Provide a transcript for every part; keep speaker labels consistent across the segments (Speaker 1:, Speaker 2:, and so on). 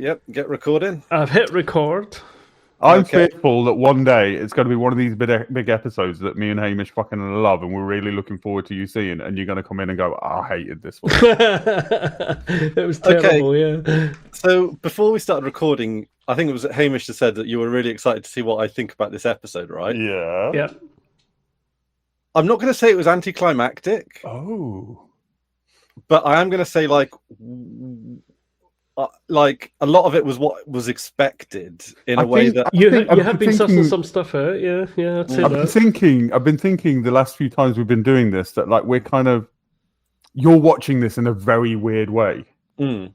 Speaker 1: Yep, get recording.
Speaker 2: I've hit record.
Speaker 3: I'm fearful that one day it's going to be one of these big episodes that me and Hamish fucking love, and we're really looking forward to you seeing. And you're going to come in and go, "I hated this one."
Speaker 2: It was terrible. Yeah.
Speaker 1: So before we started recording, I think it was Hamish that said that you were really excited to see what I think about this episode, right?
Speaker 3: Yeah.
Speaker 2: Yeah.
Speaker 1: I'm not going to say it was anticlimactic.
Speaker 3: Oh.
Speaker 1: But I am going to say like a lot of it was what was expected in a way that
Speaker 2: you have been sussing some stuff out. Yeah, I'd say
Speaker 3: I've been thinking the last few times we've been doing this that like you're watching this in a very weird way, and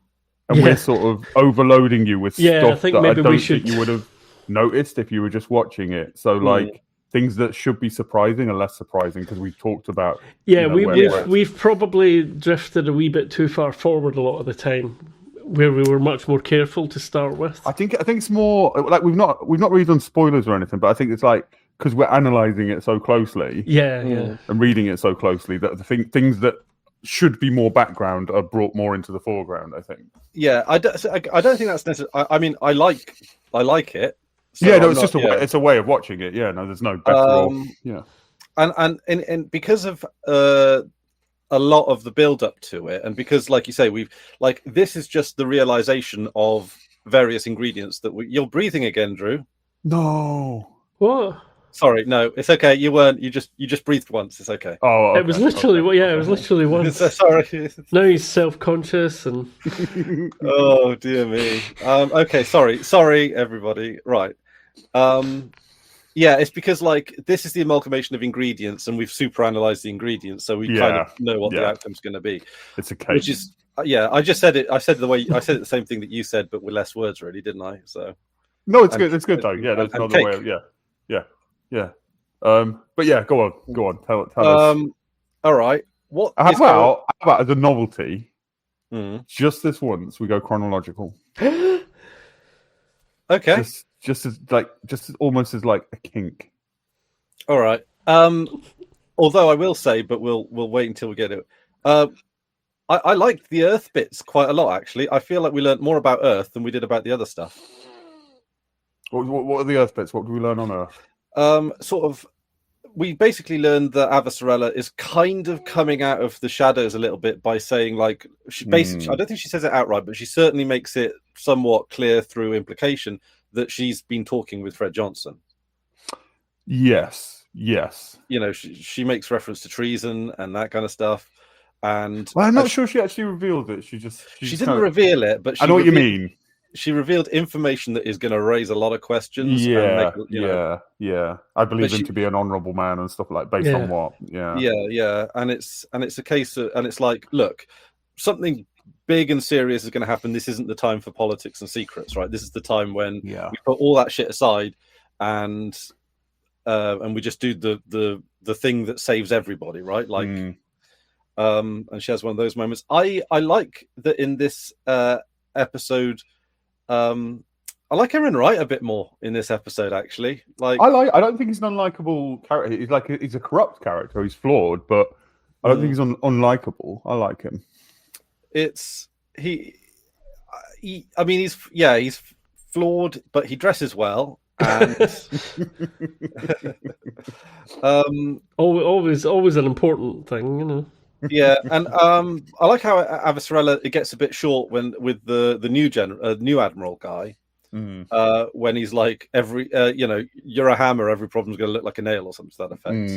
Speaker 3: we're sort of overloading you with stuff that I don't think you would have noticed if you were just watching it. So like things that should be surprising are less surprising because we've talked about. Yeah,
Speaker 2: we've probably drifted a wee bit too far forward a lot of the time, where we were much more careful to start with.
Speaker 3: I think it's more like we've not really done spoilers or anything, but I think it's like because we're analysing it so closely, and reading it so closely that the things that should be more background are brought more into the foreground. I think. Yeah,
Speaker 1: I don't think that's necessary. I mean, I like it. So
Speaker 3: it's a way of watching it. Yeah, no, there's no better.
Speaker 1: And because of a lot of the build up to it, and because like you say, this is just the realization of various ingredients that you're breathing again, Drew.
Speaker 3: No.
Speaker 2: What?
Speaker 1: Sorry, no, it's okay. You weren't. You just breathed once. It's okay.
Speaker 3: Oh, okay.
Speaker 2: It was literally it was literally once.
Speaker 1: Sorry.
Speaker 2: Now he's self-conscious and.
Speaker 1: Oh dear me. Okay, sorry, everybody. Right. Yeah, it's because like this is the amalgamation of ingredients, and we've super analyzed the ingredients, so we kind of know what the outcome's going to be.
Speaker 3: It's a cake.
Speaker 1: Which is I just said it. I said the same thing that you said, but with less words, really, didn't I? So
Speaker 3: no, it's good. It's good though. Yeah, there's another way. Yeah. But yeah, go on. Tell us.
Speaker 1: All right.
Speaker 3: How about as a novelty? Just this once, we go chronological.
Speaker 1: Okay.
Speaker 3: Just almost as like a kink.
Speaker 1: All right. Although I will say, but we'll wait until we get it. I liked the Earth bits quite a lot, actually. I feel like we learned more about Earth than we did about the other stuff.
Speaker 3: What are the Earth bits? What do we learn on Earth?
Speaker 1: We basically learned that Avasarala is kind of coming out of the shadows a little bit by saying, like, basically, I don't think she says it outright, but she certainly makes it somewhat clear through implication that she's been talking with Fred Johnson.
Speaker 3: Yes.
Speaker 1: You know, she makes reference to treason and that kind of stuff. And
Speaker 3: I'm not sure she actually revealed it. She
Speaker 1: didn't reveal it, but
Speaker 3: I know what you mean.
Speaker 1: She revealed information that is going to raise a lot of questions.
Speaker 3: Yeah. I believe him to be an honourable man and stuff like based on what?
Speaker 1: Yeah. And it's a case of, and it's like, look, something big and serious is going to happen. This isn't the time for politics and secrets, right? This is the time when we put all that shit aside and we just do the thing that saves everybody, right? Like, and she has one of those moments. I like that in this episode. I like Aaron Wright a bit more in this episode, actually. I
Speaker 3: don't think he's an unlikable character. He's a corrupt character. He's flawed, but I don't think he's unlikable. I like him.
Speaker 1: He's flawed, but he dresses well. And
Speaker 2: always an important thing, you know.
Speaker 1: Yeah, and I like how Avasarala it gets a bit short with the new admiral guy, when he's like you're a hammer, every problem's going to look like a nail or something to that effect.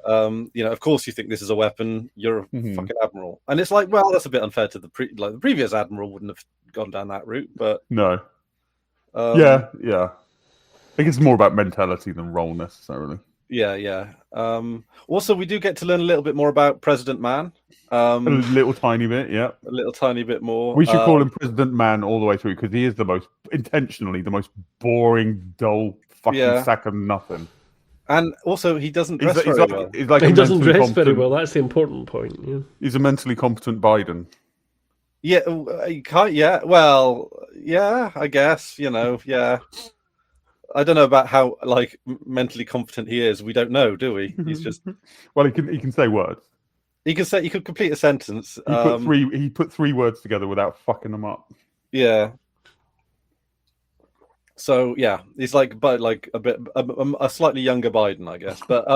Speaker 1: Of course you think this is a weapon, you're a fucking admiral, and it's like, well, that's a bit unfair to the previous admiral wouldn't have gone down that route, but
Speaker 3: no, yeah. I think it's more about mentality than role necessarily.
Speaker 1: Yeah. Also, we do get to learn a little bit more about President Man.
Speaker 3: A little tiny bit, yeah.
Speaker 1: A little tiny bit more.
Speaker 3: We should call him President Man all the way through because he is the most boring, dull fucking sack of nothing.
Speaker 1: And also, he doesn't dress very well.
Speaker 2: He doesn't dress very well. That's the important point. Yeah.
Speaker 3: He's a mentally competent Biden.
Speaker 1: Yeah, he can't. Yeah, well, yeah, I guess yeah. I don't know about how like mentally competent he is. We don't know, do we? He's just
Speaker 3: well, he can say words.
Speaker 1: He could complete a sentence.
Speaker 3: He put three words together without fucking them up.
Speaker 1: Yeah. So yeah, he's like, but like a slightly younger Biden, I guess. But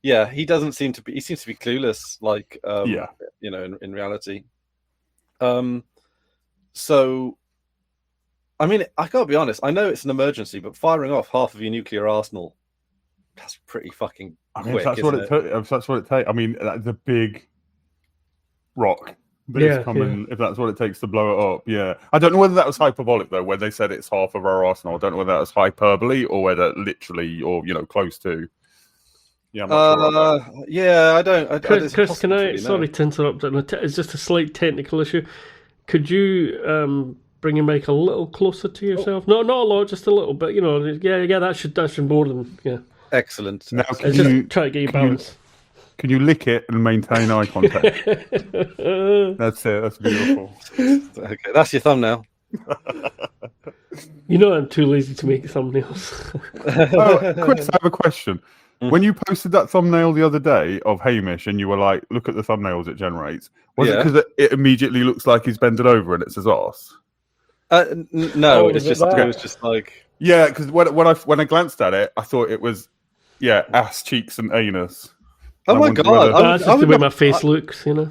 Speaker 1: yeah, he doesn't seem to be. He seems to be clueless. Like, you know, in reality. So, I mean, I gotta be honest. I know it's an emergency, but firing off half of your nuclear arsenal—that's pretty fucking quick.
Speaker 3: If that's what it takes. I mean, that's a big rock. But it's coming, if that's what it takes to blow it up, I don't know whether that was hyperbolic, though, when they said it's half of our arsenal. I don't know whether that was hyperbole or whether literally, or, you know, close to. Yeah, I'm not sure.
Speaker 2: I don't. Chris, can I, sorry to interrupt, it's just a slight technical issue. Could you bring your mic a little closer to yourself? No, not a lot, just a little bit, you know. Yeah, that should more than,
Speaker 1: Excellent.
Speaker 3: Now,
Speaker 2: just try to get you balance.
Speaker 3: Can you lick it and maintain eye contact? That's it. That's beautiful.
Speaker 1: Okay, that's your thumbnail.
Speaker 2: You know I'm too lazy to make thumbnails.
Speaker 3: Chris, I have a question. When you posted that thumbnail the other day of Hamish and you were like, look at the thumbnails it generates, was it because it immediately looks like he's bending over and it's his arse?
Speaker 1: No, it's just it was just like...
Speaker 3: Yeah, because when I glanced at it, I thought it was, ass, cheeks and anus.
Speaker 1: Oh my God!
Speaker 2: That's just the way my face looks, you know.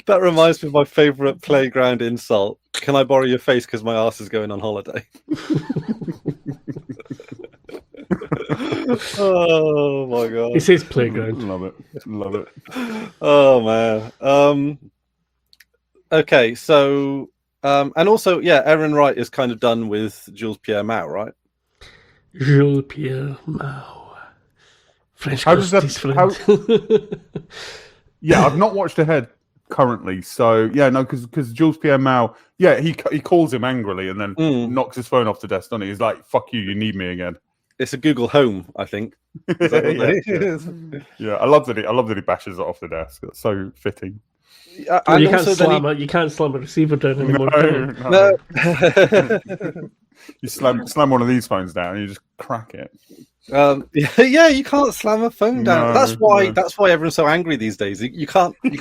Speaker 1: That reminds me of my favourite playground insult. Can I borrow your face because my arse is going on holiday? Oh my God!
Speaker 2: It says playground.
Speaker 3: Love it.
Speaker 1: Oh man. Okay, so and also, Erin Wright is kind of done with Jules Pierre Mao, right?
Speaker 2: Jules Pierre Mao. French.
Speaker 3: How does that? I've not watched ahead currently, so because Jules Pierre Mao, he calls him angrily and then knocks his phone off the desk, doesn't he? He's like, "Fuck you, you need me again."
Speaker 1: It's a Google Home, I think. Is that
Speaker 3: I love that he bashes it off the desk. That's so fitting.
Speaker 2: You can't slam a receiver down anymore.
Speaker 1: No.
Speaker 3: You slam one of these phones down and you just crack it.
Speaker 1: You can't slam a phone down. No, that's why everyone's so angry these days. You can't.
Speaker 3: All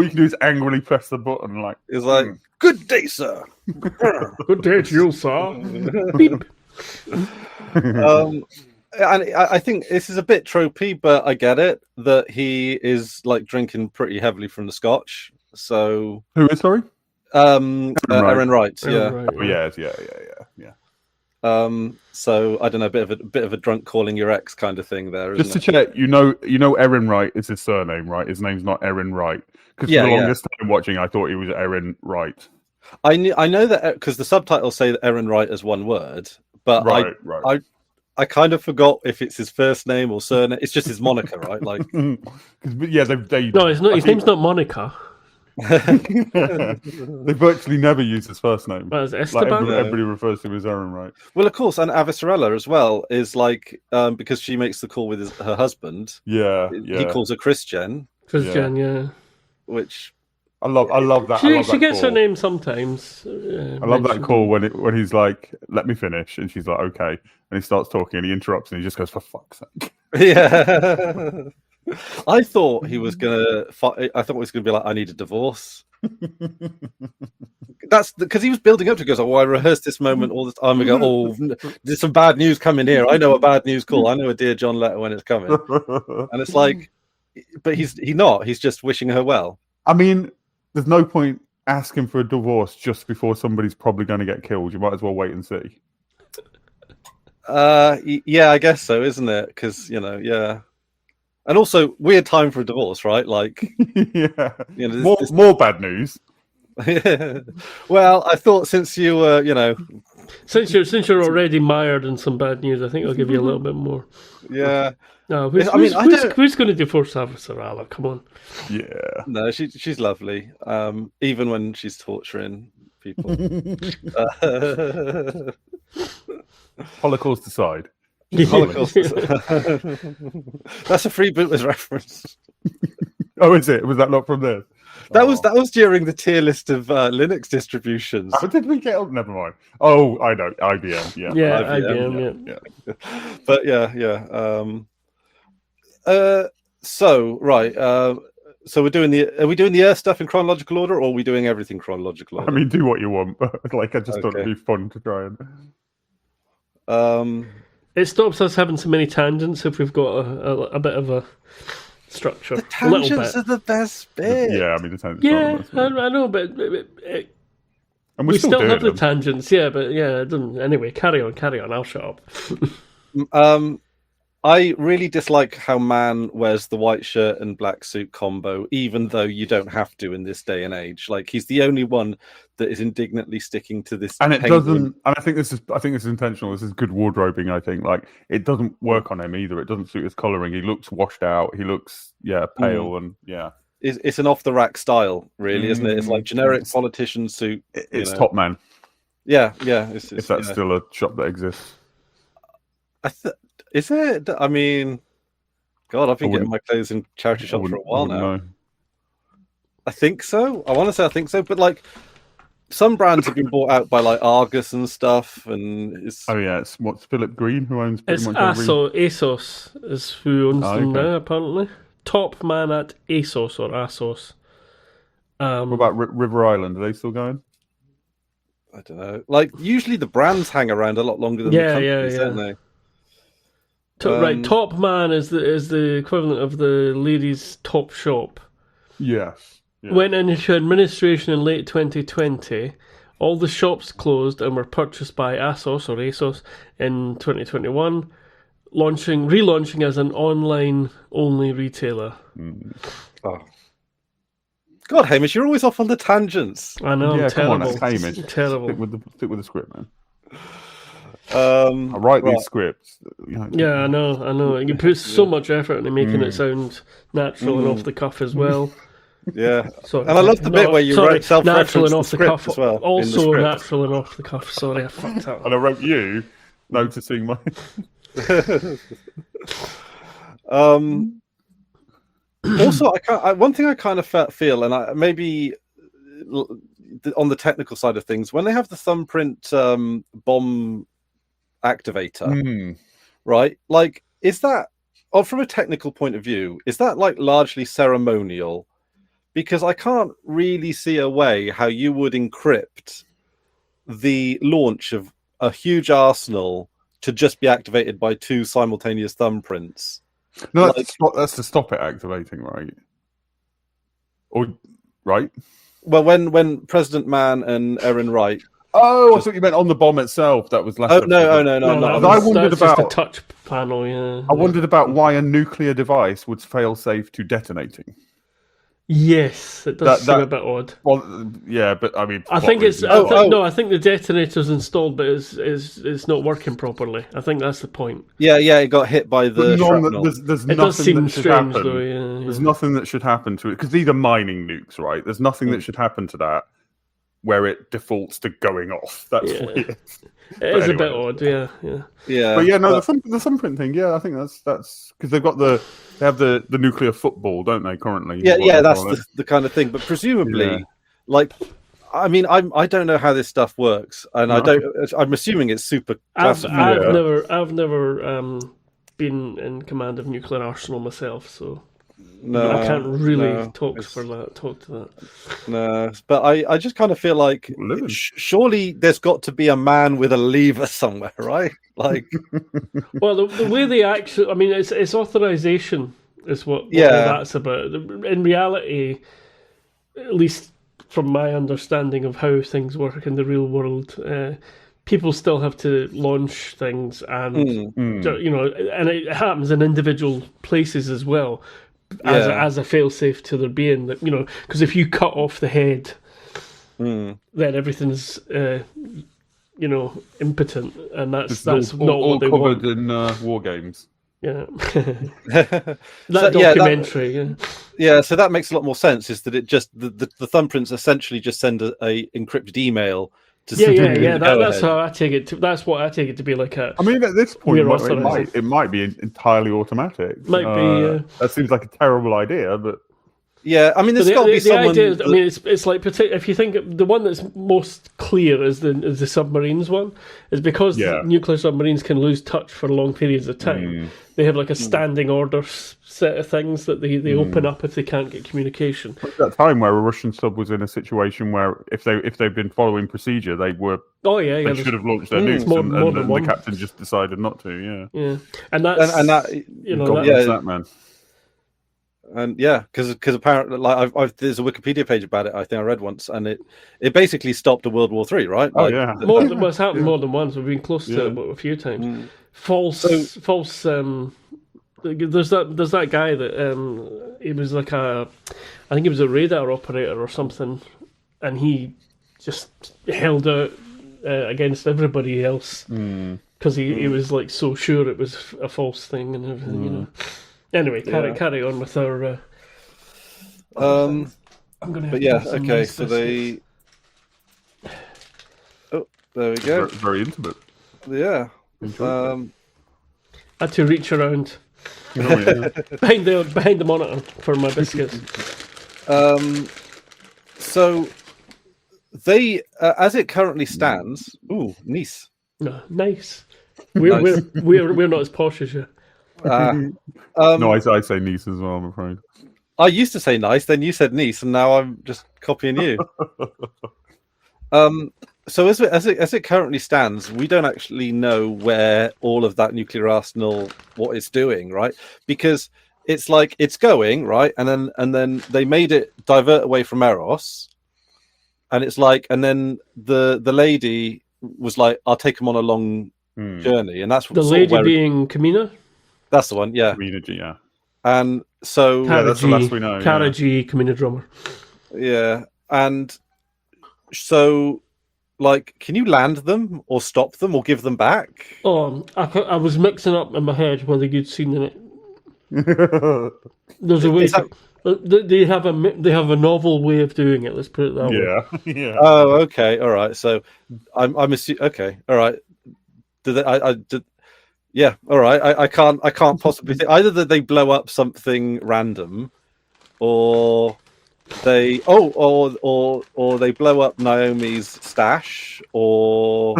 Speaker 3: you can do is angrily press the button. Like
Speaker 1: it's like, "Good day, sir."
Speaker 2: Good day to you, sir. Beep.
Speaker 1: And I think this is a bit tropey, but I get it that he is like drinking pretty heavily from the scotch. So
Speaker 3: who is sorry?
Speaker 1: Erin Wright. So I don't know, a bit of a drunk calling your ex kind of thing there.
Speaker 3: Just to check, you know, Erin Wright is his surname, right? His name's not Erin Wright. Because for the longest time watching, I thought he was Erin Wright.
Speaker 1: I know that because the subtitles say that Erin Wright is one word, but I kind of forgot if it's his first name or surname. It's just his moniker, right? Like,
Speaker 3: no,
Speaker 2: it's not. His name's not Monica.
Speaker 3: They virtually never use his first name. Everybody refers to him as Erin Wright.
Speaker 1: Well, of course, and Avasarella as well is like because she makes the call with her husband. He calls her Christian. Which
Speaker 3: I love that.
Speaker 2: She gets her name sometimes.
Speaker 3: I love that call when he's like, "Let me finish," and she's like, "Okay," and he starts talking and he interrupts and he just goes, "For fuck's sake!"
Speaker 1: Yeah. I thought he was gonna be like, "I need a divorce." That's because he was building up to goes, "Oh, I rehearsed this moment all the time." We go, "Oh, there's some bad news coming here. I know a bad news call. I know a Dear John letter when it's coming." And it's like, but he's not. He's just wishing her well.
Speaker 3: I mean, there's no point asking for a divorce just before somebody's probably going to get killed. You might as well wait and see.
Speaker 1: I guess so, isn't it? Because and also weird time for a divorce, right? Like,
Speaker 3: more bad news.
Speaker 1: Well, I thought since you were,
Speaker 2: since you're already mired in some bad news, I think I'll give you a little bit more.
Speaker 1: Yeah.
Speaker 2: No, who's going to divorce Avasarella? Come on.
Speaker 3: Yeah.
Speaker 1: No, she's lovely. Even when she's torturing people.
Speaker 3: Holocaust aside.
Speaker 1: Holocaust. That's a Freebooters reference.
Speaker 3: Oh, is it? Was that not from there?
Speaker 1: That was during the tier list of Linux distributions.
Speaker 3: How did we get on? Never mind. Oh, I know. IBM. Yeah.
Speaker 2: Yeah, IBM.
Speaker 1: Yeah. But yeah. So right. So are we doing the Earth stuff in chronological order, or are we doing everything chronological order?
Speaker 3: I mean, do what you want, but I just thought it'd be fun to try
Speaker 2: and. It stops us having so many tangents if we've got a bit of a structure.
Speaker 1: The tangents are the best bit.
Speaker 3: Yeah, I mean the tangents.
Speaker 2: Yeah, I know, but and we still have the tangents. Yeah, but it doesn't. Anyway, carry on. I'll shut up.
Speaker 1: I really dislike how Man wears the white shirt and black suit combo, even though you don't have to in this day and age. Like, he's the only one that is indignantly sticking to this.
Speaker 3: And it doesn't. And I think this is intentional. This is good wardrobing. I think it doesn't work on him either. It doesn't suit his colouring. He looks washed out. He looks pale and
Speaker 1: It's an off the rack style, really, isn't it? It's like generic politician suit.
Speaker 3: It's Top Man.
Speaker 1: Yeah.
Speaker 3: If that's still a shop that exists.
Speaker 1: Is it? I mean, God, I've been getting my clothes in charity shops for a while now. I think so. I want to say I think so, but like some brands have been bought out by like Argus and stuff, and it's
Speaker 3: it's Philip Green who owns.
Speaker 2: It's ASOS is who owns them now, apparently. Top Man at ASOS or ASOS.
Speaker 3: What about River Island? Are they still going?
Speaker 1: I don't know. Like usually the brands hang around a lot longer than the companies, don't they?
Speaker 2: Right, Top Man is the equivalent of the ladies' top shop.
Speaker 3: Yes. Yeah.
Speaker 2: Went into administration in late 2020. All the shops closed and were purchased by ASOS in 2021, relaunching as an online-only retailer.
Speaker 1: Oh. God, Hamish, you're always off on the tangents.
Speaker 2: I know,
Speaker 3: yeah,
Speaker 2: terrible.
Speaker 3: Come on, that's Hamish.
Speaker 2: Terrible.
Speaker 3: Stick with the script, man. I write these scripts.
Speaker 2: Yeah, I know. You put so much effort into making it sound natural and off the cuff as well.
Speaker 1: Yeah, and I love the bit where you write self-reference
Speaker 2: and off the cuff
Speaker 1: as well.
Speaker 2: Also natural and off the cuff. Sorry, I fucked up.
Speaker 3: And I wrote you noticing my.
Speaker 1: Also, one thing I kind of feel, and maybe on the technical side of things, when they have the thumbprint bomb activator, right? Like, is that, or from a technical point of view, is that like largely ceremonial? Because I can't really see a way how you would encrypt the launch of a huge arsenal to just be activated by two simultaneous thumbprints.
Speaker 3: No, that's to stop it activating, right? Or right?
Speaker 1: Well, when President Mann and Erin Wright.
Speaker 3: Oh, I thought you meant on the bomb itself. That was less.
Speaker 1: Oh no!
Speaker 2: I wondered about just a touch panel. Yeah.
Speaker 3: I wondered about why a nuclear device would fail safe to detonating.
Speaker 2: Yes, it does seem a bit odd.
Speaker 3: Well, yeah, but I mean,
Speaker 2: I think it's. I think the detonator's installed, but it's not working properly. I think that's the point.
Speaker 1: Yeah, it got hit by the shrapnel.
Speaker 3: There's nothing that should happen. Though, There's nothing that should happen to it because these are mining nukes, right? There's nothing that should happen to that where it defaults to going off. That's weird.
Speaker 2: It is a bit odd, yeah.
Speaker 3: But yeah, no, the thumbprint thing, yeah, I think that's because they have the nuclear football, don't they? Currently,
Speaker 1: that's the kind of thing. But presumably, like, I mean, I don't know how this stuff works, and I'm assuming it's super classified.
Speaker 2: I've never been in command of nuclear arsenal myself, so. No, I can't really talk to that.
Speaker 1: No, but I just kind of feel like surely there's got to be a man with a lever somewhere, right? Like,
Speaker 2: well, the way they actually, I mean, it's authorization is what that's about. In reality, at least from my understanding of how things work in the real world, people still have to launch things, and and it happens in individual places as well. As a fail-safe to there being that, because if you cut off the head, then everything's impotent, and that's not what they want.
Speaker 3: Covered in war games.
Speaker 2: Yeah, documentary.
Speaker 1: So that makes a lot more sense. Is that it just the thumbprints essentially just send a encrypted email.
Speaker 2: That's how I take it. That's what I take it to be like.
Speaker 3: I mean, at this point, it might be entirely automatic.
Speaker 2: Might be.
Speaker 3: That seems like a terrible idea, but
Speaker 1: Yeah, I mean, there's got to be someone.
Speaker 2: Idea is, I mean, it's like if you think the one that's most clear is the submarines one, is because nuclear submarines can lose touch for long periods of time. They have like a standing order set of things that they open up if they can't get communication.
Speaker 3: At that time, where a Russian sub was in a situation where if they've been following procedure, they were.
Speaker 2: Oh yeah,
Speaker 3: they should have launched their nukes, and the captain just decided not to.
Speaker 2: Yeah, and that's
Speaker 3: that man.
Speaker 1: And because apparently, like there's a Wikipedia page about it. I think I read once, and it basically stopped a World War III, right?
Speaker 3: Oh
Speaker 1: like,
Speaker 3: yeah,
Speaker 2: it's happened more than once. We've been close to it a few times. False. There's that guy that he was like I think he was a radar operator or something, and he just held out against everybody else because he was like so sure it was a false thing and everything, Anyway, carry on with our.
Speaker 1: I'm gonna. But okay. So they. Oh, there we go.
Speaker 3: Very intimate.
Speaker 1: Yeah.
Speaker 2: Had to reach around behind the monitor for my biscuits.
Speaker 1: So they, as it currently stands. Ooh, nice.
Speaker 2: No, nice. We're not as posh as you.
Speaker 3: No, I say niece as well, I'm afraid.
Speaker 1: I used to say nice, then you said niece, and now I'm just copying you. So as it currently stands, we don't actually know where all of that nuclear arsenal, what it's doing, right? Because it's like it's going right, and then they made it divert away from Eros, and it's like, and then the lady was like, "I'll take them on a long journey," and that's
Speaker 2: the lady being Kamina.
Speaker 1: That's the one, yeah.
Speaker 3: Community, yeah.
Speaker 1: And so
Speaker 3: that's the last we know.
Speaker 2: Cara G, Kamina drummer.
Speaker 1: Yeah, and so, like, can you land them or stop them or give them back?
Speaker 2: Oh, I was mixing up in my head whether you'd seen it. There's a way. They have a novel way of doing it. Let's put it that
Speaker 3: way. Yeah.
Speaker 1: Oh, okay, all right. So, I'm assuming. Okay, all right. Did Yeah, all right. I can't possibly think either that they blow up something random, or they or they blow up Naomi's stash, or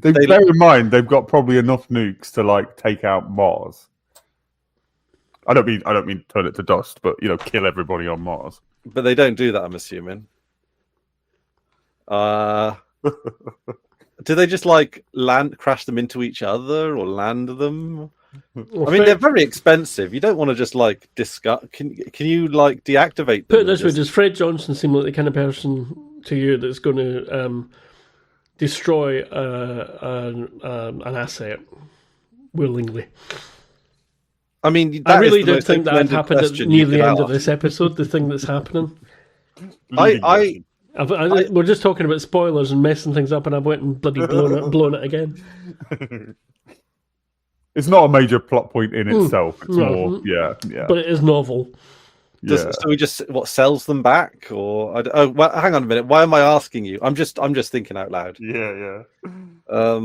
Speaker 3: bear in mind they've got probably enough nukes to like take out Mars. I don't mean turn it to dust, but kill everybody on Mars.
Speaker 1: But they don't do that, I'm assuming. Do they just like crash them into each other or land them? I mean, they're very expensive. You don't want to just like discuss. Can you like deactivate them?
Speaker 2: Put it this way: does Fred Johnson seem like the kind of person to you that's going to destroy an asset willingly?
Speaker 1: I mean,
Speaker 2: I really don't think that happened near the end of this episode. The thing that's happening. We're just talking about spoilers and messing things up, and I went and bloody blown it again.
Speaker 3: It's not a major plot point in itself. It's more, yeah.
Speaker 2: But it is novel.
Speaker 1: So we just sells them back, or well, hang on a minute. Why am I asking you? I'm just thinking out loud.
Speaker 3: Yeah.
Speaker 1: I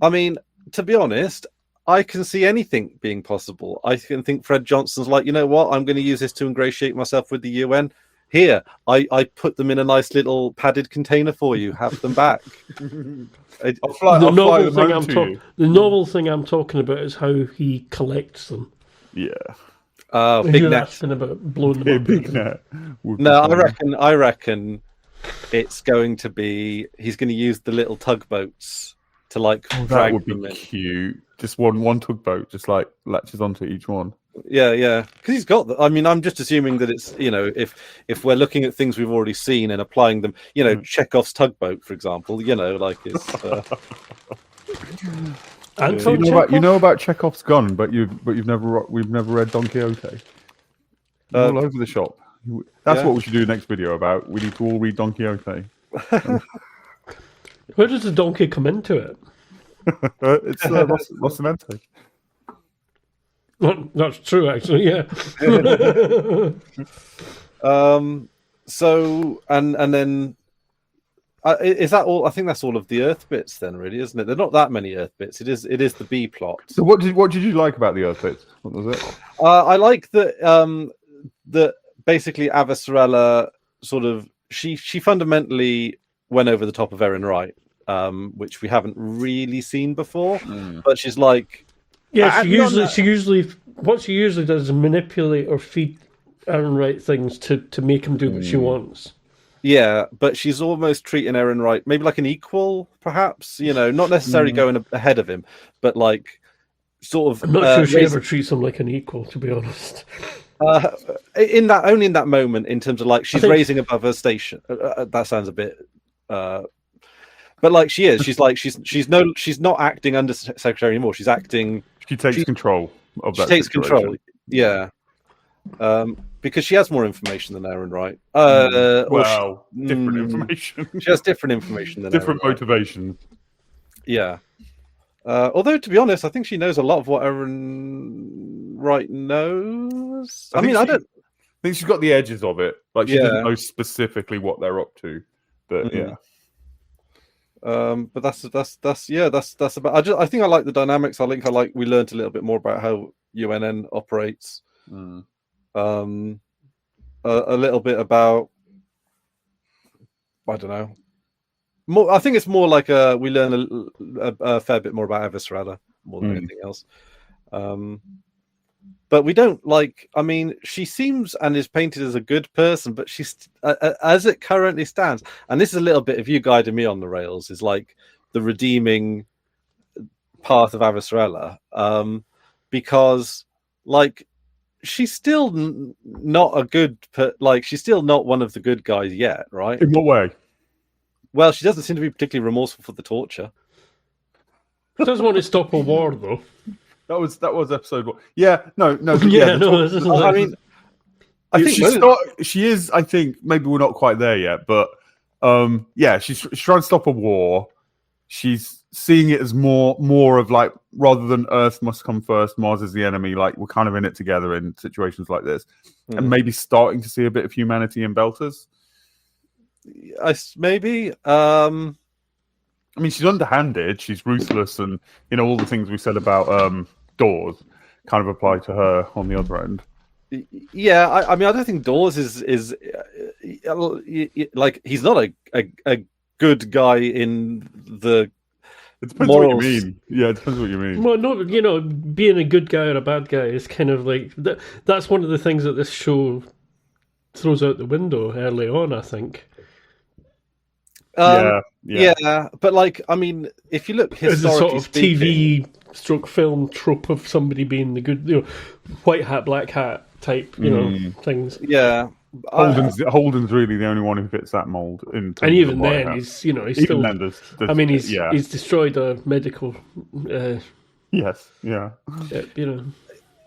Speaker 1: mean, to be honest, I can see anything being possible. I can think Fred Johnson's like, you know what? I'm going to use this to ingratiate myself with the UN. Here, I put them in a nice little padded container for you. Have them back.
Speaker 2: The novel thing I'm talking about is how he collects them.
Speaker 3: Yeah.
Speaker 1: Big net.
Speaker 2: Asking about blowing them up.
Speaker 3: Big net.
Speaker 1: No, I reckon it's going to be. He's going to use the little tugboats to like drag
Speaker 3: that would
Speaker 1: them
Speaker 3: be
Speaker 1: in.
Speaker 3: Cute. Just one tugboat, just like latches onto each one.
Speaker 1: Yeah, because he's got. I mean, I'm just assuming that it's if we're looking at things we've already seen and applying them, Chekhov's tugboat, for example, like it's.
Speaker 3: You know about Chekhov's gun, but we've never read Don Quixote. All over the shop. That's what we should do next video about. We need to all read Don Quixote.
Speaker 2: Where does the donkey come into it?
Speaker 3: It's Rocinante.
Speaker 2: That's true, actually. Yeah.
Speaker 1: So and then is that all? I think that's all of the Earth bits, then, really, isn't it? There are not that many Earth bits. It is the B plot.
Speaker 3: So what did you like about the Earth bits? What was it?
Speaker 1: I like that basically Avasarala sort of she fundamentally went over the top of Erin Wright, which we haven't really seen before. But she's like,
Speaker 2: she usually what she usually does is manipulate or feed Erin Wright things to make him do what she wants.
Speaker 1: Yeah, but she's almost treating Erin Wright maybe like an equal, perhaps. Not necessarily going ahead of him, but like sort of.
Speaker 2: I'm not sure she ever treats him like an equal, to be honest.
Speaker 1: Only in that moment, in terms of like she's raising above her station. That sounds a bit. But like she is, she's like she's not acting under secretary anymore. She's acting.
Speaker 3: She takes control of that.
Speaker 1: She takes control. Yeah. Because she has more information than Erin Wright.
Speaker 3: Different information.
Speaker 1: She has different information than
Speaker 3: different
Speaker 1: Erin
Speaker 3: motivation.
Speaker 1: Yeah. Although, to be honest, I think she knows a lot of what Erin Wright knows. I
Speaker 3: think she's got the edges of it. Like she doesn't know specifically what they're up to, but yeah.
Speaker 1: But that's about. I think I like the dynamics. I think we learned a little bit more about how UNN operates. A little bit about, I don't know. I think it's more like we learn a fair bit more about Avasarala more than anything else. But we don't like. I mean, she seems and is painted as a good person, but she's as it currently stands. And this is a little bit of you guiding me on the rails. Is like the redeeming path of Avasarala, because like. She's still not a good, she's still not one of the good guys yet, right?
Speaker 3: In what way?
Speaker 1: Well, she doesn't seem to be particularly remorseful for the torture.
Speaker 2: She doesn't want to stop a war, though.
Speaker 3: That was episode 1. Yeah, no.
Speaker 1: I mean, I think
Speaker 3: she is. I think maybe we're not quite there yet, but she's trying to stop a war. She's seeing it as more of like, rather than Earth must come first, Mars is the enemy. Like we're kind of in it together in situations like this, and maybe starting to see a bit of humanity in Belters.
Speaker 1: Maybe.
Speaker 3: I mean, she's underhanded. She's ruthless, and all the things we said about Dawes kind of apply to her on the other end.
Speaker 1: Yeah, I mean, I don't think Dawes is like he's not a good guy in the.
Speaker 3: It depends morals. What you mean. Yeah, it depends what you mean.
Speaker 2: Well, no, being a good guy or a bad guy is kind of like that's one of the things that this show throws out the window early on, I think.
Speaker 1: Yeah, but like, I mean, if you look historically,
Speaker 2: it's a sort of TV / film trope of somebody being the good, white hat, black hat type, things.
Speaker 1: Yeah.
Speaker 3: Holden's really the only one who fits that mold.
Speaker 2: And even then, he's still. I mean, he's destroyed a medical.
Speaker 3: Yes. Yeah.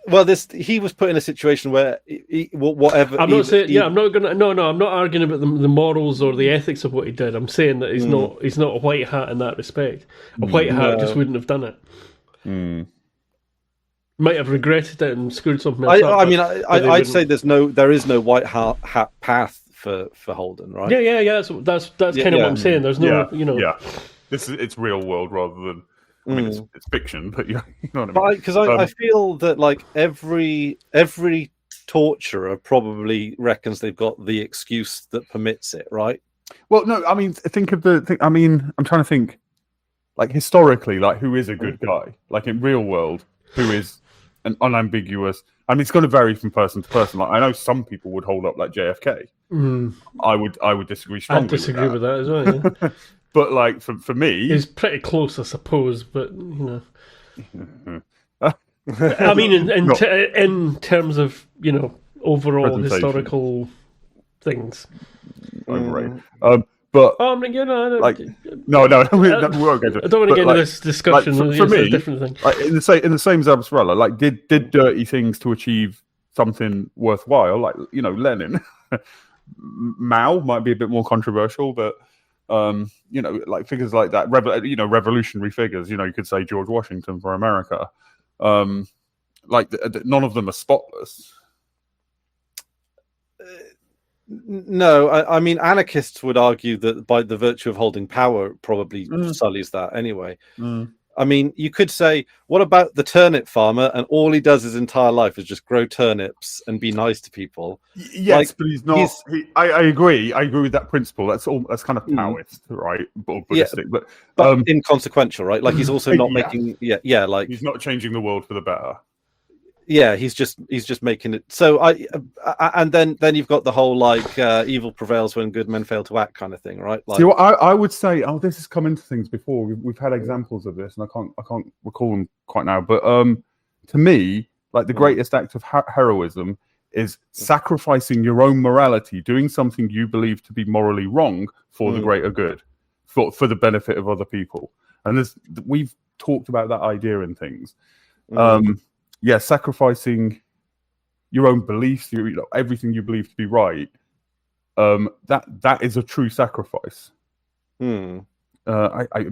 Speaker 1: Well, he was put in a situation where whatever.
Speaker 2: I'm not saying. I'm not gonna. No, I'm not arguing about the morals or the ethics of what he did. I'm saying that he's not. He's not a white hat in that respect. A white hat just wouldn't have done it. Might have regretted it and screwed something else up.
Speaker 1: I mean, I'd say there is no white hat path for Holden, right?
Speaker 2: Yeah. That's kind of what I'm saying. There's no,
Speaker 3: Yeah, it's real world rather than. I mean, it's fiction, but you know what I mean.
Speaker 1: Because I feel that like every torturer probably reckons they've got the excuse that permits it, right?
Speaker 3: Well, no, I mean, think of the thing. I mean, I'm trying to think, like historically, like who is a good guy? Like in real world, who is an unambiguous? I mean, it's going to vary from person to person. Like I know some people would hold up like JFK. I would disagree strongly.
Speaker 2: I'd disagree with that as well. Yeah.
Speaker 3: But like for me,
Speaker 2: he's pretty close, I suppose. But I mean, in terms of overall historical things.
Speaker 3: Right.
Speaker 2: But
Speaker 3: no, we won't get to it.
Speaker 2: I don't want to get into this discussion.
Speaker 3: Like, for me,
Speaker 2: a different thing.
Speaker 3: Like, in the same as Avasarala, like did dirty things to achieve something worthwhile. Like Lenin, Mao might be a bit more controversial, but. Like figures like that, revolutionary figures. You could say George Washington for America. None of them are spotless.
Speaker 1: No, I mean anarchists would argue that by the virtue of holding power, probably sullies that anyway. I mean, you could say, what about the turnip farmer? And all he does his entire life is just grow turnips and be nice to people.
Speaker 3: Yes, but he's not. I agree. I agree with that principle. That's kind of Taoist, right? Or Buddhistic,
Speaker 1: but inconsequential, right? Like he's also not making. Yeah. Like
Speaker 3: he's not changing the world for the better.
Speaker 1: Yeah, he's just making it. So and then you've got the whole like evil prevails when good men fail to act kind of thing, right? Like,
Speaker 3: see, what I would say, this has come into things before. We've had examples of this, and I can't recall them quite now. But to me, like the greatest act of heroism is sacrificing your own morality, doing something you believe to be morally wrong for the greater good, for the benefit of other people. And we've talked about that idea in things. Yeah, sacrificing your own beliefs, everything you believe to be right. That is a true sacrifice. It'd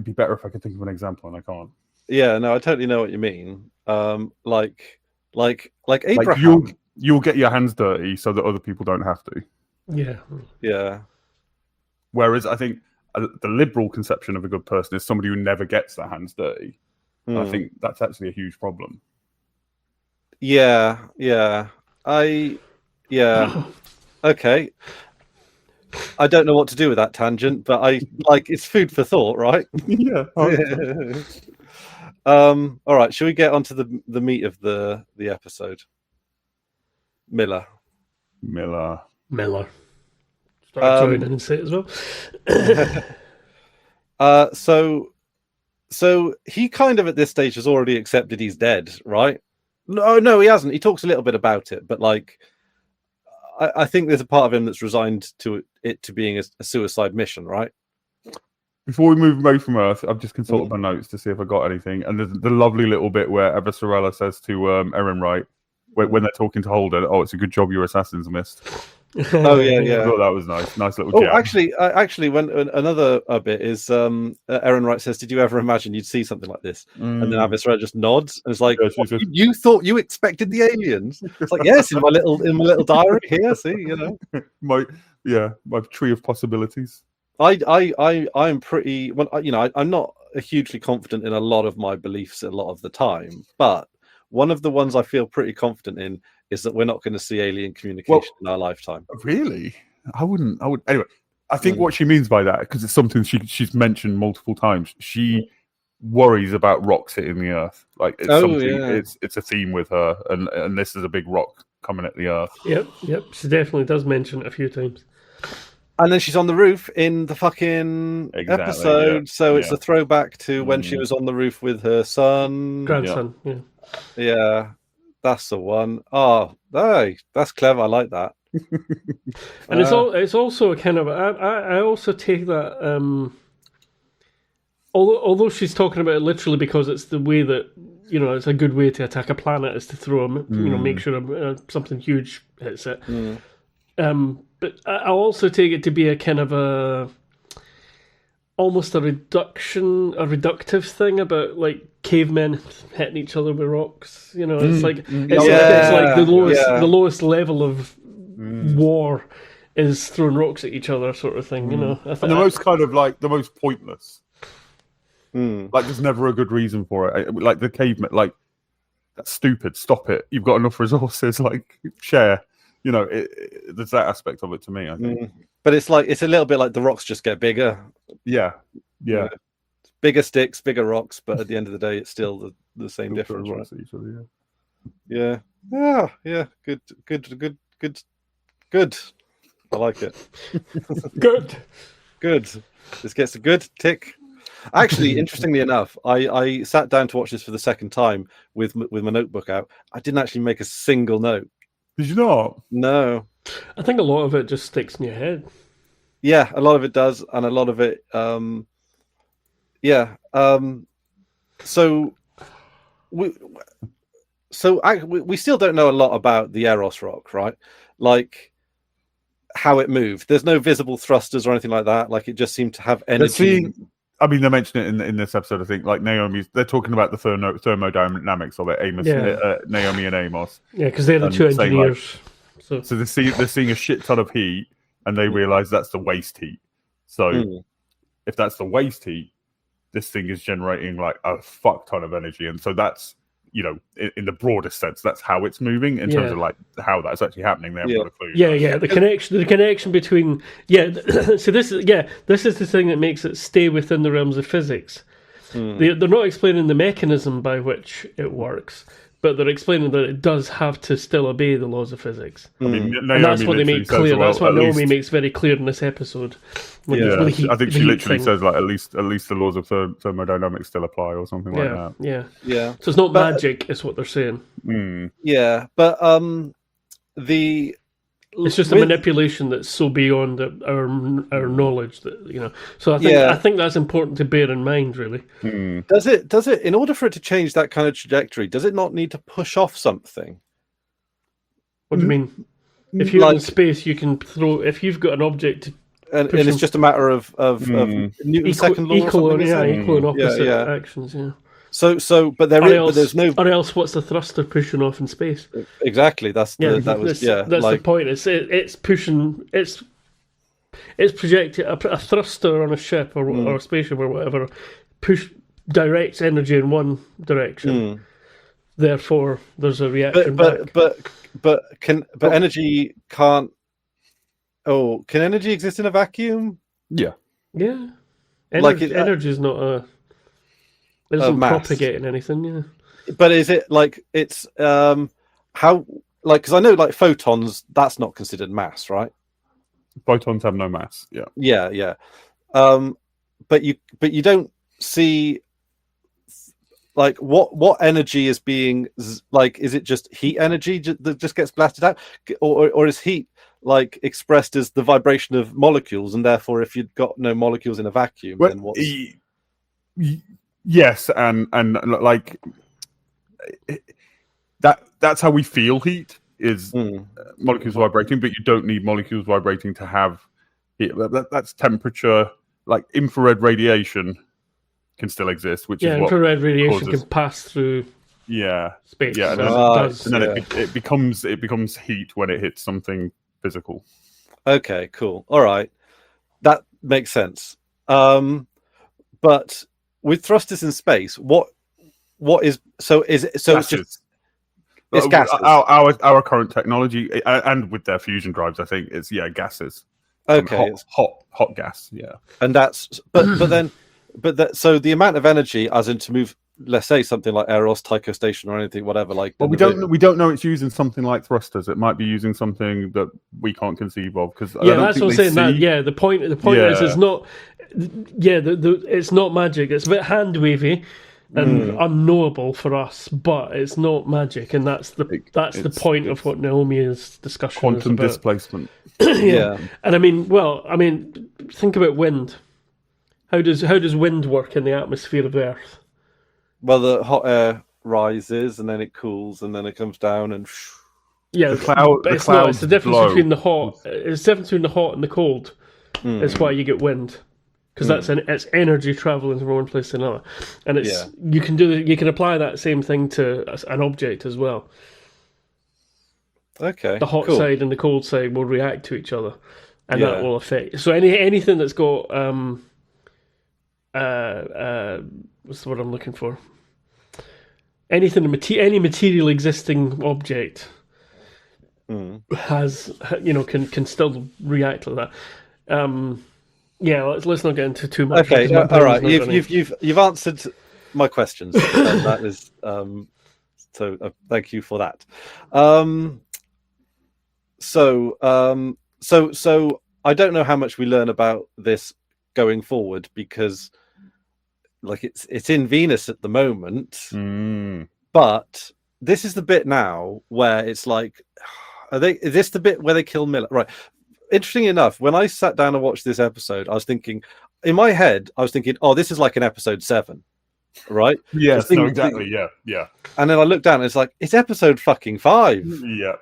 Speaker 3: be better if I could think of an example, and I can't.
Speaker 1: Yeah, no, I totally know what you mean. Like Abraham.
Speaker 3: Like you'll get your hands dirty so that other people don't have to.
Speaker 1: Yeah.
Speaker 3: Whereas I think the liberal conception of a good person is somebody who never gets their hands dirty. I think that's actually a huge problem.
Speaker 1: Yeah. Okay. I don't know what to do with that tangent, but it's food for thought, right?
Speaker 3: Yeah.
Speaker 1: All right. Shall we get onto the meat of the episode? Miller.
Speaker 2: Sorry, I didn't say it as well.
Speaker 1: So he kind of at this stage has already accepted he's dead, right? No, he hasn't. He talks a little bit about it, but like, I think there's a part of him that's resigned to it to being a suicide mission, right?
Speaker 3: Before we move away from Earth, I've just consulted my notes to see if I got anything, and there's the lovely little bit where Avasarala says to Erin Wright, when they're talking to Holden, "Oh, it's a good job your assassins missed."
Speaker 1: Oh yeah.
Speaker 3: I thought that was nice little jab.
Speaker 1: Actually, when another bit is Erin Wright says, "Did you ever imagine you'd see something like this?" And then Avasarala just nods and it's like, "You thought you expected the aliens?" It's like, "Yes, in my little diary here. See, you know,
Speaker 3: my tree of possibilities."
Speaker 1: I'm pretty. Well, I'm not hugely confident in a lot of my beliefs a lot of the time, but one of the ones I feel pretty confident in is that we're not going to see alien communication in our lifetime.
Speaker 3: Really? I would. Anyway, I think what she means by that, because it's something she's mentioned multiple times, she worries about rocks hitting the Earth. Like it's a theme with her, and this is a big rock coming at the Earth.
Speaker 2: Yep. She definitely does mention it a few times.
Speaker 1: And then she's on the roof in the fucking episode, so it's a throwback to when she was on the roof with her
Speaker 2: grandson.
Speaker 1: Yeah, that's the one. Oh, hey, that's clever. I like that.
Speaker 2: And it's also a kind of. I also take that. Although she's talking about it literally because it's the way that it's a good way to attack a planet is to throw make sure something huge hits it. But I also take it to be a kind of almost a reductive thing about like cavemen hitting each other with rocks. It's like it's like the lowest level of war is throwing rocks at each other, sort of thing. And the
Speaker 3: most kind of like the most pointless. Like there's never a good reason for it. Like the cavemen, like that's stupid. Stop it. You've got enough resources. Like share. There's that aspect of it to me, I think.
Speaker 1: But it's a little bit like the rocks just get bigger.
Speaker 3: Yeah.
Speaker 1: Bigger sticks, bigger rocks, but at the end of the day, it's still the same difference, right?
Speaker 3: Each other,
Speaker 1: Yeah. Good. I like it.
Speaker 2: Good.
Speaker 1: This gets a good tick. Actually, interestingly enough, I sat down to watch this for the second time with my notebook out. I didn't actually make a single note.
Speaker 3: Did you not?
Speaker 1: No.
Speaker 2: I think a lot of it just sticks in your head.
Speaker 1: Yeah, a lot of it does, and a lot of it, So we still don't know a lot about the Eros rock, right? Like how it moved. There's no visible thrusters or anything like that. Like it just seemed to have energy.
Speaker 3: I mean, they mention it in this episode. I think, like they're talking about the thermodynamics of it. Naomi and Amos.
Speaker 2: Yeah, because they're the two engineers.
Speaker 3: So they're seeing a shit ton of heat, and they realize that's the waste heat. So if that's the waste heat, this thing is generating like a fuck ton of energy, and so that's, in the broadest sense, that's how it's moving. In terms of like how that's actually happening, they haven't got a clue.
Speaker 2: The connection between so this is the thing that makes it stay within the realms of physics. They're not explaining the mechanism by which it works, but they're explaining that it does have to still obey the laws of physics.
Speaker 3: I mean,
Speaker 2: and that's what they make clear. That's what Naomi makes very clear in this episode.
Speaker 3: I think she literally says like at least the laws of thermodynamics still apply or something like that.
Speaker 2: Yeah. So it's not magic, is what they're saying.
Speaker 1: Yeah, but
Speaker 2: it's just a manipulation that's so beyond our knowledge that So I think that's important to bear in mind, really.
Speaker 1: Does it in order for it to change that kind of trajectory? Does it not need to push off something?
Speaker 2: What do you mean? If you're in space, you can throw. If you've got an object,
Speaker 1: and it's just a matter of Newton's second law,
Speaker 2: equal and opposite actions. Yeah.
Speaker 1: So, but there's no.
Speaker 2: Or else, what's the thruster pushing off in space?
Speaker 1: Exactly. That's
Speaker 2: that's the point. It's pushing. It's projecting a thruster on a ship or a spaceship or whatever. Directs energy in one direction. Therefore, there's a reaction back.
Speaker 1: But energy can't. Oh, can energy exist in a vacuum?
Speaker 3: Yeah.
Speaker 2: Yeah. Energy is not a. It doesn't propagate anything, yeah.
Speaker 1: But is it like it's how like because I know like photons, that's not considered mass, right?
Speaker 3: Photons have no mass. Yeah.
Speaker 1: Yeah. But you don't see like what energy is being like. Is it just heat energy that just gets blasted out, or is heat like expressed as the vibration of molecules, and therefore if you've got no molecules in a vacuum, then what's
Speaker 3: Yes, and like that's how we feel heat is molecules vibrating, but you don't need molecules vibrating to have heat. That's temperature. Like infrared radiation can still exist, which is what
Speaker 2: infrared radiation can pass through space.
Speaker 3: Yeah, and then it becomes heat when it hits something physical.
Speaker 1: Okay, cool. All right, that makes sense. But with thrusters in space, what is so? Is it so?
Speaker 3: Gases.
Speaker 1: It's gases.
Speaker 3: Our current technology, and with their fusion drives, I think it's gases.
Speaker 1: Okay,
Speaker 3: hot gas. Yeah,
Speaker 1: and that's so the amount of energy, as in to move, let's say something like Eros, Tycho Station, or anything, whatever. Like,
Speaker 3: well, we don't know it's using something like thrusters. It might be using something that we can't conceive of because
Speaker 2: that's what I'm saying. The point is it's not. It's not magic. It's a bit hand wavy and unknowable for us, but it's not magic, and that's the point of what Naomi's discussion
Speaker 3: quantum
Speaker 2: is about.
Speaker 3: Displacement.
Speaker 2: And I mean, think about wind. How does wind work in the atmosphere of Earth?
Speaker 1: Well, the hot air rises and then it cools and then it comes down and.
Speaker 2: Yeah, it's the difference between the hot. It's the difference between the hot and the cold. It's why you get wind. Because it's energy traveling from one place to another, and you can apply that same thing to an object as well.
Speaker 1: Okay,
Speaker 2: the hot side and the cold side will react to each other, and that will affect. So anything that's got what's the word I'm looking for? Any material existing object has can still react like that. Let's not get into too much.
Speaker 1: Okay, all right. You've answered my questions. That is so. Thank you for that. So I don't know how much we learn about this going forward because, like, it's in Venus at the moment, but this is the bit now where it's like, is this the bit where they kill Miller? Right. Interesting enough, when I sat down and watched this episode, I was thinking, in my head, oh, this is like an episode 7, right?
Speaker 3: Yes, exactly. Yeah.
Speaker 1: And then I looked down and it's like, it's episode fucking 5.
Speaker 3: Yeah.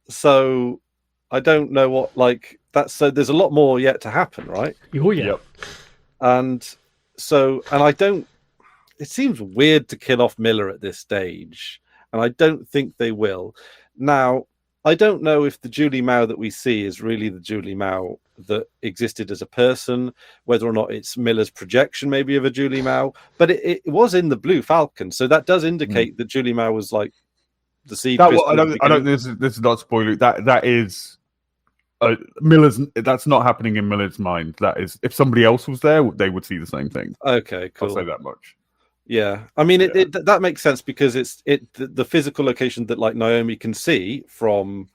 Speaker 1: So I don't know what, like, that's, so there's a lot more yet to happen, right?
Speaker 2: Oh, yeah.
Speaker 3: Yep.
Speaker 1: And I don't, it seems weird to kill off Miller at this stage, and I don't think they will. Now, I don't know if the Julie Mao that we see is really the Julie Mao that existed as a person, whether or not it's Miller's projection maybe of a Julie Mao, but it was in the Blue Falcon, so that does indicate that Julie Mao was like the seed.
Speaker 3: I don't. This is not spoiler. That is Miller's. That's not happening in Miller's mind. That is, if somebody else was there, they would see the same thing.
Speaker 1: Okay, cool.
Speaker 3: I'll say that much.
Speaker 1: Yeah, I mean, that makes sense because it's the physical location that like Naomi can see from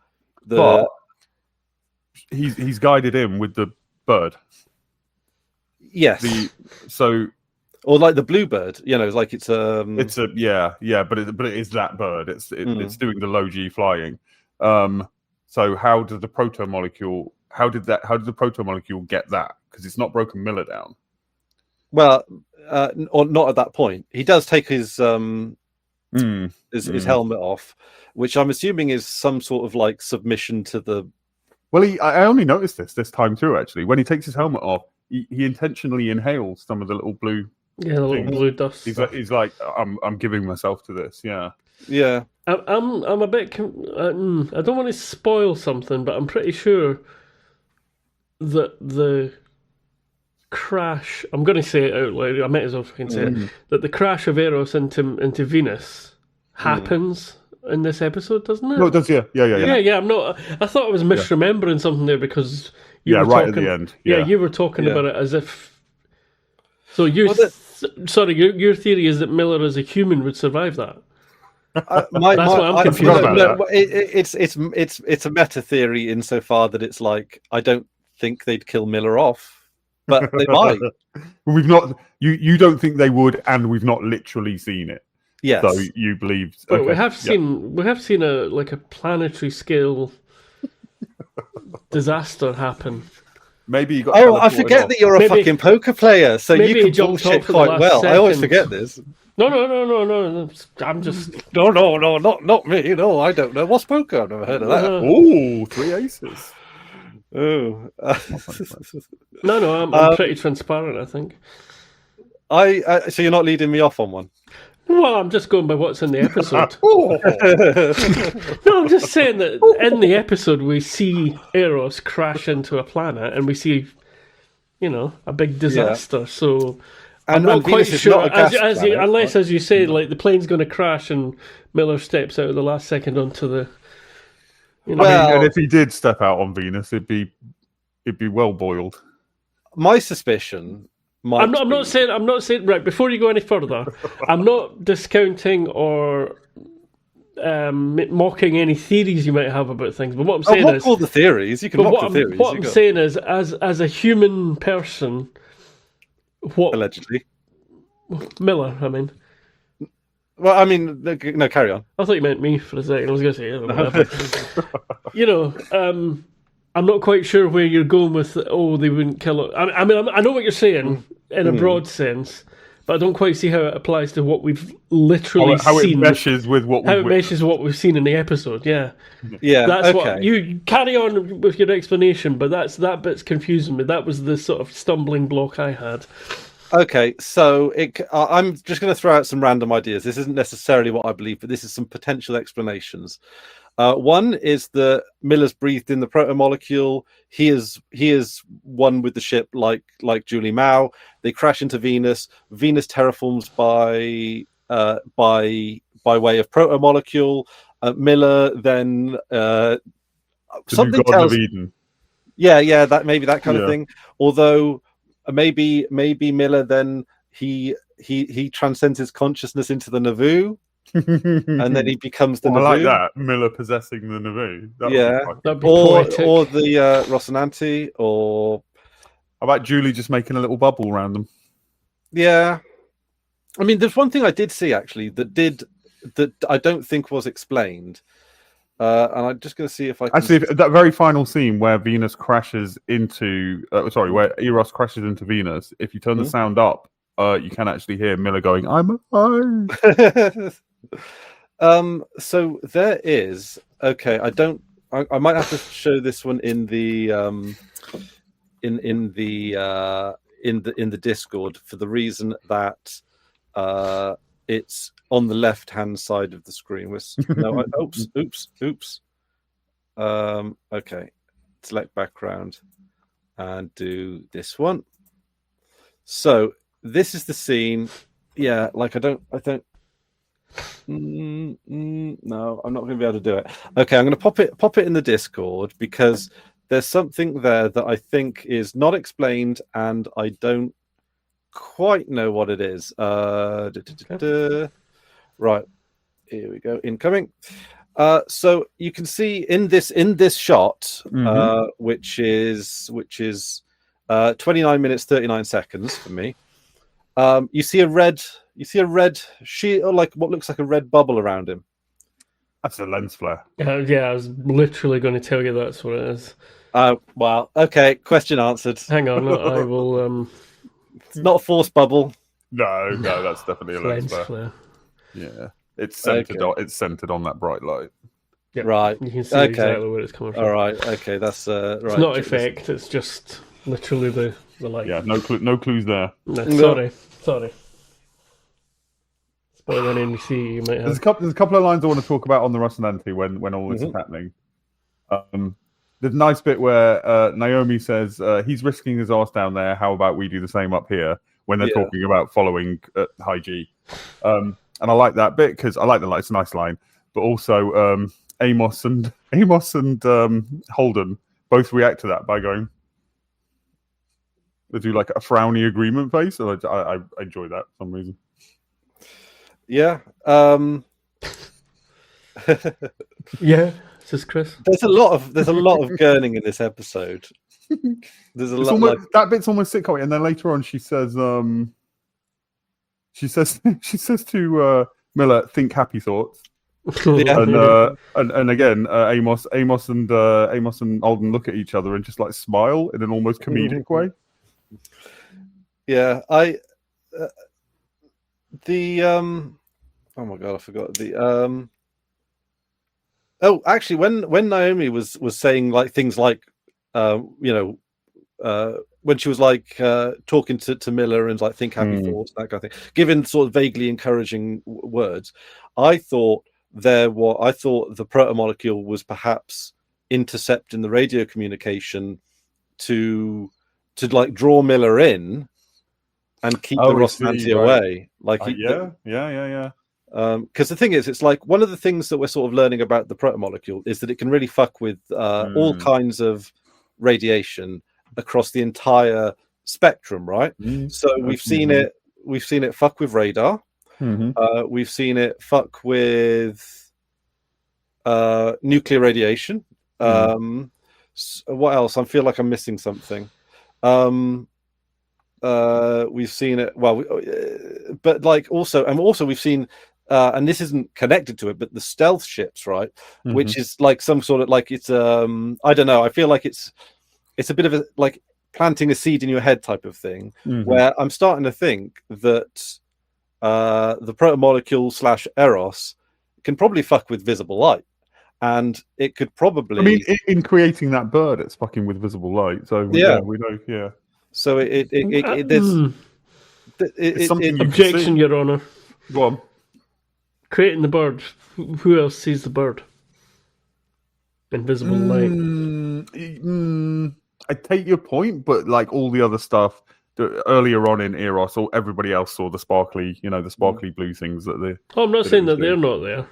Speaker 1: the.
Speaker 3: But he's guided in with the bird.
Speaker 1: Yes. Or like the bluebird, like it's a
Speaker 3: but it is that bird. It's doing the low G flying. So how did the proto-molecule? How did the proto-molecule get that? Because it's not broken Miller down.
Speaker 1: Well. Or not at that point. He does take his helmet off, which I'm assuming is some sort of like submission to the.
Speaker 3: Well, I only noticed this time through actually. When he takes his helmet off, he intentionally inhales some of the little blue.
Speaker 2: Yeah, the little blue dust.
Speaker 3: He's like, I'm giving myself to this. Yeah.
Speaker 1: Yeah.
Speaker 2: I'm a bit. I don't want to spoil something, but I'm pretty sure that the crash, I'm going to say it out loud, I might as well fucking say it, that the crash of Eros into Venus happens in this episode, doesn't it?
Speaker 3: No, it does, yeah.
Speaker 2: I'm not, I thought I was misremembering something there because you were
Speaker 3: right
Speaker 2: talking,
Speaker 3: at the end.
Speaker 2: Yeah, you were talking about it as if, so your theory is that Miller as a human would survive that.
Speaker 1: That's what I'm confused about. It's a meta theory insofar that it's like, I don't think they'd kill Miller off. But they might.
Speaker 3: We've not. You don't think they would, and we've not literally seen it.
Speaker 1: Yes.
Speaker 3: So you believe.
Speaker 2: But we have seen a planetary scale disaster happen.
Speaker 3: Maybe you got.
Speaker 1: Oh, I forget that you're a fucking poker player, so you can bullshit quite well. Second. I always forget this.
Speaker 2: No. I'm just.
Speaker 1: No, not me. No, I don't know. What's poker? I've never heard of that.
Speaker 3: Oh, 3 aces.
Speaker 1: Oh.
Speaker 2: No, I'm pretty transparent, I think.
Speaker 1: So you're not leading me off on one?
Speaker 2: Well, I'm just going by what's in the episode. No, I'm just saying that in the episode we see Eros crash into a planet and we see, a big disaster. Yeah. So I'm not quite sure, unless, as you say, like the plane's going to crash and Miller steps out at the last second onto the...
Speaker 3: and if he did step out on Venus, it'd be well boiled.
Speaker 1: My suspicion.
Speaker 2: I'm not saying. Right, before you go any further, I'm not discounting or mocking any theories you might have about things. But what I'm saying is,
Speaker 1: all the theories. You can mock the theories.
Speaker 2: What I'm saying is, as a human person,
Speaker 1: allegedly
Speaker 2: Miller. I mean.
Speaker 1: Well, I mean, no, carry on.
Speaker 2: I thought you meant me for a second. I was going to say, I'm not quite sure where you're going with, they wouldn't kill it. I mean, I know what you're saying in a broad sense, but I don't quite see how it applies to what we've literally
Speaker 3: seen. How it meshes with what
Speaker 2: we've seen in the episode, yeah.
Speaker 1: Yeah,
Speaker 2: that's okay. What you carry on with your explanation, but that bit's confusing me. That was the sort of stumbling block I had.
Speaker 1: Okay, so I'm just going to throw out some random ideas. This isn't necessarily what I believe, but this is some potential explanations. One is that Miller's breathed in the proto-molecule. He is one with the ship, like Julie Mao. They crash into Venus. Venus terraforms by way of proto-molecule. Miller then something tells. Of Eden. Yeah, that kind of thing. Although. Maybe Miller then he transcends his consciousness into the Nauvoo, and then he becomes the Nauvoo.
Speaker 3: I like that, Miller possessing the Nauvoo.
Speaker 2: That'd be
Speaker 1: or the Rocinante, or
Speaker 3: how about Julie just making a little bubble around them?
Speaker 1: Yeah, I mean, there's one thing I did see actually that I don't think was explained. And I'm just going to see if I can...
Speaker 3: Actually, that very final scene where Venus crashes into... where Eros crashes into Venus, if you turn the sound up, you can actually hear Miller going, "I'm alive."
Speaker 1: So there is... Okay, I might have to show this one in the in the Discord for the reason that it's on the left-hand side of the screen. Oops. Okay. Select background and do this one. So this is the scene. Yeah, like I don't. No, I'm not going to be able to do it. Okay, I'm going to pop it in the Discord because there's something there that I think is not explained, and I don't quite know what it is. Right, here we go. Incoming. So you can see in this shot, which is 29 minutes 39 seconds for me. You see a red sheet, or like what looks like a red bubble around him.
Speaker 3: That's a lens flare.
Speaker 2: Yeah, I was literally going to tell you that's what it is.
Speaker 1: Well, okay. Question answered.
Speaker 2: Hang on, I will.
Speaker 1: It's not a force bubble.
Speaker 3: No, that's definitely a lens flare. Yeah, it's centered.
Speaker 1: Okay.
Speaker 3: It's centered on that bright light.
Speaker 1: Yep. Right.
Speaker 2: You can see exactly where it's coming from.
Speaker 1: All right. Okay, that's right.
Speaker 2: It's not effect. It's just literally the light.
Speaker 3: Yeah, no clues there.
Speaker 2: No, sorry. Spoiler an NBC you might have.
Speaker 3: There's a couple of lines I want to talk about on the Rocinante when all this is happening. There's a nice bit where Naomi says he's risking his arse down there. How about we do the same up here? When they're talking about following High G, and I like that bit because I like the line. It's a nice line, but also Amos and Holden both react to that by going. They do like a frowny agreement face, and I enjoy that for some reason.
Speaker 1: Yeah.
Speaker 2: Yeah. This is Chris.
Speaker 1: There's a lot of gurning in this episode. There's a lot.
Speaker 3: That bit's almost sitcom, and then later on she says to Miller, "Think happy thoughts." And again, Amos and Alden look at each other and just like smile in an almost comedic way.
Speaker 1: Yeah, oh my god, I forgot the Oh, actually, when Naomi was saying like things like, when she was like talking to Miller and like think happy thoughts, that kind of thing, giving sort of vaguely encouraging words, I thought the protomolecule was perhaps intercepting the radio communication to like draw Miller in and keep the Rocinante away. Like,
Speaker 3: yeah.
Speaker 1: Because the thing is, it's like one of the things that we're sort of learning about the protomolecule is that it can really fuck with all kinds of radiation across the entire spectrum, right? So we've seen it fuck with radar. We've seen it fuck with nuclear radiation. What else? I feel like I'm missing something. We've seen it but like also we've seen and this isn't connected to it, but the stealth ships, right? Which is like some sort of like it's I don't know, I feel like it's a bit of a like planting a seed in your head type of thing, where I'm starting to think that the protomolecule / Eros can probably fuck with visible light, and it could probably,
Speaker 3: I mean, in creating that bird, it's fucking with visible light. So we know.
Speaker 1: So it's
Speaker 3: something.
Speaker 2: Objection, Your Honour.
Speaker 3: Go on.
Speaker 2: Creating the bird. Who else sees the bird? Invisible light.
Speaker 3: I take your point, but like all the other stuff earlier on in Eros, everybody else saw the sparkly, blue things that they.
Speaker 2: Oh, I'm not saying that they're not there.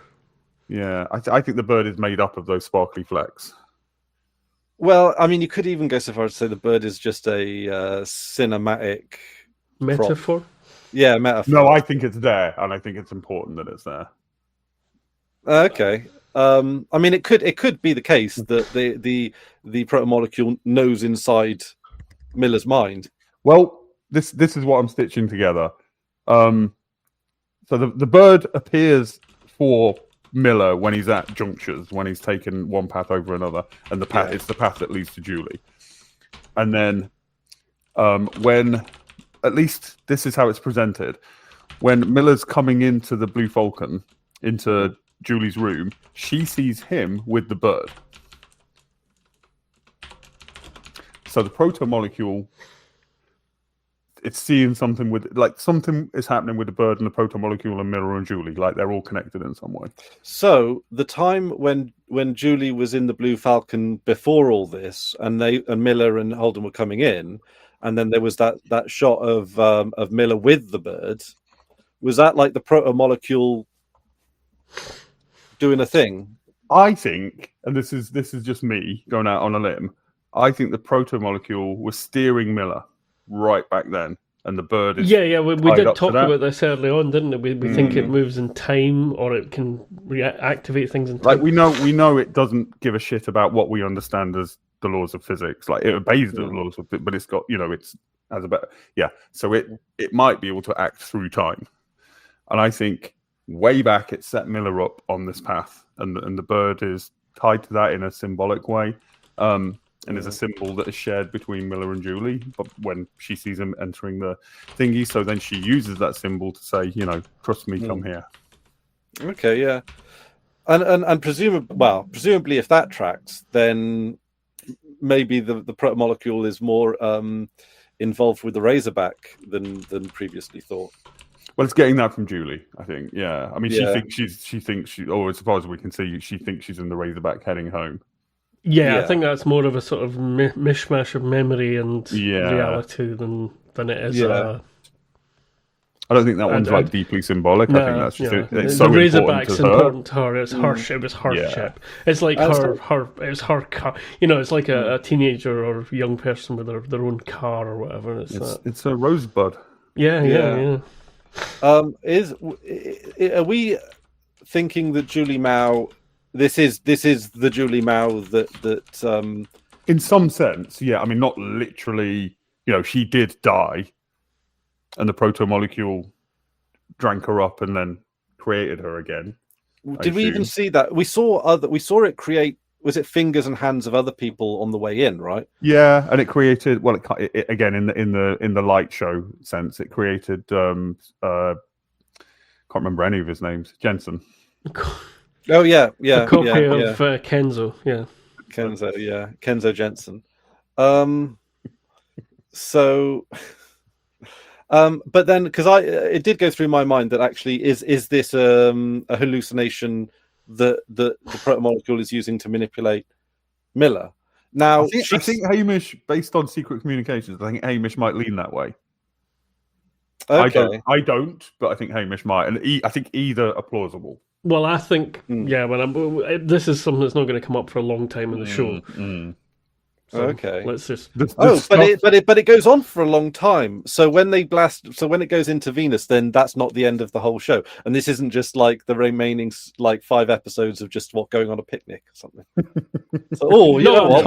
Speaker 3: Yeah, I think the bird is made up of those sparkly flecks.
Speaker 1: Well, I mean, you could even go so far as to say the bird is just a cinematic
Speaker 2: metaphor.
Speaker 1: Prop. Yeah, metaphor.
Speaker 3: No, I think it's there, and I think it's important that it's there.
Speaker 1: Okay. I mean, it could be the case that the protomolecule knows inside Miller's mind.
Speaker 3: Well, this is what I'm stitching together. So the bird appears for Miller when he's at junctures, when he's taken one path over another, and the path it's the path that leads to Julie. And then when, at least this is how it's presented, when Miller's coming into the Blue Falcon, into Julie's room, she sees him with the bird. So the protomolecule, it's seeing something with, like, something is happening with the bird and the proto-molecule and Miller and Julie, like they're all connected in some way.
Speaker 1: So the time when Julie was in the Blue Falcon before all this, and Miller and Holden were coming in, and then there was that shot of Miller with the bird. Was that like the proto-molecule doing a thing?
Speaker 3: I think, and this is just me going out on a limb, I think the proto-molecule was steering Miller right back then, and the bird is
Speaker 2: we did talk about this early on, didn't we? We think it moves in time, or it can activate things in time.
Speaker 3: Like we know it doesn't give a shit about what we understand as the laws of physics. Like it obeys the laws of, but it's got, it's as a better so it might be able to act through time, and I think way back it set Miller up on this path, and the bird is tied to that in a symbolic way. And is a symbol that is shared between Miller and Julie, but when she sees him entering the thingy, so then she uses that symbol to say, trust me, come here.
Speaker 1: Okay, yeah. And presumably if that tracks, then maybe the proto-molecule is more involved with the Razorback than previously thought.
Speaker 3: Well, it's getting that from Julie, I think. Yeah. I mean, she thinks or as far as we can see, she thinks she's in the Razorback heading home.
Speaker 2: Yeah, I think that's more of a sort of mishmash of memory and reality than it is.
Speaker 3: I don't think that one's like deeply symbolic. I think that's just it's so
Speaker 2: the Razorback's
Speaker 3: important
Speaker 2: to her. It's her. It was her ship. It's like her. It's her car. It's like a teenager or young person with their own car or whatever.
Speaker 3: It's a rosebud.
Speaker 2: Yeah.
Speaker 1: Are we thinking that Julie Mao? This is the Julie Mao that
Speaker 3: in some sense, yeah. I mean, not literally. She did die, and the proto-molecule drank her up and then created her again.
Speaker 1: Did we even see that? We saw it create. Was it fingers and hands of other people on the way in? Right.
Speaker 3: Yeah, and it created. Well, it again in the light show sense, it created. Can't remember any of his names. Jensen.
Speaker 1: Oh yeah.
Speaker 2: A copy of Kenzo,
Speaker 1: Kenzo Jensen. But then, because it did go through my mind that actually is this a hallucination that the proto-molecule is using to manipulate Miller? Now,
Speaker 3: I think Hamish, based on secret communications, I think Hamish might lean that way.
Speaker 1: Okay.
Speaker 3: I don't, but I think Hamish might, and I think either are plausible.
Speaker 2: Well, I think, this is something that's not going to come up for a long time in the show. So
Speaker 1: okay,
Speaker 2: let's just.
Speaker 1: But it goes on for a long time. So when they blast, when it goes into Venus, then that's not the end of the whole show, and this isn't just like the remaining 5 episodes of just going on a picnic or something. So, we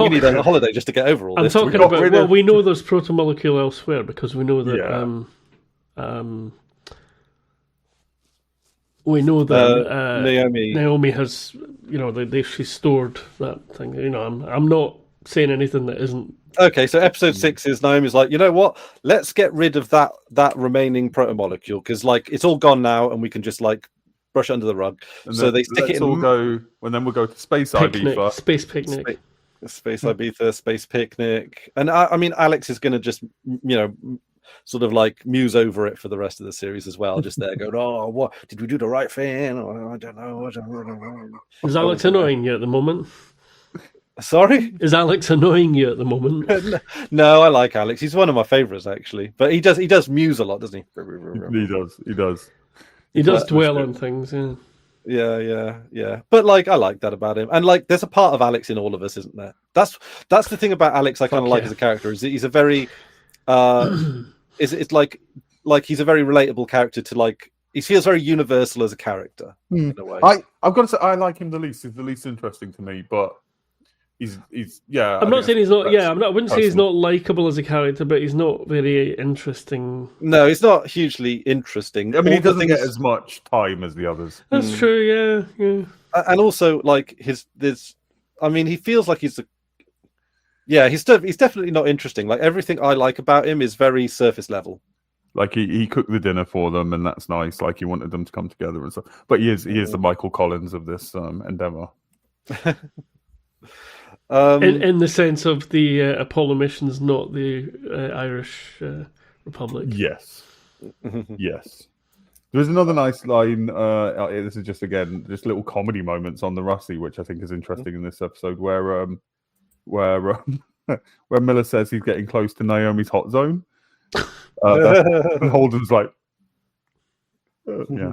Speaker 1: need a holiday just to get over all this.
Speaker 2: I'm talking about. We know there's proto-molecule elsewhere because we know that. We know that Naomi has, she stored that thing. I'm not saying anything that isn't.
Speaker 1: Okay, so episode 6 is Naomi's like, you know what? Let's get rid of that remaining proto-molecule because it's all gone now, and we can just brush it under the rug.
Speaker 3: And
Speaker 1: so they stick it in.
Speaker 3: And then we'll go to Space Ibiza,
Speaker 2: Space Picnic,
Speaker 1: Space Ibiza, Space Picnic, and I mean Alex is going to just sort of muse over it for the rest of the series as well. Just there going, oh, what did we do the right thing? Oh, I don't know.
Speaker 2: Is Alex annoying you at the moment?
Speaker 1: Sorry?
Speaker 2: Is Alex annoying you at the moment?
Speaker 1: No, I like Alex. He's one of my favourites actually. But he does muse a lot, doesn't he?
Speaker 3: He does.
Speaker 2: He does dwell on things,
Speaker 1: Yeah. But I like that about him. And there's a part of Alex in all of us, isn't there? That's the thing about Alex I kind of like as a character, is that he's a very it's like he's a very relatable character to he feels very universal as a character in a way.
Speaker 3: I've got to say I like him the least. He's the least interesting to me, but he's
Speaker 2: I'm not saying he's not. Yeah, I wouldn't say he's not likable as a character, but he's not very interesting.
Speaker 1: No, he's not hugely interesting.
Speaker 3: I mean, he doesn't get as much time as the others.
Speaker 2: That's true. Yeah.
Speaker 1: And also, he feels like he's he's definitely not interesting. Everything I like about him is very surface level.
Speaker 3: He cooked the dinner for them, and that's nice. He wanted them to come together and stuff. But he is the Michael Collins of this endeavor.
Speaker 2: In the sense of the Apollo missions, not the Irish Republic.
Speaker 3: Yes. Yes. There's another nice line. This is just little comedy moments on the Rusty, which I think is interesting in this episode, where Miller says he's getting close to Naomi's hot zone. And Holden's like, yeah.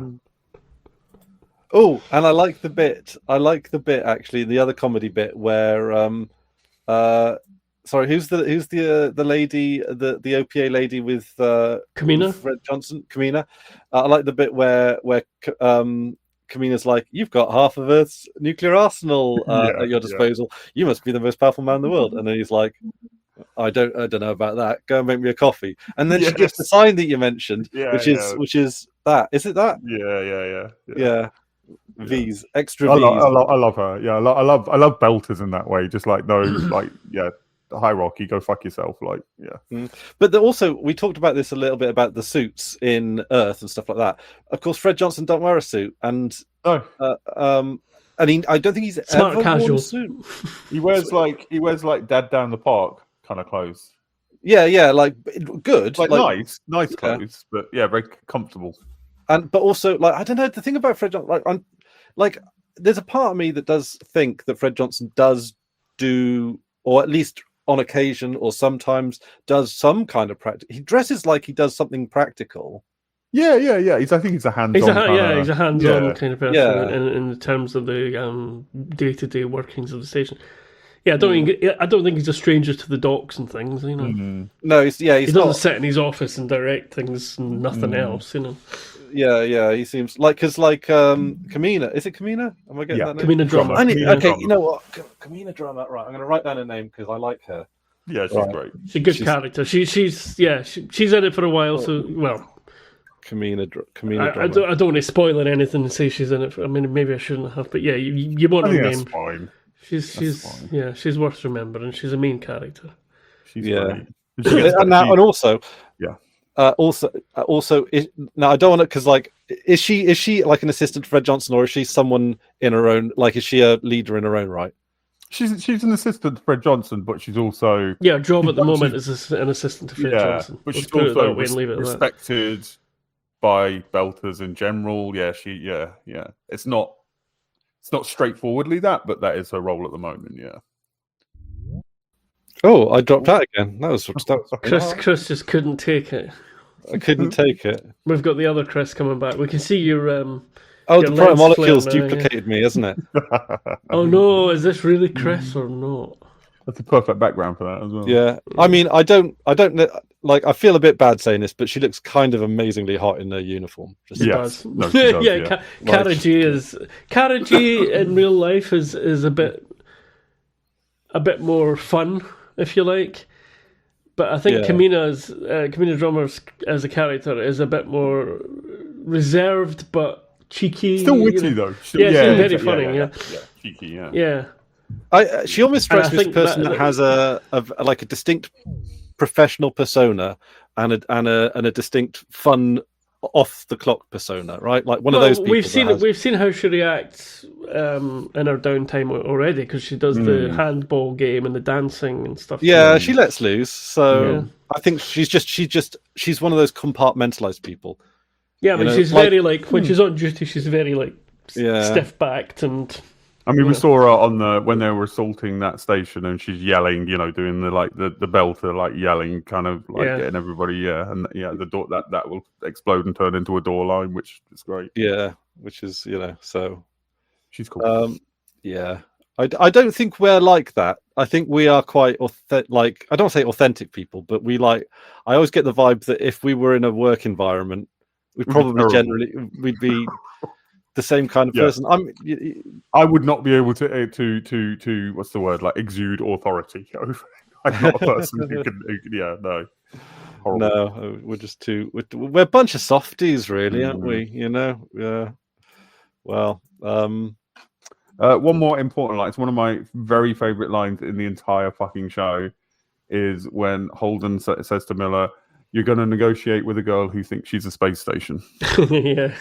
Speaker 1: Oh, and I like the bit actually, the other comedy bit where sorry, who's the lady, the OPA lady with
Speaker 2: Kamina?
Speaker 1: With Fred Johnson? Kamina. I like the bit where Kamina's like, "You've got half of Earth's nuclear arsenal at your disposal. You must be the most powerful man in the world." And then he's like, I don't know about that. Go and make me a coffee. And then she gives the sign that you mentioned, which is that. Is it that? Yeah. V's extra V's.
Speaker 3: I love her. Yeah, I love belters in that way. Just like those, the hierarchy. Go fuck yourself.
Speaker 1: But also, we talked about this a little bit about the suits in Earth and stuff like that. Of course, Fred Johnson don't wear a suit, and I don't think he's ever worn a suit.
Speaker 3: He wears like Dad Down the Park kind of clothes.
Speaker 1: Yeah, like good,
Speaker 3: like nice clothes, but very comfortable.
Speaker 1: But also, I don't know, the thing about Fred Johnson, there's a part of me that does think that Fred Johnson does do, or at least on occasion or sometimes does some kind of practice. He dresses like he does something practical.
Speaker 3: Yeah. I think he's a hands-on.
Speaker 2: He's a hands-on kind of person in terms of the day-to-day workings of the station. Yeah, I don't think he's a stranger to the docks and things, you know.
Speaker 1: Mm-hmm. No, he
Speaker 2: doesn't sit in his office and direct things and nothing else, you know.
Speaker 1: Yeah, he seems Kamina. Is it Kamina? Am I getting that name?
Speaker 2: Kamina Drummer.
Speaker 1: You know what? Kamina Drummer. Right, I'm going to write down a name because I like her.
Speaker 3: Yeah, she's great.
Speaker 2: She's a good character. She's in it for a while. So
Speaker 1: Kamina Drummer.
Speaker 2: I don't want to spoil anything and say she's in it. Maybe I shouldn't have, but you want her name.
Speaker 3: That's fine.
Speaker 2: She's worth remembering. She's a main character.
Speaker 3: She's great.
Speaker 1: And also, now I don't want to, because is she like an assistant to Fred Johnson, or is she someone in her own? Is she a leader in her own right?
Speaker 3: She's an assistant to Fred Johnson, but she's also
Speaker 2: her job at the moment is an assistant to Fred Johnson.
Speaker 3: But she's also respected by belters in general. It's not straightforwardly that, but that is her role at the moment. Yeah.
Speaker 1: Oh, I dropped out again. That was
Speaker 2: Chris just couldn't take it.
Speaker 1: I couldn't take it.
Speaker 2: We've got the other Chris coming back. We can see your
Speaker 1: the proto molecules duplicated me, isn't it?
Speaker 2: Oh no, is this really Chris or not?
Speaker 3: That's a perfect background for that as well.
Speaker 1: Yeah, I mean, I don't I feel a bit bad saying this, but she looks kind of amazingly hot in her uniform.
Speaker 3: Cara
Speaker 2: G in real life is a bit more fun, if you like. But I think Kamina Drummer as a character is a bit more reserved but cheeky.
Speaker 3: Still witty though.
Speaker 2: She's very funny. Yeah.
Speaker 3: Cheeky.
Speaker 2: Yeah.
Speaker 1: She almost strikes me as a person that has a distinct professional persona and a distinct fun off the clock persona, right? Like one of those people.
Speaker 2: We've seen how she reacts in her downtime already, because she does the handball game and the dancing and stuff.
Speaker 1: Yeah, she lets loose. So I think she's one of those compartmentalized people.
Speaker 2: Yeah, she's very when she's on duty, she's very stiff backed and.
Speaker 3: I mean, we saw her when they were assaulting that station, and she's yelling, doing the belter, yelling, kind of getting everybody, and the door that will explode and turn into a door line, which is great.
Speaker 1: Yeah, which is so
Speaker 3: she's cool.
Speaker 1: I don't think we're like that. I think we are quite I don't say authentic people, but I always get the vibe that if we were in a work environment, we'd probably we'd be. The same kind of person.
Speaker 3: I would not be able to what's the word, exude authority. I'm not a person who can. No. Horrible.
Speaker 1: No, we're just we're a bunch of softies, really, aren't we? Yeah. Well,
Speaker 3: one more important line. It's one of my very favorite lines in the entire fucking show. Is when Holden says to Miller, "You're going to negotiate with a girl who thinks she's a space station."
Speaker 2: Yeah.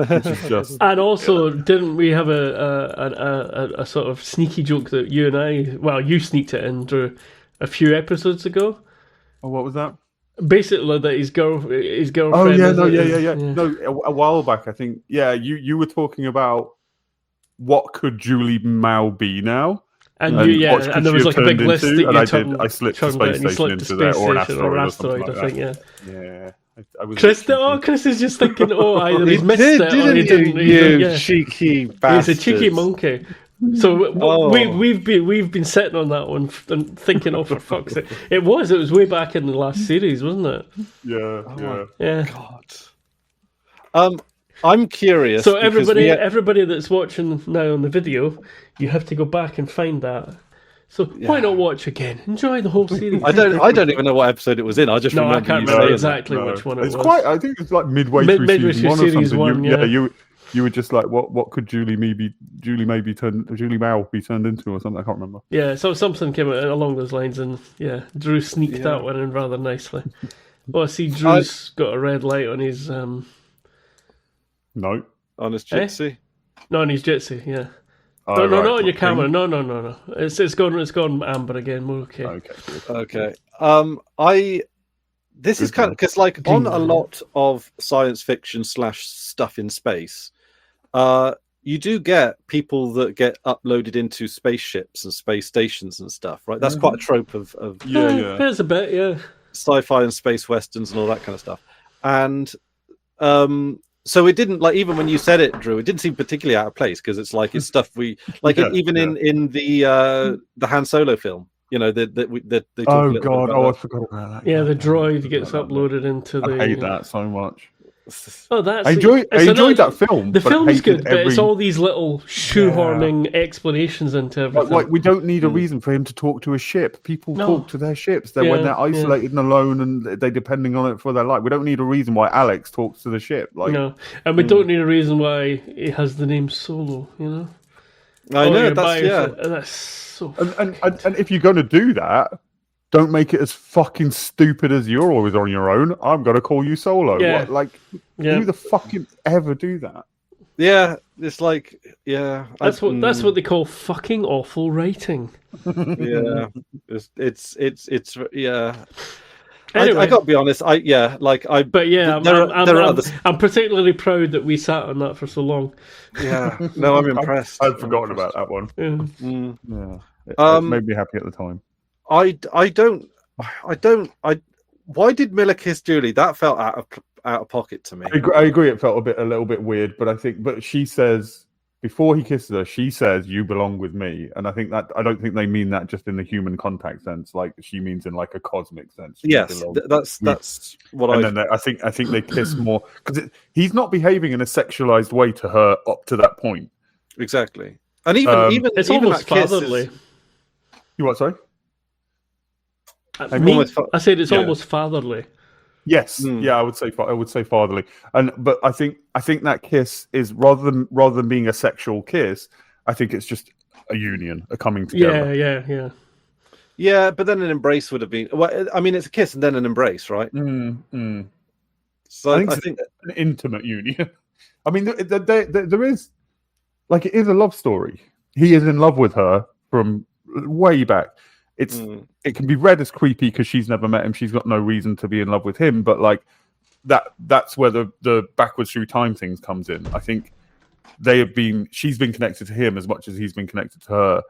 Speaker 3: Which is just...
Speaker 2: And also, didn't we have a sort of sneaky joke that you and you sneaked it in, Drew, a few episodes ago?
Speaker 3: Oh, what was that?
Speaker 2: Basically, that his girlfriend.
Speaker 3: Oh yeah, no, a while back, I think. Yeah, you were talking about what could Julie Mao be now,
Speaker 2: and there was like a big list that
Speaker 3: I slipped a space station into there, or an asteroid or something like
Speaker 2: I think.
Speaker 3: Yeah.
Speaker 2: Chris is just thinking, either he's missed it or he didn't.
Speaker 1: You cheeky bastard!
Speaker 2: He's a cheeky monkey. So we've been sitting on that one and thinking, oh, for fuck's sake! It was way back in the last series, wasn't it?
Speaker 3: Yeah.
Speaker 1: God. I'm curious.
Speaker 2: So everybody that's watching now on the video, you have to go back and find that. So why not watch again? Enjoy the whole series.
Speaker 1: I don't even know what episode it was in. I just remember
Speaker 2: I can't remember exactly which one it was.
Speaker 3: I think it's like midway through season 1 or something. You were just like, what could Julie Mao be turned into or something? I can't remember.
Speaker 2: Yeah, so something came out along those lines, and Drew sneaked that one in rather nicely. I see Drew's got a red light on his.
Speaker 3: No,
Speaker 1: on his Jitsi.
Speaker 2: No, on his Jitsi. Yeah. No, not on your camera. No. It's gone amber again. We're okay.
Speaker 1: Okay. This is kind of because, like, on a lot of science fiction / stuff in space, you do get people that get uploaded into spaceships and space stations and stuff, right? That's quite a trope of
Speaker 2: There's a bit,
Speaker 1: sci-fi and space westerns and all that kind of stuff. And so it didn't, like, even when you said it, Drew, it didn't seem particularly out of place because it's like it's stuff we like. In the Han Solo film. You know, they
Speaker 3: oh god! I forgot about that.
Speaker 2: Yeah, the droid gets uploaded into the.
Speaker 3: I hate that so much.
Speaker 2: Oh, that's.
Speaker 3: I enjoyed that film.
Speaker 2: The film's good, but it's all these little shoehorning explanations into everything.
Speaker 3: Like we don't need a reason for him to talk to a ship. People talk to their ships. When they're isolated and alone, and they're depending on it for their life. We don't need a reason why Alex talks to the ship.
Speaker 2: No, and we don't need a reason why he has the name Solo. You know.
Speaker 1: I know that's so.
Speaker 3: And if you're going to do that, don't make it as fucking stupid as you're always on your own. I'm going to call you Solo.
Speaker 2: Yeah.
Speaker 3: Who the fuck can ever do that?
Speaker 1: Yeah, it's like,
Speaker 2: That's what they call fucking awful writing.
Speaker 1: Yeah, it's
Speaker 2: Anyway.
Speaker 1: I got to be honest. I'm
Speaker 2: particularly proud that we sat on that for so long.
Speaker 1: Yeah, no, I'm impressed.
Speaker 3: I'd forgotten about that one. It made me happy at the time.
Speaker 1: Why did Miller kiss Julie? That felt out of pocket to me.
Speaker 3: I agree. It felt a little bit weird, but she says before he kisses her, she says, "You belong with me," and I don't think they mean that just in the human contact sense. Like she means in like a cosmic sense.
Speaker 1: Yes, that's what
Speaker 3: I. And then I think they kiss more because he's not behaving in a sexualized way to her up to that point.
Speaker 1: Exactly, and even
Speaker 2: it's almost fatherly.
Speaker 3: You what? Sorry.
Speaker 2: I said it's almost fatherly.
Speaker 3: Yes, I would say fatherly, but I think that kiss is rather than being a sexual kiss, I think it's just a union, a coming together.
Speaker 1: Yeah, but then an embrace would have been. Well, I mean, it's a kiss and then an embrace, right?
Speaker 3: So I think an intimate union. I mean, there is, like, it is a love story. He is in love with her from way back. It can be read as creepy because she's never met him. She's got no reason to be in love with him. But like that's where the backwards through time things comes in. I think she's been connected to him as much as he's been connected to her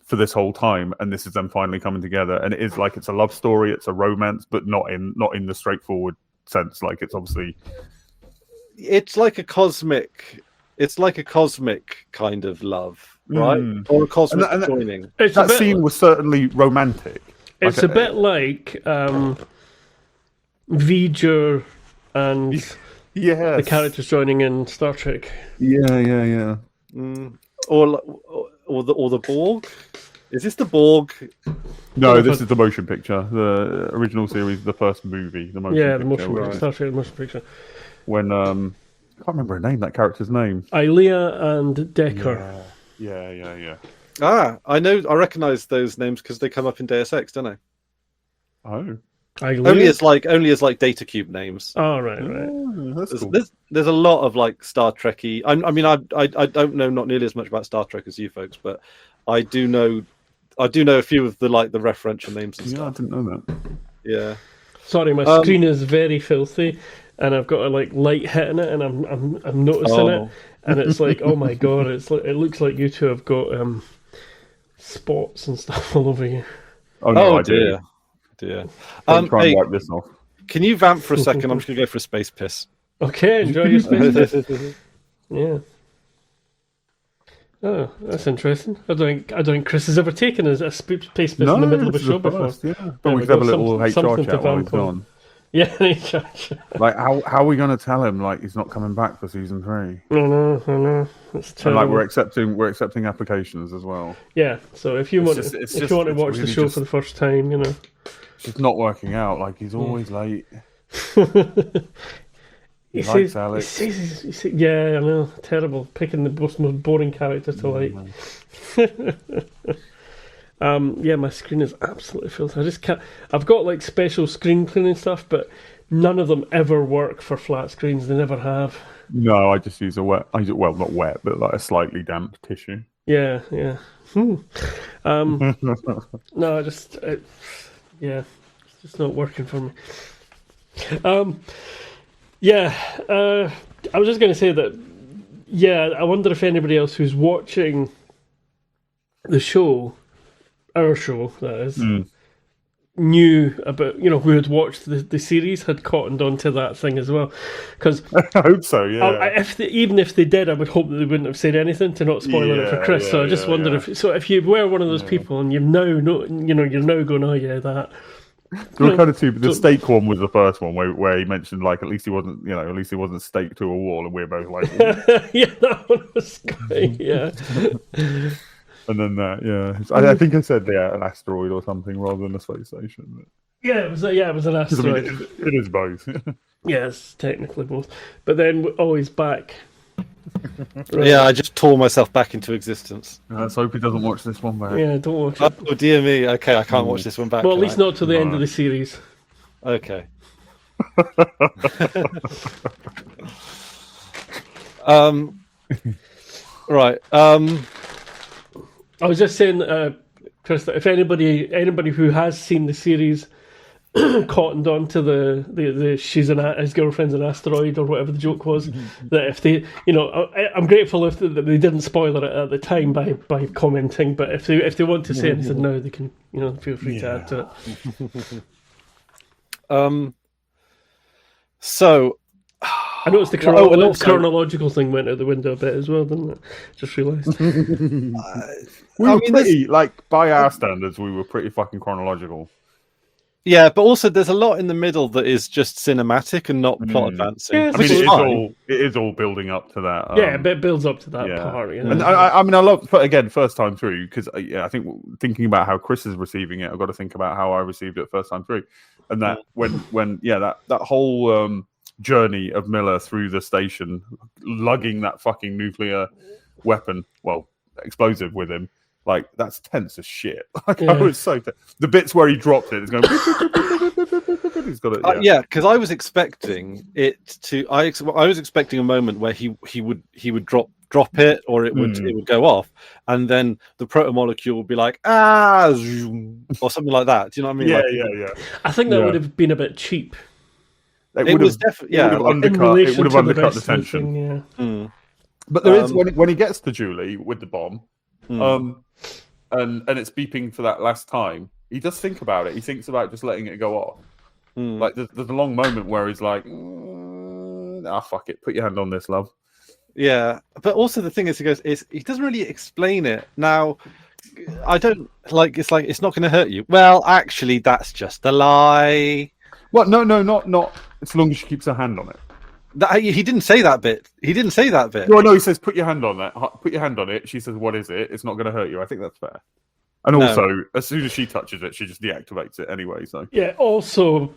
Speaker 3: for this whole time, and this is them finally coming together. And it is like it's a love story, it's a romance, but not in the straightforward sense. Like it's obviously
Speaker 1: it's like a cosmic kind of love. Right, or a cosmic joining.
Speaker 3: That scene was certainly romantic.
Speaker 2: It's a bit like V'ger and the characters joining in Star Trek.
Speaker 3: Yeah.
Speaker 1: Or the Borg. Is this the Borg?
Speaker 3: No, this is the motion picture. The original series, the first movie. The motion picture.
Speaker 2: Star Trek, the motion picture.
Speaker 3: When I can't remember her name. That character's name.
Speaker 2: Ilea and Decker.
Speaker 3: Yeah.
Speaker 1: I know. I recognise those names because they come up in Deus Ex, don't they?
Speaker 3: Oh,
Speaker 1: only as like data cube names.
Speaker 2: Oh, right.
Speaker 3: That's cool.
Speaker 1: There's a lot of like Star Trekky. I mean, I don't know not nearly as much about Star Trek as you folks, but I do know a few of the referential names and stuff.
Speaker 3: I didn't know that.
Speaker 1: Yeah.
Speaker 2: Sorry, my screen is very filthy, and I've got a light hitting it, and I'm noticing it, and it's like, oh my god, it looks like you two have got spots and stuff all over you.
Speaker 3: Oh no,
Speaker 1: dear.
Speaker 3: Try and wipe this off.
Speaker 1: Can you vamp for a second? I'm just gonna go for a space piss.
Speaker 2: Okay, enjoy your space piss. Yeah. Oh, that's interesting. I don't think Chris has ever taken a space piss in the middle of a show before.
Speaker 3: Yeah. But we could have a little HR chat while he's gone.
Speaker 2: Yeah, HR chat.
Speaker 3: Like, how are we going to tell him he's not coming back for season 3?
Speaker 2: I know. It's terrible.
Speaker 3: And we're accepting applications as well.
Speaker 2: Yeah. So if you want to watch the show for the first time,
Speaker 3: it's just not working out. He's always late. He likes Alex.
Speaker 2: Yeah, I know. Terrible. Picking the most boring character to like. Yeah, my screen is absolutely filthy. I just can't. I've got special screen cleaning stuff, but none of them ever work for flat screens. They never have.
Speaker 3: No, I just use not wet, but a slightly damp tissue.
Speaker 2: Yeah. No, it's just not working for me. Yeah, I was just going to say that, I wonder if anybody else who's watching the show, our show, that is, knew about, who had watched the series, had cottoned onto that thing as well. Because
Speaker 3: I hope so, yeah.
Speaker 2: Even if they did, I would hope that they wouldn't have said anything to not spoil it for Chris. So I just wondered if you were one of those people and you're now going, oh yeah, that.
Speaker 3: There were kind of two, but the stake one was the first one where he mentioned at least he wasn't staked to a wall, and we're both like,
Speaker 2: yeah, that one was great, yeah.
Speaker 3: And then I think I said an asteroid or something rather than a space station. But...
Speaker 2: Yeah, it was an asteroid.
Speaker 3: It is both.
Speaker 2: Yes, technically both. But then always back.
Speaker 1: Right. Yeah, I just tore myself back into existence.
Speaker 3: Let's hope he doesn't watch this one back.
Speaker 2: Yeah, don't watch it.
Speaker 1: Oh dear me. Okay, I can't watch this one back.
Speaker 2: Well, at least not to the end of the series.
Speaker 1: Okay. Right.
Speaker 2: I was just saying, Chris, that if anybody who has seen the series cottoned on to the his girlfriend's an asteroid or whatever the joke was, that if they, I'm grateful that they didn't spoil it at the time by commenting, but if they want to say anything now, they can, feel free to add to it.
Speaker 1: So
Speaker 2: I noticed the chronological thing went out the window a bit as well, didn't it? Just realised.
Speaker 3: We were pretty, by our standards, we were pretty fucking chronological.
Speaker 1: Yeah, but also there's a lot in the middle that is just cinematic and not plot advancing.
Speaker 2: Yeah,
Speaker 3: it is all building up to that.
Speaker 2: It builds up to that part.
Speaker 3: And I love, again, first time through, because I think thinking about how Chris is receiving it, I've got to think about how I received it first time through, and that that whole journey of Miller through the station, lugging that fucking nuclear weapon, explosive with him. That's tense as shit. I was so tense. The bits where he dropped it, it's going. He's got it.
Speaker 1: Yeah, because I was expecting it to. I was expecting a moment where he would drop it, or it would go off, and then the protomolecule would be like or something like that. Do you know what I mean?
Speaker 3: Yeah.
Speaker 2: I think that would have been a bit cheap.
Speaker 3: It was definitely It would have undercut the tension. But there is when he gets to Julie with the bomb. And it's beeping for that last time. He does think about it. He thinks about just letting it go off. There's a long moment where he's like, fuck it, put your hand on this, love.
Speaker 1: Yeah, but also the thing is, he doesn't really explain it. Now, I don't it's not going to hurt you. Well, actually, that's just a lie.
Speaker 3: Well, no, not as long as she keeps her hand on it.
Speaker 1: He didn't say that bit.
Speaker 3: No, he says, put your hand on that. Put your hand on it. She says, what is it? It's not going to hurt you. I think that's fair. And also, as soon as she touches it, she just deactivates it anyway. So
Speaker 2: yeah. Also,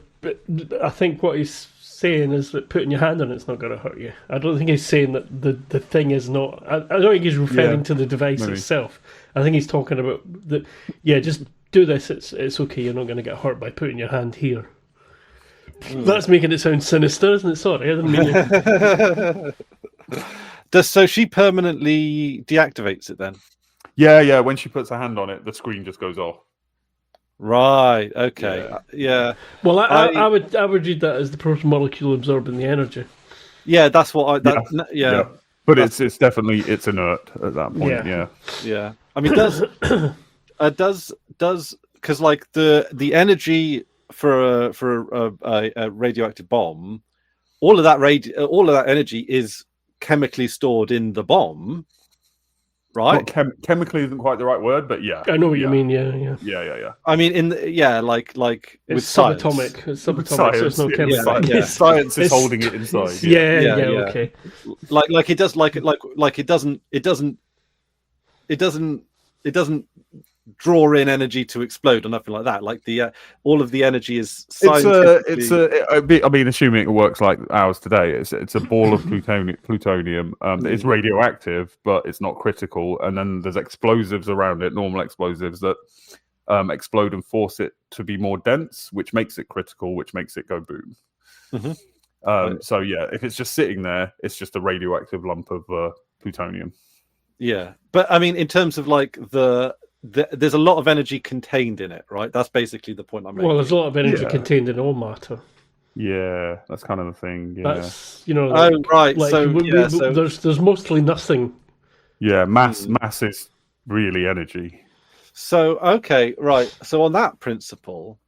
Speaker 2: I think what he's saying is that putting your hand on it's not going to hurt you. I don't think he's saying that the thing is not. I don't think he's referring to the device itself. I think he's talking about that. Yeah, just do this. It's okay. You're not going to get hurt by putting your hand here. That's making it sound sinister, isn't it? Sorry, I didn't mean it.
Speaker 1: So she permanently deactivates it then?
Speaker 3: Yeah. When she puts her hand on it, the screen just goes off.
Speaker 1: Right. Okay. Yeah.
Speaker 2: Well, I would read that as the protomolecule absorbing the energy.
Speaker 1: Yeah, that's what I. Yeah.
Speaker 3: But it's definitely inert at that point.
Speaker 1: Yeah. I mean, does because like the energy for a radioactive bomb, all of that energy is chemically stored in the bomb. Right,
Speaker 3: well, chemically isn't quite the right word, but yeah,
Speaker 2: I know what you mean. Yeah.
Speaker 1: I mean, like
Speaker 2: it's subatomic. It's subatomic,
Speaker 3: science,
Speaker 2: so it's no chemical.
Speaker 3: Yeah. Science is holding it inside.
Speaker 2: Yeah. Okay.
Speaker 1: Like it does. Like it doesn't draw in energy to explode or nothing like that. Like all of the energy is
Speaker 3: I mean, assuming it works like ours today, it's a ball of plutonium. It's radioactive, but it's not critical. And then there's explosives around it, normal explosives that explode and force it to be more dense, which makes it critical, which makes it go boom.
Speaker 1: Mm-hmm.
Speaker 3: So yeah, if it's just sitting there, it's just a radioactive lump of plutonium.
Speaker 1: Yeah, but I mean, in terms of like there's a lot of energy contained in it, right? That's basically the point I'm making.
Speaker 2: Well, there's a lot of energy contained in all matter.
Speaker 3: Yeah, that's kind of the thing. Yeah.
Speaker 2: That's right.
Speaker 1: Like,
Speaker 2: so there's mostly nothing.
Speaker 3: Yeah, mass is really energy.
Speaker 1: So okay, right. So on that principle,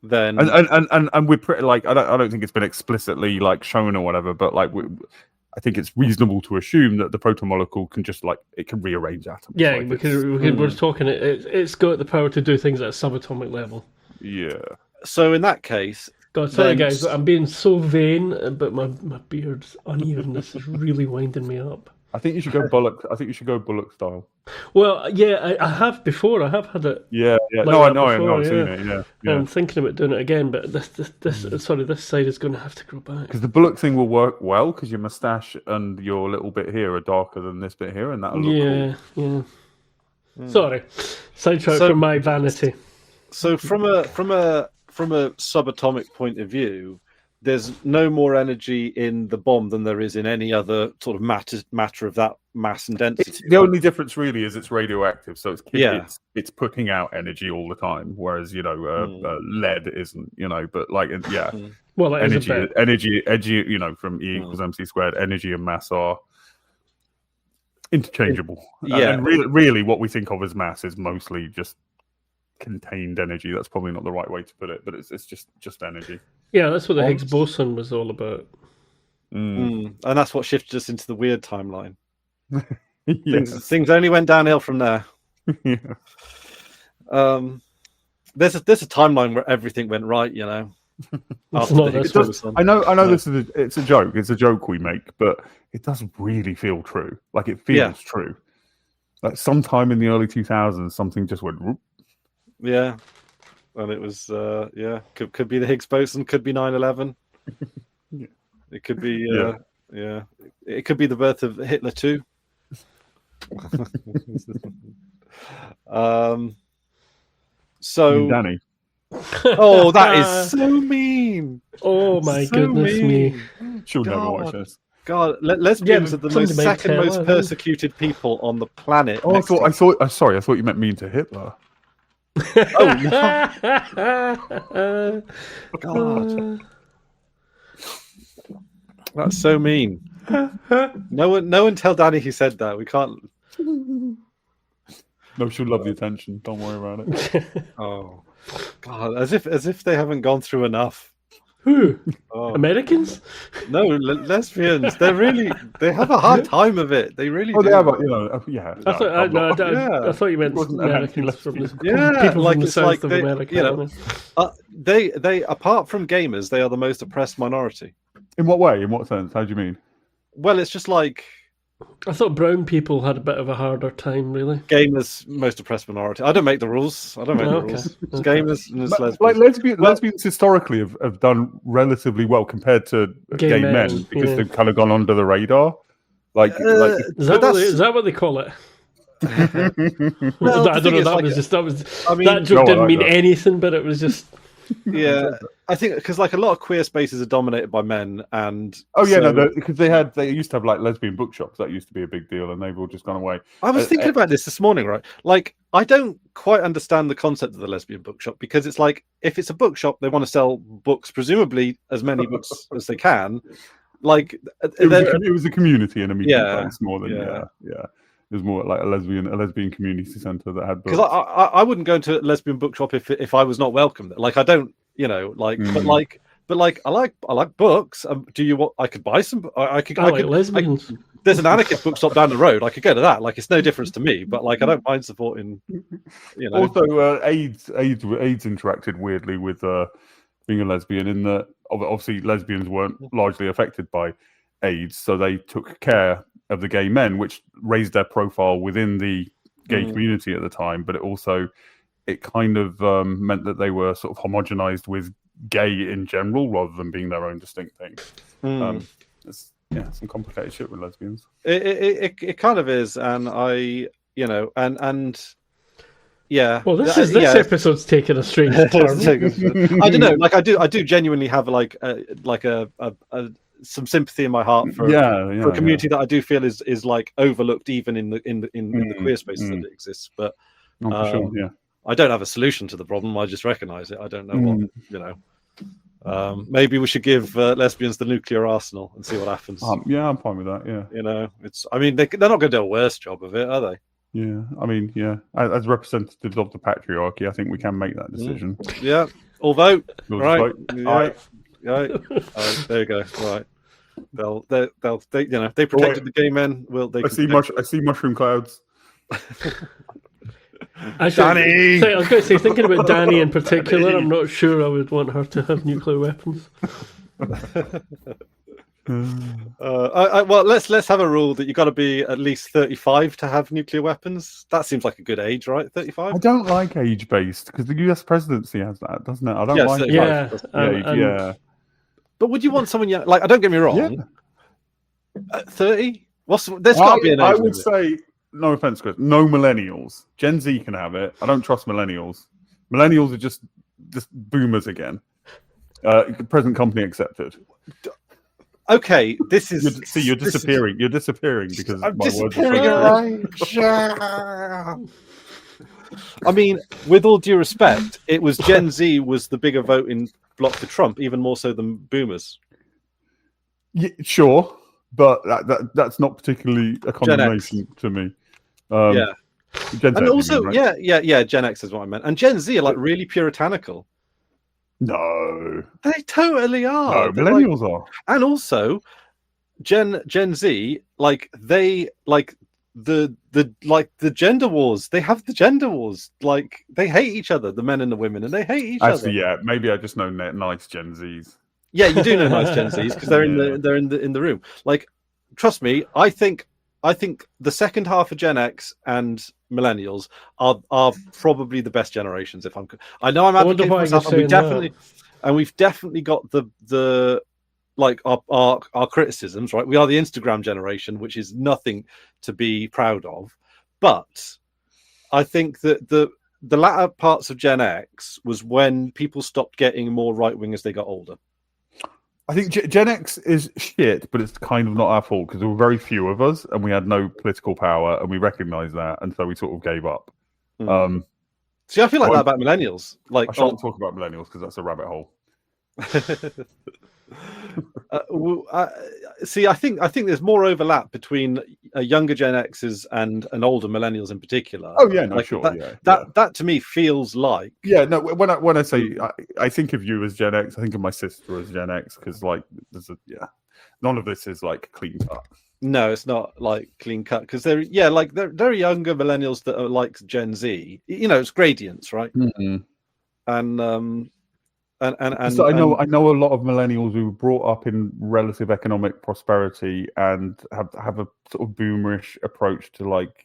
Speaker 1: then
Speaker 3: and we're pretty like I don't think it's been explicitly like shown or whatever, but like I think it's reasonable to assume that the protomolecule can just it can rearrange atoms.
Speaker 2: Yeah, because we're talking it's got the power to do things at a subatomic level.
Speaker 3: Yeah.
Speaker 1: So in that case,
Speaker 2: God, sorry guys, but I'm being so vain, but my beard's uneven. This is really winding me up.
Speaker 3: I think you should go Bullock. I think you should go Bullock style.
Speaker 2: Well, yeah, I have before. I have had it.
Speaker 3: Yeah.
Speaker 2: Like
Speaker 3: no, I know.
Speaker 2: Before,
Speaker 3: I've seen it. Yeah.
Speaker 2: I'm thinking about doing it again, but this side is going to have to grow back.
Speaker 3: Because the Bullock thing will work well because your moustache and your little bit here are darker than this bit here, and that'll look cool.
Speaker 2: Yeah. Sorry, sidetrack from my vanity.
Speaker 1: So from a subatomic point of view, there's no more energy in the bomb than there is in any other sort of matter of that mass and density.
Speaker 3: The only difference really is it's radioactive, so it's putting out energy all the time, whereas lead isn't. But
Speaker 2: well,
Speaker 3: energy, from E equals mc squared, energy and mass are interchangeable. And really, what we think of as mass is mostly just contained energy. That's probably not the right way to put it, but it's just energy.
Speaker 2: Yeah, that's what the Higgs boson was all about.
Speaker 1: And that's what shifted us into the weird timeline. Things only went downhill from there.
Speaker 3: Yeah.
Speaker 1: There's a timeline where everything went right,
Speaker 2: It's not this
Speaker 3: I know this is it's a joke. It's a joke we make, but it does really feel true. Like it feels true. Like sometime in the early 2000s, something just went whoop.
Speaker 1: Yeah. And it was, could be the Higgs boson, could be 9/11. It could be, it could be the birth of Hitler too. So,
Speaker 3: Danny.
Speaker 1: Oh, that is so mean.
Speaker 2: Oh my goodness me!
Speaker 3: She'll never watch this.
Speaker 1: God, lesbians are the second most persecuted people on the planet.
Speaker 3: Oh, I thought you meant mean to Hitler.
Speaker 1: Oh no! God, that's so mean. No one tell Danny he said that. We can't.
Speaker 3: No, she'll love the attention. Don't worry about it.
Speaker 1: Oh God, as if they haven't gone through enough.
Speaker 2: Who? Americans?
Speaker 1: No, lesbians. They have a hard time of it. They really do.
Speaker 3: They have,
Speaker 2: I thought you meant Americans from the people
Speaker 1: like
Speaker 2: from the south of America.
Speaker 1: They apart from gamers, they are the most oppressed minority.
Speaker 3: In what way? In what sense? How do you mean?
Speaker 1: Well, it's just like
Speaker 2: I thought brown people had a bit of a harder time, really.
Speaker 1: Gamers, most oppressed minority. I don't make the rules. I don't make the rules. It's gamers and it's lesbians.
Speaker 3: Like lesbians historically have done relatively well compared to gay men because they've kind of gone under the radar.
Speaker 2: Is that what they call it?
Speaker 1: Well,
Speaker 2: I don't know. That joke didn't mean anything, but it was just.
Speaker 1: Yeah, I think because like a lot of queer spaces are dominated by men, and
Speaker 3: because they used to have like lesbian bookshops. That used to be a big deal, and they've all just gone away.
Speaker 1: I was thinking about this morning, right? Like, I don't quite understand the concept of the lesbian bookshop, because it's like, if it's a bookshop, they want to sell books, presumably as many books as they can. Like,
Speaker 3: it was a community in a meeting place more than It was more like a lesbian community centre that had books.
Speaker 1: Because I wouldn't go into a lesbian bookshop if I was not welcome. Like, I don't, but I like books. Do you want? I could buy some. I could
Speaker 2: lesbians.
Speaker 1: There's an anarchist bookshop down the road. I could go to that. Like, it's no difference to me. But like, I don't mind supporting.
Speaker 3: Also, AIDS interacted weirdly with being a lesbian, in that obviously lesbians weren't largely affected by AIDS, so they took care of the gay men, which raised their profile within the gay community at the time. But it kind of meant that they were sort of homogenized with gay in general, rather than being their own distinct thing. It's some complicated shit with lesbians.
Speaker 1: It kind of is, and yeah.
Speaker 2: Well, this episode's taken a strange turn.
Speaker 1: I don't know. Like, I do genuinely have some sympathy in my heart for a community that I do feel is like overlooked, even in the queer spaces that it exists. But I don't have a solution to the problem. I just recognise it. I don't know what maybe we should give lesbians the nuclear arsenal and see what happens.
Speaker 3: I'm fine with that. Yeah,
Speaker 1: it's. I mean, they're not going to do a worse job of it, are they?
Speaker 3: Yeah, I mean, as representatives of the patriarchy, I think we can make that decision.
Speaker 1: Yeah, all vote. Right.
Speaker 3: Right.
Speaker 1: There you go. Right. They protected the gay men.
Speaker 3: I see mushroom clouds.
Speaker 2: Danny! I was going to say, thinking about Danny in particular, I'm not sure I would want her to have nuclear weapons.
Speaker 1: Well, let's have a rule that you got to be at least 35 to have nuclear weapons. That seems like a good age, right? 35.
Speaker 3: I don't like age-based, because the US presidency has that, doesn't it? I don't like
Speaker 1: 35.
Speaker 3: Yeah.
Speaker 1: But would you want someone young? Like, don't get me wrong. 30? There's got to be an age.
Speaker 3: I would say, no offense, Chris, no millennials. Gen Z can have it. I don't trust millennials. Millennials are just boomers again. Present company accepted.
Speaker 1: Okay, this is.
Speaker 3: You're disappearing. You're disappearing because
Speaker 1: I'm
Speaker 3: my
Speaker 1: disappearing. I mean, with all due respect, it was Gen Z was the bigger voting block for Trump, even more so than boomers.
Speaker 3: Yeah, sure, but that's not particularly a condemnation to me.
Speaker 1: Gen and also, right? Gen X is what I meant, and Gen Z are like really puritanical.
Speaker 3: No,
Speaker 1: they totally are.
Speaker 3: No, millennials are,
Speaker 1: and also Gen Z, like they like the gender wars. They have the gender wars. Like, they hate each other, the men and the women, and they hate each other.
Speaker 3: Yeah, maybe I just know nice Gen Zs.
Speaker 1: Yeah, you do know nice Gen Zs because they're in the room. Like, trust me, I think the second half of Gen X and millennials are probably the best generations. I know I'm advocating for myself, and we've definitely got the like our criticisms, right? We are the Instagram generation, which is nothing to be proud of. But I think that the latter parts of Gen X was when people stopped getting more right wing as they got older.
Speaker 3: I think Gen X is shit, but it's kind of not our fault because there were very few of us and we had no political power, and we recognised that, and so we sort of gave up.
Speaker 1: See, I feel like that about millennials. Like,
Speaker 3: I shan't talk about millennials because that's a rabbit hole.
Speaker 1: See, I think there's more overlap between younger Gen X's and older millennials in particular.
Speaker 3: Oh yeah, no,
Speaker 1: like,
Speaker 3: sure.
Speaker 1: That to me feels like
Speaker 3: when I say I think of you as Gen X, I think of my sister as Gen X, because like none of this is like clean cut.
Speaker 1: No, it's not like clean cut because they're younger millennials that are like Gen Z. It's gradients, right?
Speaker 3: Mm-hmm.
Speaker 1: So
Speaker 3: I know a lot of millennials who were brought up in relative economic prosperity and have a sort of boomerish approach to like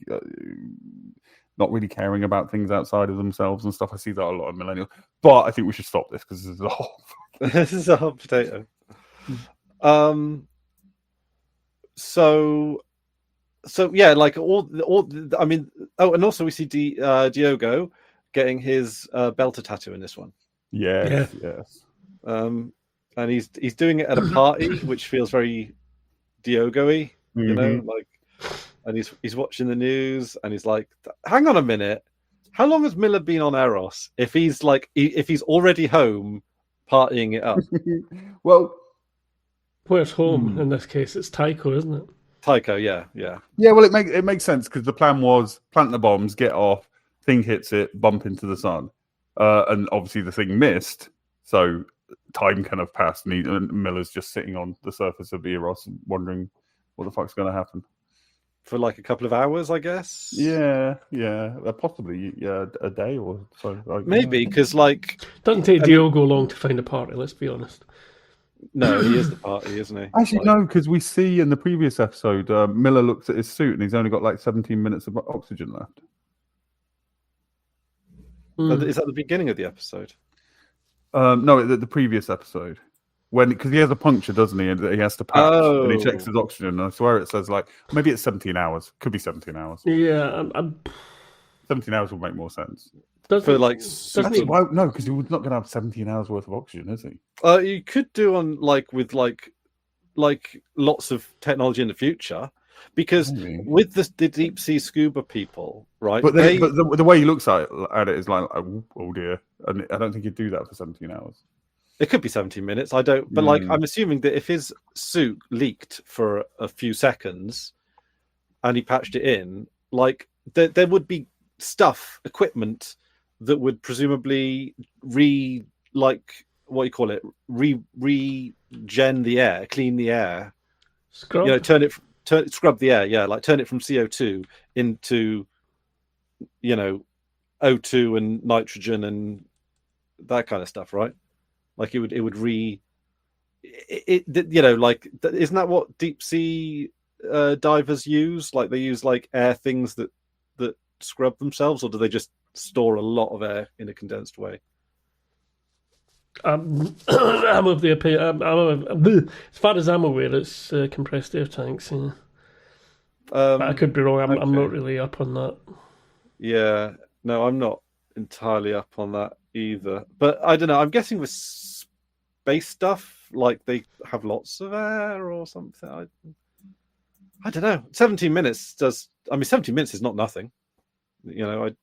Speaker 3: not really caring about things outside of themselves and stuff. I see that a lot of millennials, but I think we should stop this because this is a whole
Speaker 1: this is a hot potato. So yeah, like all I mean, and also we see Diogo getting his Belter tattoo in this one.
Speaker 3: Yes.
Speaker 1: And he's doing it at a party, which feels very Diogo-y, you know, like. And he's watching the news, and he's like, "Hang on a minute, how long has Miller been on Eros? If he's already home, partying it up."
Speaker 3: Well,
Speaker 2: where's home in this case? It's Tycho, isn't it?
Speaker 1: Tycho, yeah.
Speaker 3: Well, it makes sense because the plan was plant the bombs, get off, thing hits it, bump into the sun, and obviously the thing missed, so time kind of passed, and Miller's just sitting on the surface of Eros, wondering what the fuck's going to happen.
Speaker 1: For like a couple of hours, I guess.
Speaker 3: Yeah, possibly, a day or so.
Speaker 1: Maybe because
Speaker 2: doesn't take Diogo long to find a party. Let's be honest.
Speaker 1: No, he is the party, isn't he?
Speaker 3: Actually, no, because we see in the previous episode, Miller looks at his suit and he's only got like 17 minutes of oxygen left.
Speaker 1: Is that the beginning of the episode?
Speaker 3: No, the previous episode. Because he has a puncture, doesn't he? And he has to patch, and he checks his oxygen. And I swear it says maybe it's 17 hours. Could be 17 hours.
Speaker 2: Yeah,
Speaker 3: 17 hours would make more sense.
Speaker 2: No,
Speaker 3: because he was not going to have 17 hours worth of oxygen, is he?
Speaker 1: You could do on with lots of technology in the future, because with the deep sea scuba people, right?
Speaker 3: But the way he looks at it is like, oh dear, and I don't think he'd do that for 17 hours.
Speaker 1: It could be 17 minutes. I don't, but I'm assuming that if his suit leaked for a few seconds and he patched it in, there would be equipment that would presumably regen the air, clean the air,
Speaker 2: scrub,
Speaker 1: scrub the air, turn it from CO2 into, O2 and nitrogen and that kind of stuff, right? Like it would isn't that what deep sea divers use? Like they use air things that scrub themselves, or do they just store a lot of air in a condensed way?
Speaker 2: I'm of the opinion. As far as I'm aware, it's compressed air tanks. Yeah. But I could be wrong. I'm not really up on that.
Speaker 1: Yeah, no, I'm not entirely up on that either. But I don't know. I'm guessing with space stuff, they have lots of air or something. I don't know. 17 minutes 17 minutes is not nothing. Sorry,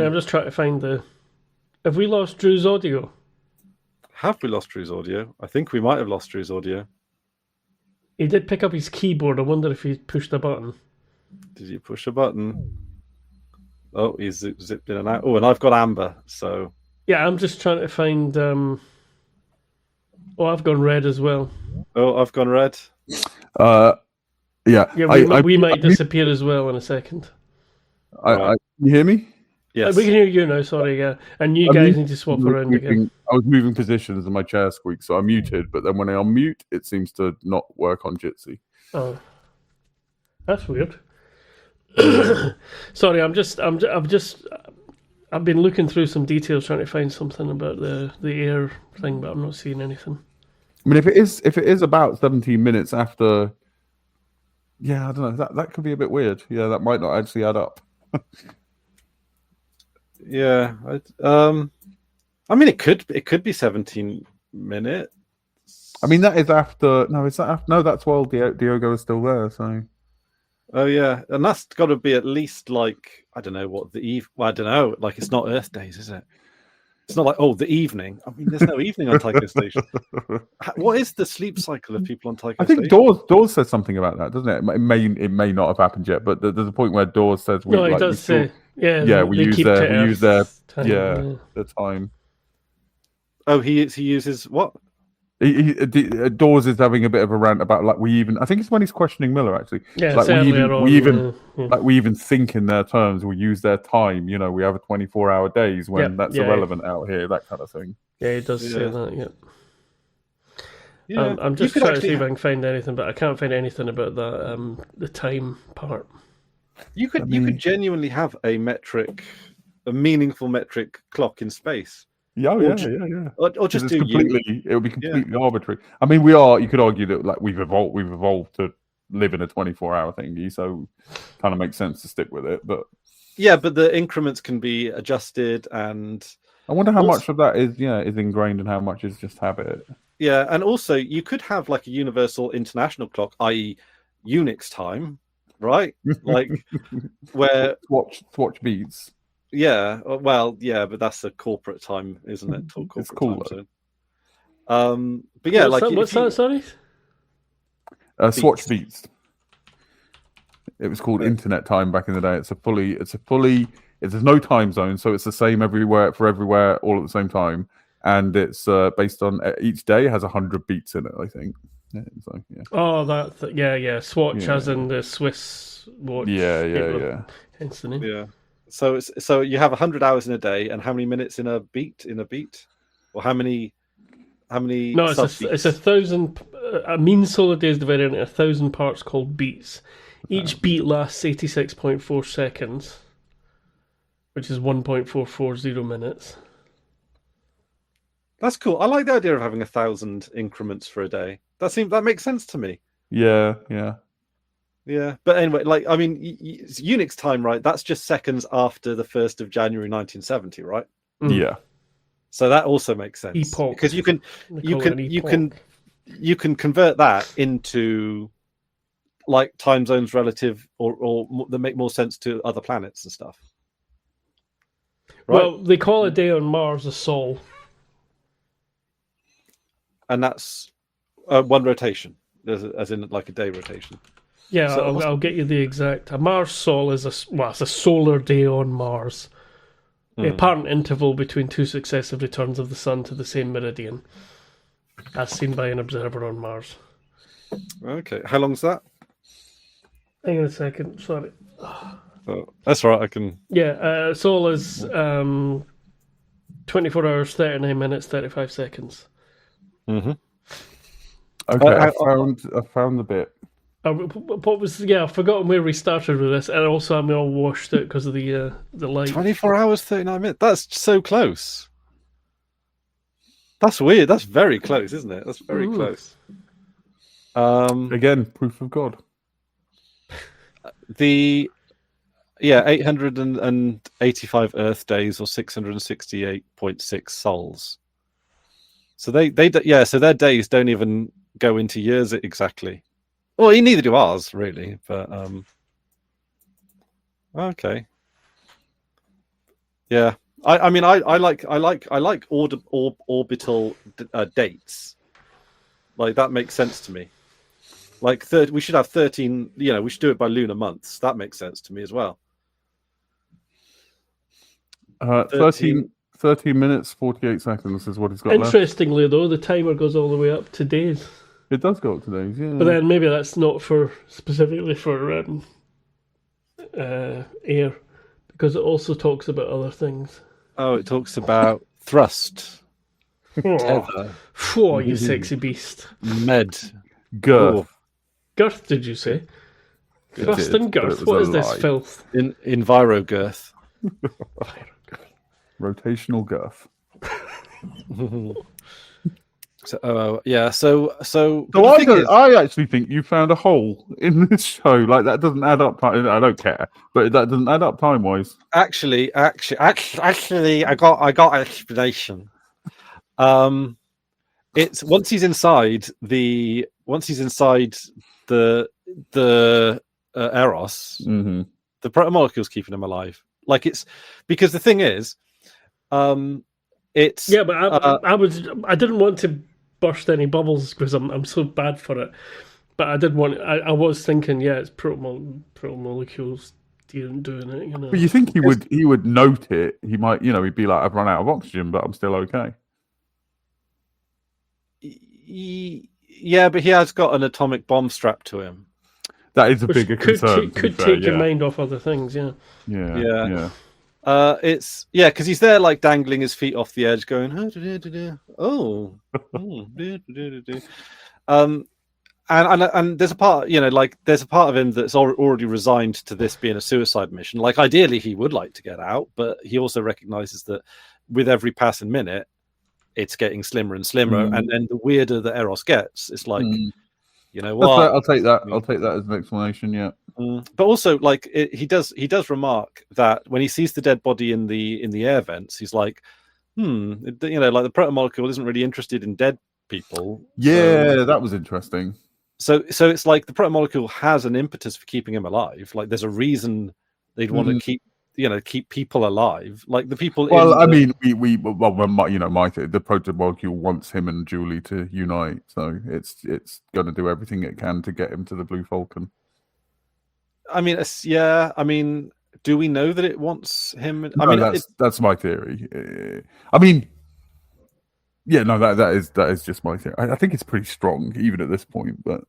Speaker 2: I'm just trying to find have we lost Drew's audio?
Speaker 1: Have we lost Drew's audio? I think we might have lost Drew's audio.
Speaker 2: He did pick up his keyboard. I wonder if he pushed a button.
Speaker 1: Did you push a button? Oh, he's zipped in and out. Oh, and I've got Amber, so...
Speaker 2: Yeah, I'm just trying to find... I've gone red as well.
Speaker 1: Oh, I've gone red?
Speaker 3: Yeah.
Speaker 2: We might disappear as well in a second.
Speaker 3: Can you hear me?
Speaker 1: Yes.
Speaker 2: We can hear you now, sorry, yeah. And you guys need to swap around again.
Speaker 3: I was moving positions and my chair squeaked, so I muted, but then when I unmute, it seems to not work on Jitsi.
Speaker 2: Oh. That's weird. Sorry, I've been looking through some details trying to find something about the air thing, but I'm not seeing anything.
Speaker 3: I mean, if it is about 17 minutes after, yeah, I don't know, that could be a bit weird. Yeah, that might not actually add up.
Speaker 1: Yeah, I mean, it could be 17 minutes.
Speaker 3: I mean, that is after. No, is that after? No, that's while Diogo is still there. So.
Speaker 1: Oh yeah, and that's got to be at least I don't know what I don't know. It's not Earth days, is it? It's not the evening. I mean, there's no evening on Tycho Station. What is the sleep cycle of people on Tycho Station?
Speaker 3: I think Dawes says something about that, doesn't it? It may not have happened yet, but there's a point where Dawes says
Speaker 2: we. No, it does say.
Speaker 3: We use their time. The time.
Speaker 1: Oh, he uses what?
Speaker 3: Dawes is having a bit of a rant about I think it's when he's questioning Miller actually.
Speaker 2: Yeah,
Speaker 3: we even think in their terms. We use their time. We have a 24-hour days when that's irrelevant out here. That kind of thing.
Speaker 2: Yeah, he does say that. Yeah. I'm just trying to see if I can find anything, but I can't find anything about that. The time part.
Speaker 1: You could genuinely have a meaningful metric clock in space.
Speaker 3: Yeah. Or just
Speaker 1: do
Speaker 3: it would be completely arbitrary. I mean, you could argue that we've evolved to live in a 24-hour thingy, so kind of makes sense to stick with it. But
Speaker 1: Yeah, but the increments can be adjusted, and
Speaker 3: I wonder how much of that is ingrained and how much is just habit.
Speaker 1: Yeah, and also you could have like a universal international clock, i.e., Unix time, right? Like where
Speaker 3: Swatch beats.
Speaker 1: Yeah, well, yeah, but that's a corporate time, isn't it?
Speaker 3: It's cool.
Speaker 1: But yeah,
Speaker 2: what's that? Sorry.
Speaker 3: Swatch beats. It was called internet time back in the day. There's no time zone, so it's the same everywhere all at the same time, and it's based on each day has 100 beats in it, I think. Yeah, so, yeah.
Speaker 2: Oh, Swatch as in the Swiss watch.
Speaker 3: Yeah.
Speaker 2: Hence the name.
Speaker 1: Yeah. So you have 100 hours in a day, and how many minutes in a beat? Or how many?
Speaker 2: No, it's 1,000. A mean solar day is divided into 1,000 parts called beats. Each beat lasts 86.4 seconds, which is 1.440 minutes.
Speaker 1: That's cool. I like the idea of having 1,000 increments for a day. That makes sense to me.
Speaker 3: Yeah.
Speaker 1: But anyway, Unix time, right? That's just seconds after the 1st of January 1970, right?
Speaker 3: Yeah.
Speaker 1: So that also makes sense because you can convert that into like time zones relative or that make more sense to other planets and stuff.
Speaker 2: Right? Well, they call a day on Mars a sol.
Speaker 1: And that's one rotation, as in like a day rotation.
Speaker 2: Yeah, so I'll get you the exact. A Mars sol is it's a solar day on Mars. A apparent interval between two successive returns of the sun to the same meridian, as seen by an observer on Mars.
Speaker 1: Okay, how long's that?
Speaker 2: Hang on a second, sorry.
Speaker 1: Oh, that's right, I can...
Speaker 2: Yeah, sol is 24 hours, 39 minutes, 35 seconds.
Speaker 1: Mm-hmm.
Speaker 3: Okay, I found the bit.
Speaker 2: What was? Yeah, I've forgotten where we started with this, and also I'm all washed out because of the light.
Speaker 1: 24 hours, 39 minutes. That's so close. That's weird. That's very close, isn't it? That's very close.
Speaker 3: Again, proof of God.
Speaker 1: 885 Earth days or 668.6 sols. So so their days don't even go into years exactly. Well, neither do ours, really. But okay, yeah. I like orbital dates. Like that makes sense to me. Like we should have 13. We should do it by lunar months. That makes sense to me as well.
Speaker 3: 13 minutes 48 seconds is what he's got.
Speaker 2: Interestingly,
Speaker 3: left.
Speaker 2: Though, the timer goes all the way up to days.
Speaker 3: It does go up to days, yeah.
Speaker 2: But then maybe that's not specifically for air, because it also talks about other things.
Speaker 1: Oh, it talks about thrust. Tether.
Speaker 2: Oh, you sexy beast.
Speaker 3: Girth.
Speaker 2: Girth, did you say? Thrust and girth. What is this filth?
Speaker 1: Enviro girth.
Speaker 3: Rotational girth.
Speaker 1: So
Speaker 3: I actually think you found a hole in this show. Like that doesn't add up. I don't care, but that doesn't add up time wise.
Speaker 1: Actually, I got an explanation. It's once he's inside the Eros, the protomolecule's keeping him alive. Like it's because the thing is, it's
Speaker 2: but I didn't want to burst any bubbles because I'm so bad for it. But I was thinking, it's protomolecules doing it,
Speaker 3: But you think he would note it? He might, he'd be like, I've run out of oxygen, but I'm still okay.
Speaker 1: Yeah, but he has got an atomic bomb strapped to him.
Speaker 3: That is a bigger concern.
Speaker 2: Could take your mind off other things, yeah.
Speaker 3: Yeah.
Speaker 1: It's because he's there like dangling his feet off the edge, going and there's a part there's a part of him that's already resigned to this being a suicide mission. Like ideally he would like to get out, but he also recognizes that with every passing minute it's getting slimmer and slimmer, and then the weirder the Eros gets, it's like you know what?
Speaker 3: I'll take that as an explanation. Yeah.
Speaker 1: But also, like he does remark that when he sees the dead body in the air vents, he's like, like the protomolecule isn't really interested in dead people.
Speaker 3: Yeah, that was interesting.
Speaker 1: So it's like the protomolecule has an impetus for keeping him alive. Like there's a reason they'd want to keep people alive. Like the people.
Speaker 3: Well, I mean, the protomolecule wants him and Julie to unite, so it's going to do everything it can to get him to the Blue Falcon.
Speaker 1: I mean, I mean, do we know that it wants him?
Speaker 3: That's my theory. I mean. Yeah, no, that is just my theory. I think it's pretty strong, even at this point. But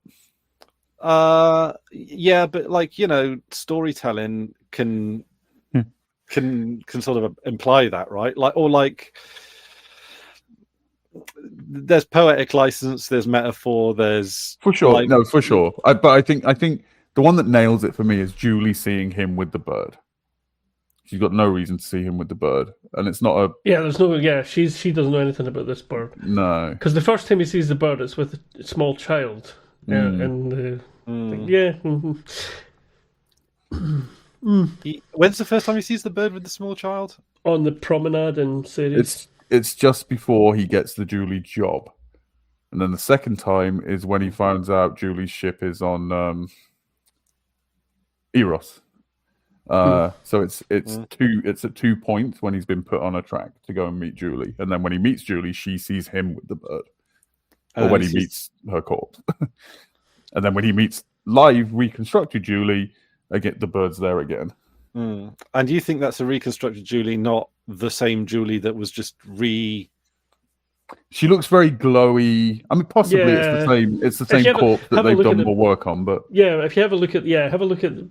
Speaker 1: yeah, but like storytelling can sort of imply that, right? Like, there's poetic license, there's metaphor, there's
Speaker 3: for sure. No, for sure. But I think the one that nails it for me is Julie seeing him with the bird. She's got no reason to see him with the bird, and it's not a.
Speaker 2: Yeah, there's no. Yeah, she doesn't know anything about this bird.
Speaker 3: No,
Speaker 2: because the first time he sees the bird, it's with a small child. And yeah.
Speaker 1: When's the first time he sees the bird with the small child?
Speaker 2: On the promenade in series.
Speaker 3: It's just before he gets the Julie job, and then the second time is when he finds out Julie's ship is on Eros. So it's at 2 points when he's been put on a track to go and meet Julie, and then when he meets Julie, she sees him with the bird, or when he meets her corpse, and then when he meets live reconstructed Julie, again the bird's there again.
Speaker 1: And do you think that's a reconstructed Julie, not the same Julie that was just
Speaker 3: She looks very glowy. I mean, possibly it's the same corpse that they've done more work on. But
Speaker 2: yeah, if you have a look at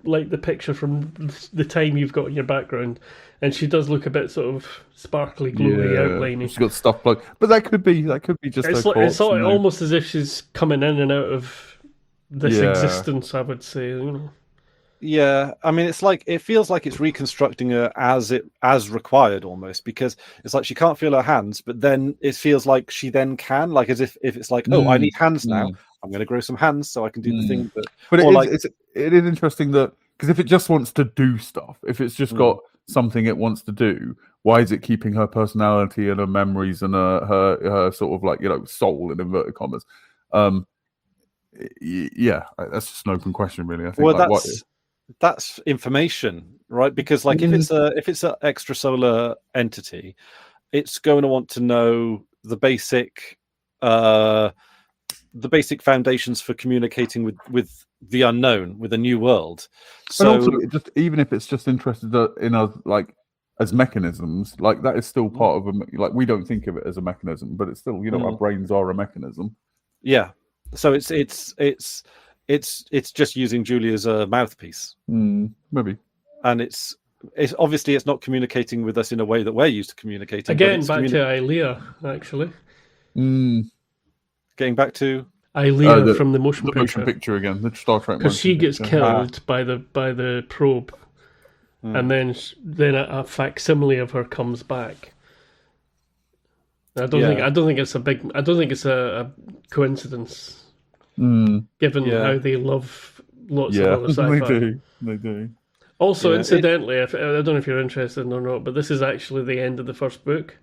Speaker 2: like the picture from the time you've got in your background, and she does look a bit sort of sparkly, glowy, outlining.
Speaker 3: She's got stuff like, but that could be just her corpse.
Speaker 2: It's almost as if she's coming in and out of this existence. I would say,
Speaker 1: Yeah, I mean, it feels like it's reconstructing her as required almost, because it's like she can't feel her hands, but then it feels like she then can, like as if it's like, I need hands now, I'm going to grow some hands so I can do the thing.
Speaker 3: But it is interesting that, because if it just wants to do stuff, if it's just got something it wants to do, why is it keeping her personality and her memories and her sort of like soul in inverted commas? Yeah, that's just an open question, really. I think.
Speaker 1: That's information, right? Because like if it's an extrasolar entity, it's going to want to know the basic foundations for communicating with the unknown, with a new world. So
Speaker 3: and also, even if it's just interested in us, like as mechanisms, like that is still part of like we don't think of it as a mechanism, but it's still our brains are a mechanism.
Speaker 1: Yeah. So it's just using Julie as a mouthpiece,
Speaker 3: maybe,
Speaker 1: and it's obviously it's not communicating with us in a way that we're used to communicating.
Speaker 2: Again, back to Ilea, actually.
Speaker 1: Getting back to
Speaker 2: Ilea from the motion
Speaker 3: picture again, the Star Trek,
Speaker 2: because she gets killed by the probe, and then a facsimile of her comes back. I don't think it's a coincidence. Given how they love lots of other sci-fi.
Speaker 3: They do.
Speaker 2: Also, incidentally, I don't know if you're interested or not, but this is actually the end of the first book.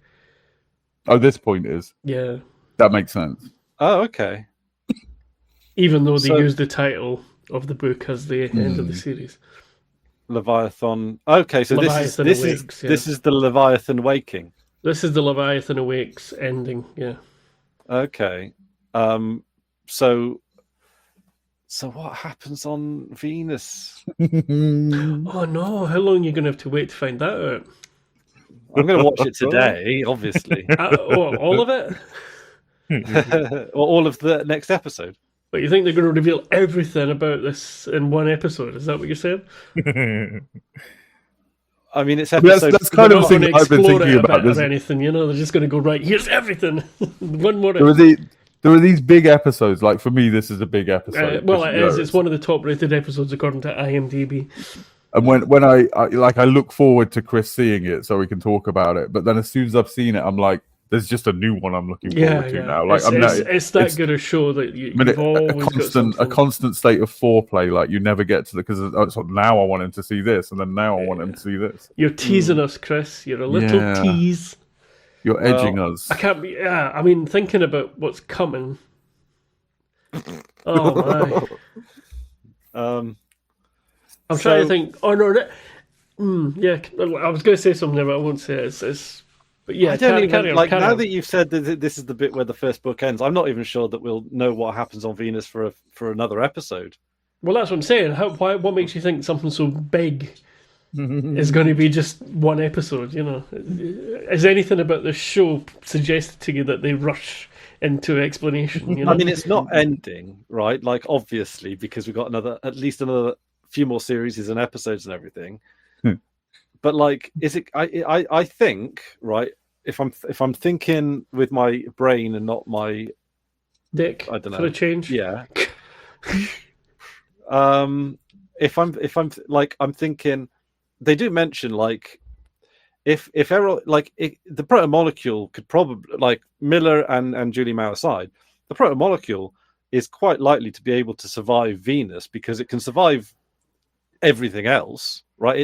Speaker 3: Oh, this point is?
Speaker 2: Yeah.
Speaker 3: That makes sense.
Speaker 1: Oh, okay.
Speaker 2: Even though they use the title of the book as the end of the series.
Speaker 1: Leviathan. Okay, so this is the Leviathan waking.
Speaker 2: This is the Leviathan Awakes ending, yeah.
Speaker 1: Okay. So what happens on Venus?
Speaker 2: Oh no, how long are you going to have to wait to find that out?
Speaker 1: I'm going to watch it today, obviously.
Speaker 2: All of it?
Speaker 1: Or all of the next episode?
Speaker 2: But you think they're going to reveal everything about this in one episode? Is that what you're saying?
Speaker 1: I mean, it's episode...
Speaker 3: That's kind of the thing I've been thinking about.
Speaker 2: Or anything, they're just going to go, right, here's everything. One more episode.
Speaker 3: There are these big episodes. Like for me, this is a big episode.
Speaker 2: Well, it is. It's one of the top-rated episodes according to IMDb.
Speaker 3: And when I look forward to Chris seeing it so we can talk about it. But then as soon as I've seen it, I'm like, there's just a new one I'm looking forward to now. Like
Speaker 2: it's that good a show that you've always got something.
Speaker 3: A constant state of foreplay. Like you never get to because now I want him to see this, and then now I want him to see this.
Speaker 2: You're teasing us, Chris. You're a little tease.
Speaker 3: You're edging us.
Speaker 2: I can't be. Yeah, I mean, thinking about what's coming. Oh my. I'm trying to think. Oh no. Yeah, I was going to say something, but I won't say it. But yeah, carry on.
Speaker 1: Now that you've said that this is the bit where the first book ends, I'm not even sure that we'll know what happens on Venus for another episode.
Speaker 2: Well, that's what I'm saying. What makes you think something so big is going to be just one episode? You know, is anything about the show suggested to you that they rush into explanation? You know?
Speaker 1: I mean, it's not ending, right? Like, obviously, because we've got at least another few more series and episodes and everything. But like, is it? I think, right? If I'm thinking with my brain and not my
Speaker 2: dick, I don't know. For a change,
Speaker 1: yeah. If I'm like, I'm thinking, they do mention like, if Errol, like the protomolecule could probably, like Miller and Julie Mao aside, the protomolecule is quite likely to be able to survive Venus because it can survive everything else, right?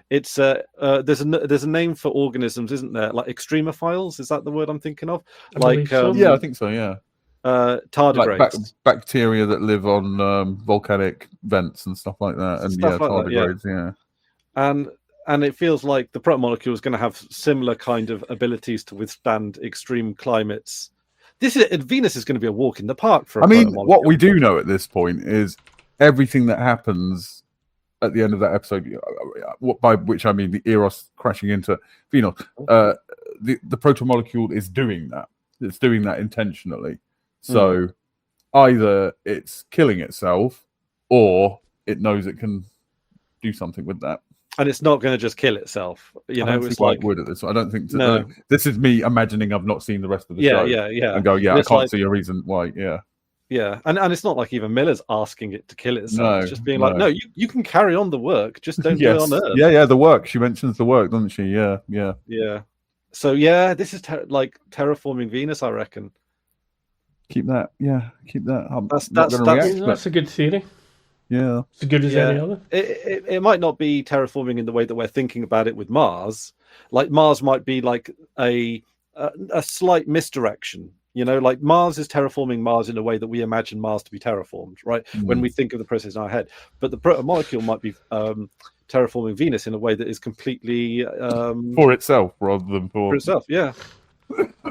Speaker 1: It's there's a name for organisms, isn't there? Like extremophiles, is that the word I'm thinking of? Like
Speaker 3: yeah, I think so. Yeah,
Speaker 1: tardigrades,
Speaker 3: like bacteria that live on volcanic vents and stuff like that, and stuff like tardigrades. That,
Speaker 1: yeah. And it feels like the protomolecule is going to have similar kind of abilities to withstand extreme climates. Venus is going to be a walk in the park for.
Speaker 3: I mean, what we do know at this point is everything that happens at the end of that episode, by which I mean the Eros crashing into Venus, the protomolecule is doing that. It's doing that intentionally. So either it's killing itself, or it knows it can do something with that.
Speaker 1: And it's not going to just kill itself. You know,
Speaker 3: it's like would at this. I don't think. No. This is me imagining I've not seen the rest of the show.
Speaker 1: Yeah.
Speaker 3: And go, I can't see a reason why. Yeah.
Speaker 1: Yeah, and it's not like even Miller's asking it to kill itself. It's just being like, no, you can carry on the work, just don't do it on Earth.
Speaker 3: Yeah, the work. She mentions the work, doesn't she? Yeah.
Speaker 1: So yeah, this is like terraforming Venus, I reckon.
Speaker 3: Keep that.
Speaker 2: That's a good theory.
Speaker 3: Yeah,
Speaker 2: as good as any other.
Speaker 1: It might not be terraforming in the way that we're thinking about it with Mars. Like Mars might be like a slight misdirection. You know, like Mars is terraforming Mars in a way that we imagine Mars to be terraformed, right? When we think of the process in our head. But the protomolecule might be terraforming Venus in a way that is completely
Speaker 3: for itself rather than for
Speaker 1: itself. Yeah,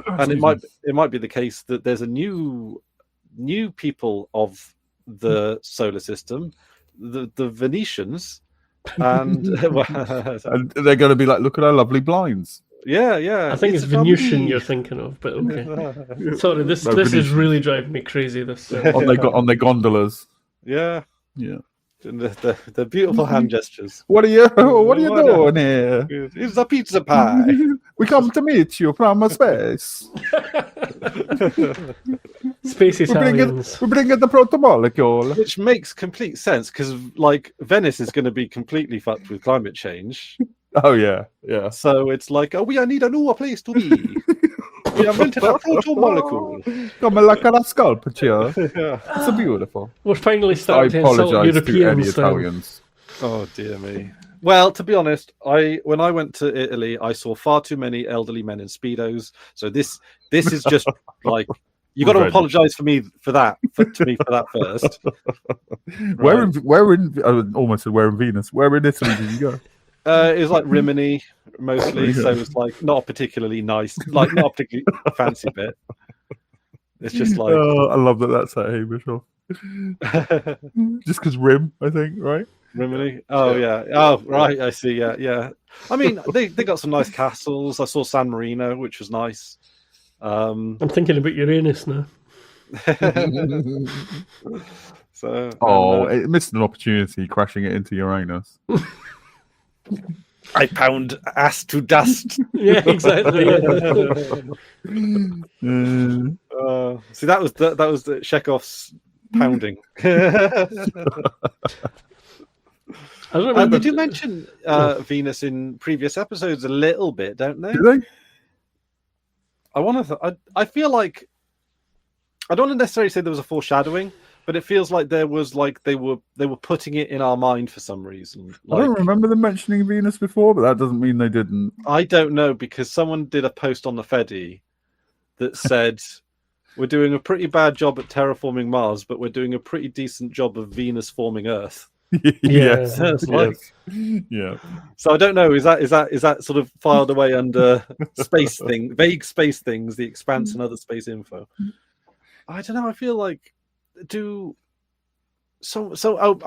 Speaker 1: and it might be the case that there's a new people of the solar system, the Venetians, and
Speaker 3: and they're going to be like, look at our lovely blinds.
Speaker 1: Yeah.
Speaker 2: I think it's Venusian you're thinking of, but okay. Sorry, this is really driving me crazy. This
Speaker 3: on their gondolas.
Speaker 1: Yeah. And the beautiful hand gestures.
Speaker 3: What are you doing here?
Speaker 1: It's a pizza pie.
Speaker 3: We come to meet you from space.
Speaker 2: Space Italians.
Speaker 3: We're bringing the protomolecule,
Speaker 1: which makes complete sense because, like, Venice is going to be completely fucked with climate change.
Speaker 3: Oh yeah.
Speaker 1: So it's like, we need a newer place to be. We invented a protomolecule.
Speaker 3: Come like a sculpture. Yeah. It's so beautiful.
Speaker 2: We're finally starting to insult Europeans.
Speaker 3: Italians.
Speaker 1: Oh dear me. Well, to be honest, when I went to Italy, I saw far too many elderly men in Speedos. So this is just like, you got to apologise to me for that first.
Speaker 3: Right. Where in? I almost said where in Venus. Where in Italy did you go?
Speaker 1: It was like Rimini mostly, so it was like not a particularly nice, like not a particularly fancy bit. It's just like,
Speaker 3: I love that. That's how Hamish. Just because Rim, I think, right?
Speaker 1: Rimini. Oh yeah. Oh right. I see. Yeah. I mean, they got some nice castles. I saw San Marino, which was nice.
Speaker 2: I'm thinking about Uranus now.
Speaker 1: So.
Speaker 3: It missed an opportunity crashing it into Uranus.
Speaker 1: I pound ass to dust.
Speaker 2: Yeah, exactly.
Speaker 1: See, that was the Chekhov's pounding. I don't know. They do mention Venus in previous episodes a little bit, don't they?
Speaker 3: Do they?
Speaker 1: I feel like I don't want to necessarily say there was a foreshadowing, but it feels like there was like they were putting it in our mind for some reason.
Speaker 3: I don't remember them mentioning Venus before, but that doesn't mean they didn't.
Speaker 1: I don't know, because someone did a post on the Fedi that said we're doing a pretty bad job at terraforming Mars, but we're doing a pretty decent job of Venus forming Earth.
Speaker 3: Yes.
Speaker 1: Yeah. So I don't know. Is that sort of filed away under vague space things, the Expanse and other space info? I don't know. I feel like I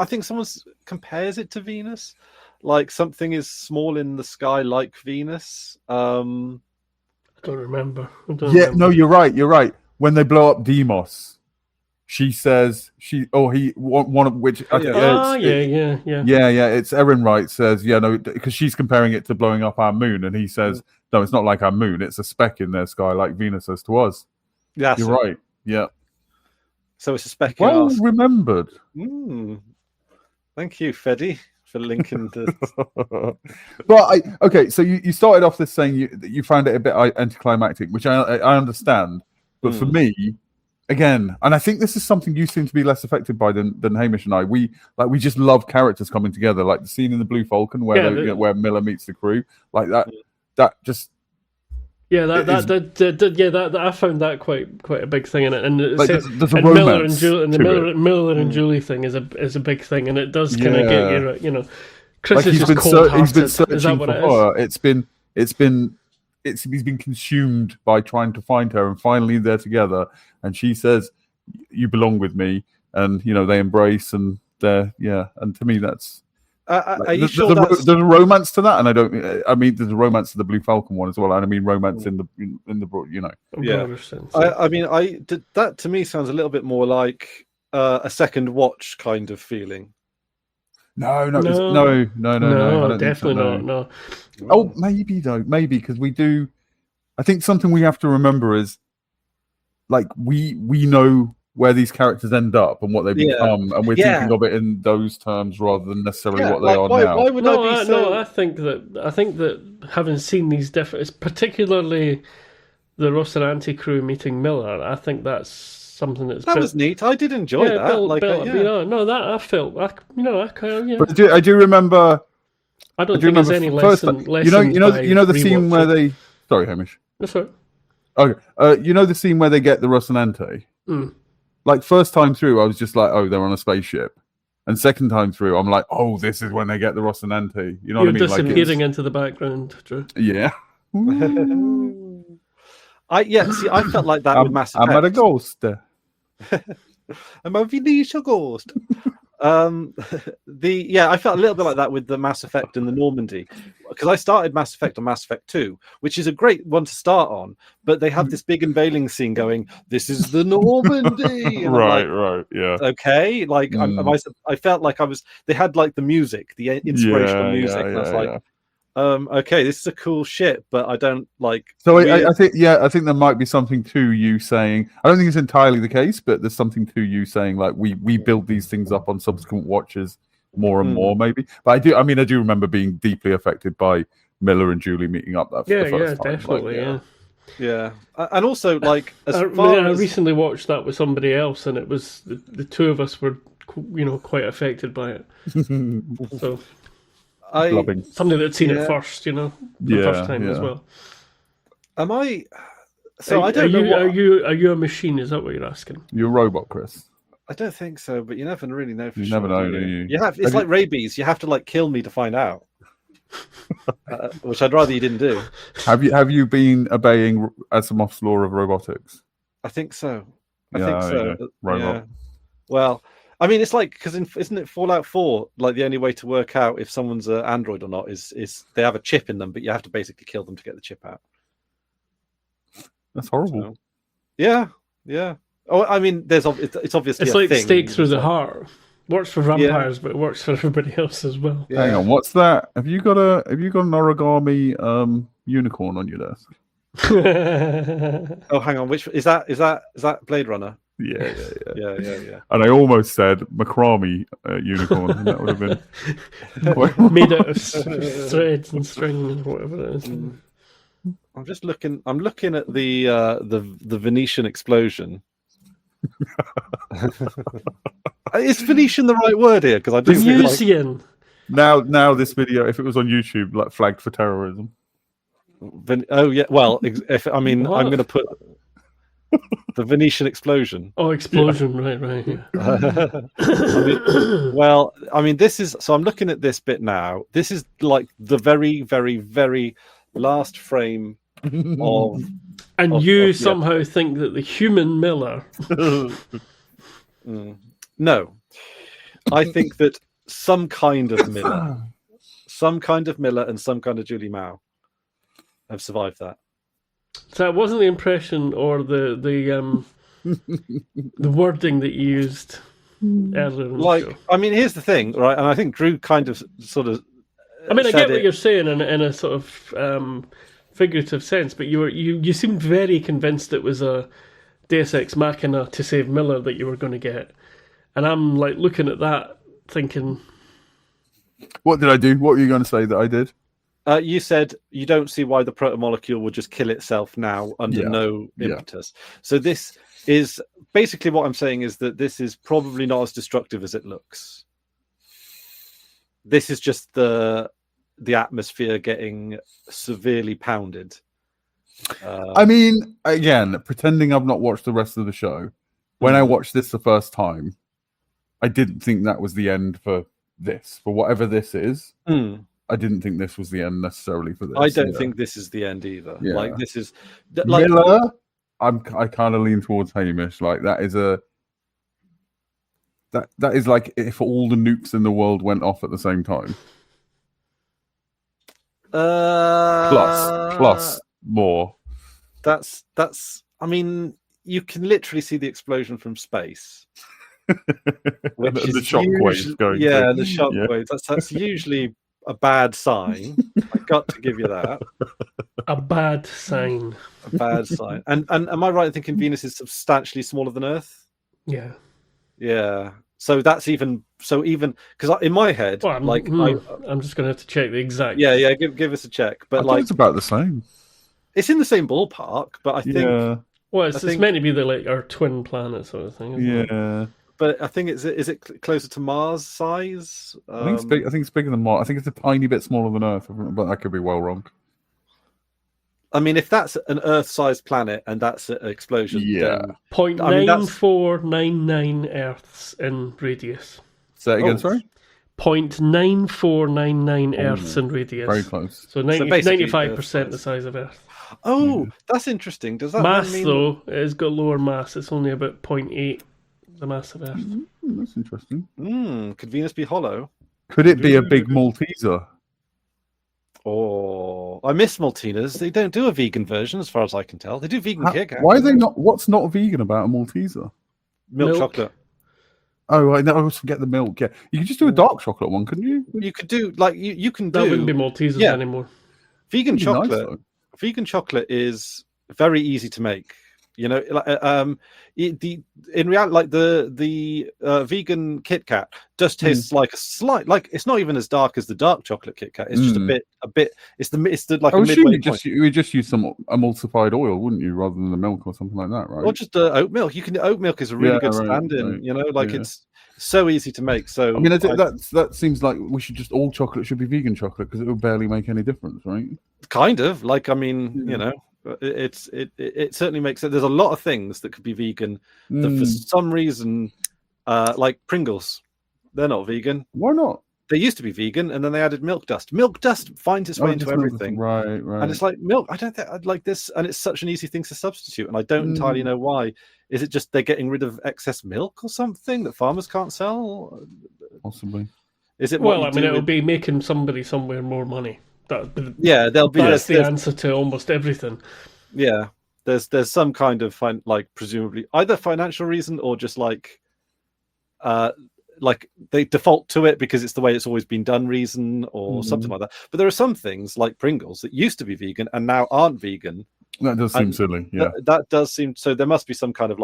Speaker 1: think someone compares it to Venus, like something is small in the sky like Venus.
Speaker 2: I don't remember.
Speaker 3: No, you're right. When they blow up Deimos, she says one of which. It's Erin Wright says because she's comparing it to blowing up our moon, and he says no, it's not like our moon. It's a speck in their sky like Venus is to us.
Speaker 1: Yeah,
Speaker 3: you're right. Yeah.
Speaker 1: So it's a speck.
Speaker 3: Well remembered.
Speaker 1: Thank you, Fedi, for linking the.
Speaker 3: Okay. So you started off this saying you found it a bit anticlimactic, which I understand, but for me, again, and I think this is something you seem to be less affected by than Hamish and I. We just love characters coming together, like the scene in the Blue Falcon where where Miller meets the crew, like that. That just.
Speaker 2: Yeah, that I found that quite a big thing in it, and
Speaker 3: there's a romance
Speaker 2: Miller and Julie thing is a big thing, and it does kind of get you. Chris is just cold-hearted.
Speaker 3: He's been searching
Speaker 2: is that what
Speaker 3: for her. He's been consumed by trying to find her, and finally they're together, and she says, "You belong with me," and they embrace, and and to me that's.
Speaker 1: Are you sure
Speaker 3: there's a romance to that, and I mean there's a romance to the Blue Falcon one as well, and I mean romance in the
Speaker 1: that to me sounds a little bit more like a second watch kind of feeling.
Speaker 3: No,
Speaker 2: definitely not. No.
Speaker 3: Oh, maybe because we do. I think something we have to remember is like we know where these characters end up and what they become, and we're thinking of it in those terms rather than necessarily what they are now.
Speaker 1: Why would I be so...
Speaker 2: No, I think that having seen these different, particularly the Rocinante crew meeting Miller, I think that's something that
Speaker 1: was neat. I did enjoy that.
Speaker 2: That I felt.
Speaker 3: But I do remember.
Speaker 2: I don't think there's any lesson.
Speaker 3: The scene where they. Sorry, Hamish.
Speaker 2: That's right.
Speaker 3: Okay. The scene where they get the Rocinante. Like first time through, I was just like, "Oh, they're on a spaceship," and second time through, I'm like, "Oh, this is when they get the Rocinante." You know what I mean?
Speaker 2: You're disappearing into the background, Drew.
Speaker 3: Yeah.
Speaker 1: I felt like that with Mass Effect.
Speaker 3: I'm at a ghost.
Speaker 1: I'm a Venetia ghost. I felt a little bit like that with the Mass Effect and the Normandy, because I started Mass Effect on Mass Effect 2, which is a great one to start on, but they have this big unveiling scene going, "This is the Normandy."
Speaker 3: Right, yeah.
Speaker 1: Okay, like I felt like they had like the music, the inspirational music, and I was like, okay, this is a cool shit, but I don't like.
Speaker 3: So I think there might be something to you saying. I don't think it's entirely the case, but there's something to you saying like we build these things up on subsequent watches more and more, maybe. But I do remember being deeply affected by Miller and Julie meeting up that.
Speaker 2: The first time. Definitely,
Speaker 1: yeah. And also like
Speaker 2: I recently watched that with somebody else, and it was the two of us were quite affected by it. So. Somebody that's seen it first, the first time as well.
Speaker 1: Am I? So I don't know.
Speaker 2: Are you a machine? Is that what you're asking?
Speaker 3: You're a robot, Chris.
Speaker 1: I don't think so, but you never really know for sure.
Speaker 3: You never know, do you?
Speaker 1: It's like rabies. You have to like kill me to find out, which I'd rather you didn't do.
Speaker 3: Have you been obeying Asimov's law of robotics?
Speaker 1: I think so. I think so.
Speaker 3: Yeah. Robot.
Speaker 1: Yeah. Well. I mean, it's like isn't it Fallout 4? Like the only way to work out if someone's an android or not is they have a chip in them, but you have to basically kill them to get the chip out.
Speaker 3: That's horrible.
Speaker 1: So, yeah. Oh, I mean, it's obviously
Speaker 2: it's like stake through the heart. Works for vampires, but it works for everybody else as well.
Speaker 3: Yeah. Hang on, what's that? Have you got an origami unicorn on your desk?
Speaker 1: Oh, hang on. Which is that? Is that Blade Runner?
Speaker 3: Yeah.
Speaker 1: And
Speaker 3: I almost said macrame unicorn, and that would have been
Speaker 2: made out of threads and string and whatever it is.
Speaker 1: I'm just looking. I'm looking at the Venetian explosion. Is Venetian the right word here? Because I do
Speaker 2: Venusian.
Speaker 3: Now this video, if it was on YouTube, like flagged for terrorism.
Speaker 1: Oh yeah. Well, I'm going to put the Venetian explosion.
Speaker 2: Oh, explosion! Yeah. Right.
Speaker 1: Yeah. This is. So I'm looking at this bit now. This is like the very, very, very last frame of.
Speaker 2: And you somehow think that the human Miller.
Speaker 1: No, I think that some kind of Miller and some kind of Julie Mao have survived that.
Speaker 2: So it wasn't the impression or the the wording that you used earlier in the show.
Speaker 1: Here's the thing, right? And I think Drew kind of sort of.
Speaker 2: I get what you're saying in a sort of figurative sense, but you seemed very convinced it was a Deus Ex Machina to save Miller that you were going to get, and I'm like looking at that thinking,
Speaker 3: what did I do? What were you going to say that I did?
Speaker 1: You said you don't see why the protomolecule would just kill itself now under no impetus. So this is basically what I'm saying is that this is probably not as destructive as it looks. This is just the atmosphere getting severely pounded.
Speaker 3: Again, pretending I've not watched the rest of the show, when I watched this the first time, I didn't think that was the end for this. For whatever this is, I didn't think this was the end necessarily for this.
Speaker 1: I don't think this is the end either.
Speaker 3: Yeah.
Speaker 1: Like this is
Speaker 3: Miller. I kind of lean towards Hamish. Like that is that is like if all the nukes in the world went off at the same time. Plus more.
Speaker 1: That's. You can literally see the explosion from space.
Speaker 3: Which is the shockwaves going.
Speaker 1: Yeah, the shockwaves. That's usually a bad sign. I got to give you that.
Speaker 2: A bad sign.
Speaker 1: A bad sign. And am I right in thinking Venus is substantially smaller than Earth?
Speaker 2: Yeah.
Speaker 1: Yeah. So that's even because in my head,
Speaker 2: I'm just going to have to check the exact.
Speaker 1: Yeah. Give us a check, but
Speaker 3: it's about the same.
Speaker 1: It's in the same ballpark, but I think.
Speaker 3: Yeah.
Speaker 2: Well, it's meant to be our twin planet sort of thing. Isn't it?
Speaker 1: But I think is it closer to Mars size?
Speaker 3: I think it's big. I think it's bigger than Mars. I think it's a tiny bit smaller than Earth, but I could be well wrong.
Speaker 1: If that's an Earth-sized planet and that's an explosion, then
Speaker 2: 0.9499 Earths in radius.
Speaker 3: Say it again, sorry?
Speaker 2: 0.9499 Earths in radius.
Speaker 3: Very close.
Speaker 2: So 95% the size of Earth.
Speaker 1: Oh, that's interesting. Does that
Speaker 2: mass
Speaker 1: mean...
Speaker 2: though? It's got lower mass. It's only about 0.8 the mass of Earth.
Speaker 3: That's interesting.
Speaker 1: Could Venus be hollow?
Speaker 3: Could it be a big Malteser?
Speaker 1: Oh, I miss Maltiners. They don't do a vegan version, as far as I can tell. They do vegan Kit Kat.
Speaker 3: Why are they not? What's not vegan about a Malteser?
Speaker 1: Milk chocolate.
Speaker 3: Oh, I always forget the milk. Yeah, you could just do a dark chocolate one, couldn't you?
Speaker 1: You could do you can do.
Speaker 2: That wouldn't be Maltesers anymore.
Speaker 1: Vegan chocolate. Nice, vegan chocolate is very easy to make. In reality, the vegan Kit Kat does taste like a slight, it's not even as dark as the dark chocolate Kit Kat. It's just a bit. It's the like. I would assume
Speaker 3: you would just use some emulsified oil, wouldn't you, rather than the milk or something like that, right?
Speaker 1: Or just oat milk. Oat milk is a really good stand-in. Right. It's so easy to make. So
Speaker 3: that seems like all chocolate should be vegan chocolate because it would barely make any difference, right?
Speaker 1: Kind of it certainly makes it. There's a lot of things that could be vegan that for some reason, like Pringles, they're not vegan.
Speaker 3: Why not?
Speaker 1: They used to be vegan, and then they added milk dust. Milk dust finds its way into everything,
Speaker 3: right?
Speaker 1: And it's like milk. I don't think I'd like this, and it's such an easy thing to substitute, and I don't entirely know why. Is it just they're getting rid of excess milk or something that farmers can't sell?
Speaker 3: Possibly.
Speaker 1: Is it?
Speaker 2: It'll be making somebody somewhere more money. That's the answer to almost everything.
Speaker 1: Yeah, there's some kind of presumably either financial reason or just like they default to it because it's the way it's always been done reason or something like that. But there are some things like Pringles that used to be vegan and now aren't vegan.
Speaker 3: That does seem silly. Yeah,
Speaker 1: that does seem so. There must be some kind of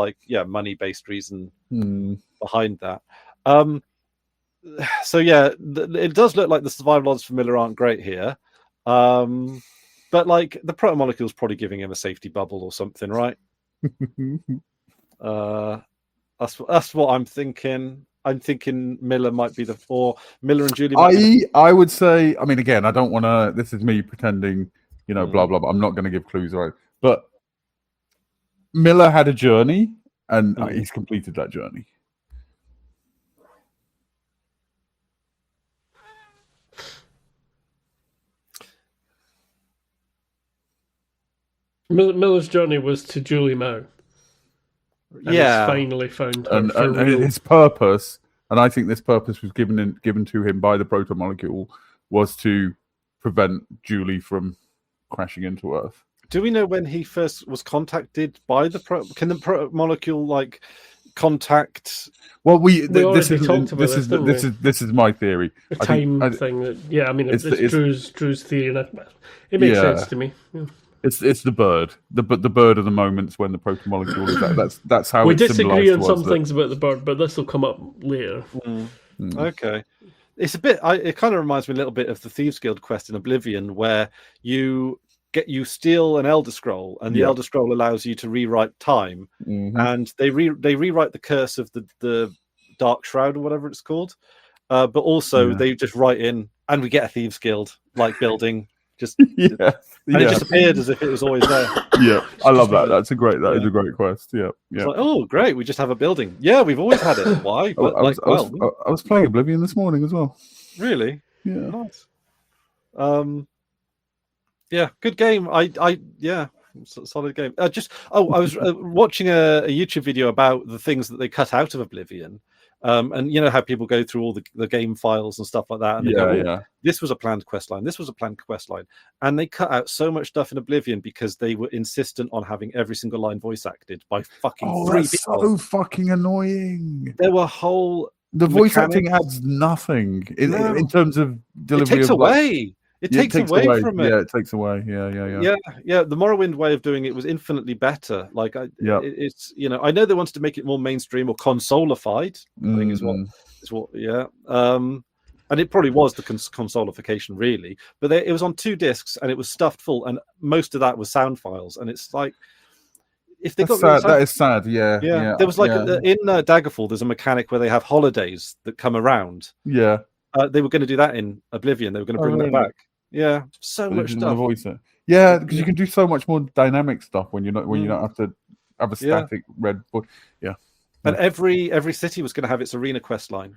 Speaker 1: money based reason behind that. So it does look like the survival odds for Miller aren't great here. But but like the protomolecule's probably giving him a safety bubble or something, right? That's what I'm thinking. I'm thinking Miller might be Miller and Julie.
Speaker 3: I would say. I mean, again, I don't want to. This is me pretending, blah blah blah. I'm not going to give clues, right? But Miller had a journey, and he's completed that journey.
Speaker 2: Miller's journey was to Julie Mao. And he's finally found her
Speaker 3: and his purpose, and I think this purpose was given to him by the protomolecule, was to prevent Julie from crashing into Earth.
Speaker 1: Do we know when he first was contacted by the Can the protomolecule like contact?
Speaker 3: Well, this is my theory.
Speaker 2: A time thing. It's Drew's theory. It makes sense to me. Yeah.
Speaker 3: It's the bird, the bird of the moments when the protomolecule is that's how
Speaker 2: we disagree on some things about the bird, but this will come up later.
Speaker 1: Okay, it's a bit. It kind of reminds me a little bit of the Thieves Guild quest in Oblivion, where you steal an Elder Scroll, and the Elder Scroll allows you to rewrite time, and they rewrite the curse of the Dark Shroud or whatever it's called, but also they just write in, and we get a Thieves Guild like building. And it just appeared as if it was always there.
Speaker 3: Yeah, I love that. That is a great quest. Yeah.
Speaker 1: It's like, oh, great! We just have a building. Yeah, we've always had it. Why? But,
Speaker 3: I was playing Oblivion this morning as well.
Speaker 1: Really?
Speaker 3: Yeah.
Speaker 1: Nice. Yeah, good game. Solid game. I was watching a YouTube video about the things that they cut out of Oblivion. And you know how people go through all the game files and stuff like that. And this was a planned quest line. This was a planned quest line. And they cut out so much stuff in Oblivion because they were insistent on having every single line voice acted by fucking 3 people.
Speaker 3: So fucking annoying.
Speaker 1: There were whole...
Speaker 3: The voice acting adds nothing in terms of delivery.
Speaker 1: It takes away. It takes away from it.
Speaker 3: Yeah, it takes away. Yeah.
Speaker 1: The Morrowind way of doing it was infinitely better. Like, it's I know they wanted to make it more mainstream or consolified. I think is what. And it probably was the consolification, really. But it was on 2 discs and it was stuffed full, and most of that was sound files. And it's like, if they
Speaker 3: that is sad. Yeah.
Speaker 1: There was in Daggerfall, there's a mechanic where they have holidays that come around.
Speaker 3: Yeah.
Speaker 1: They were going to do that in Oblivion. They were going to bring that back. Yeah, so much stuff.
Speaker 3: Yeah, because you can do so much more dynamic stuff when you don't have to have a static red board. Yeah.
Speaker 1: And every city was going to have its arena quest line.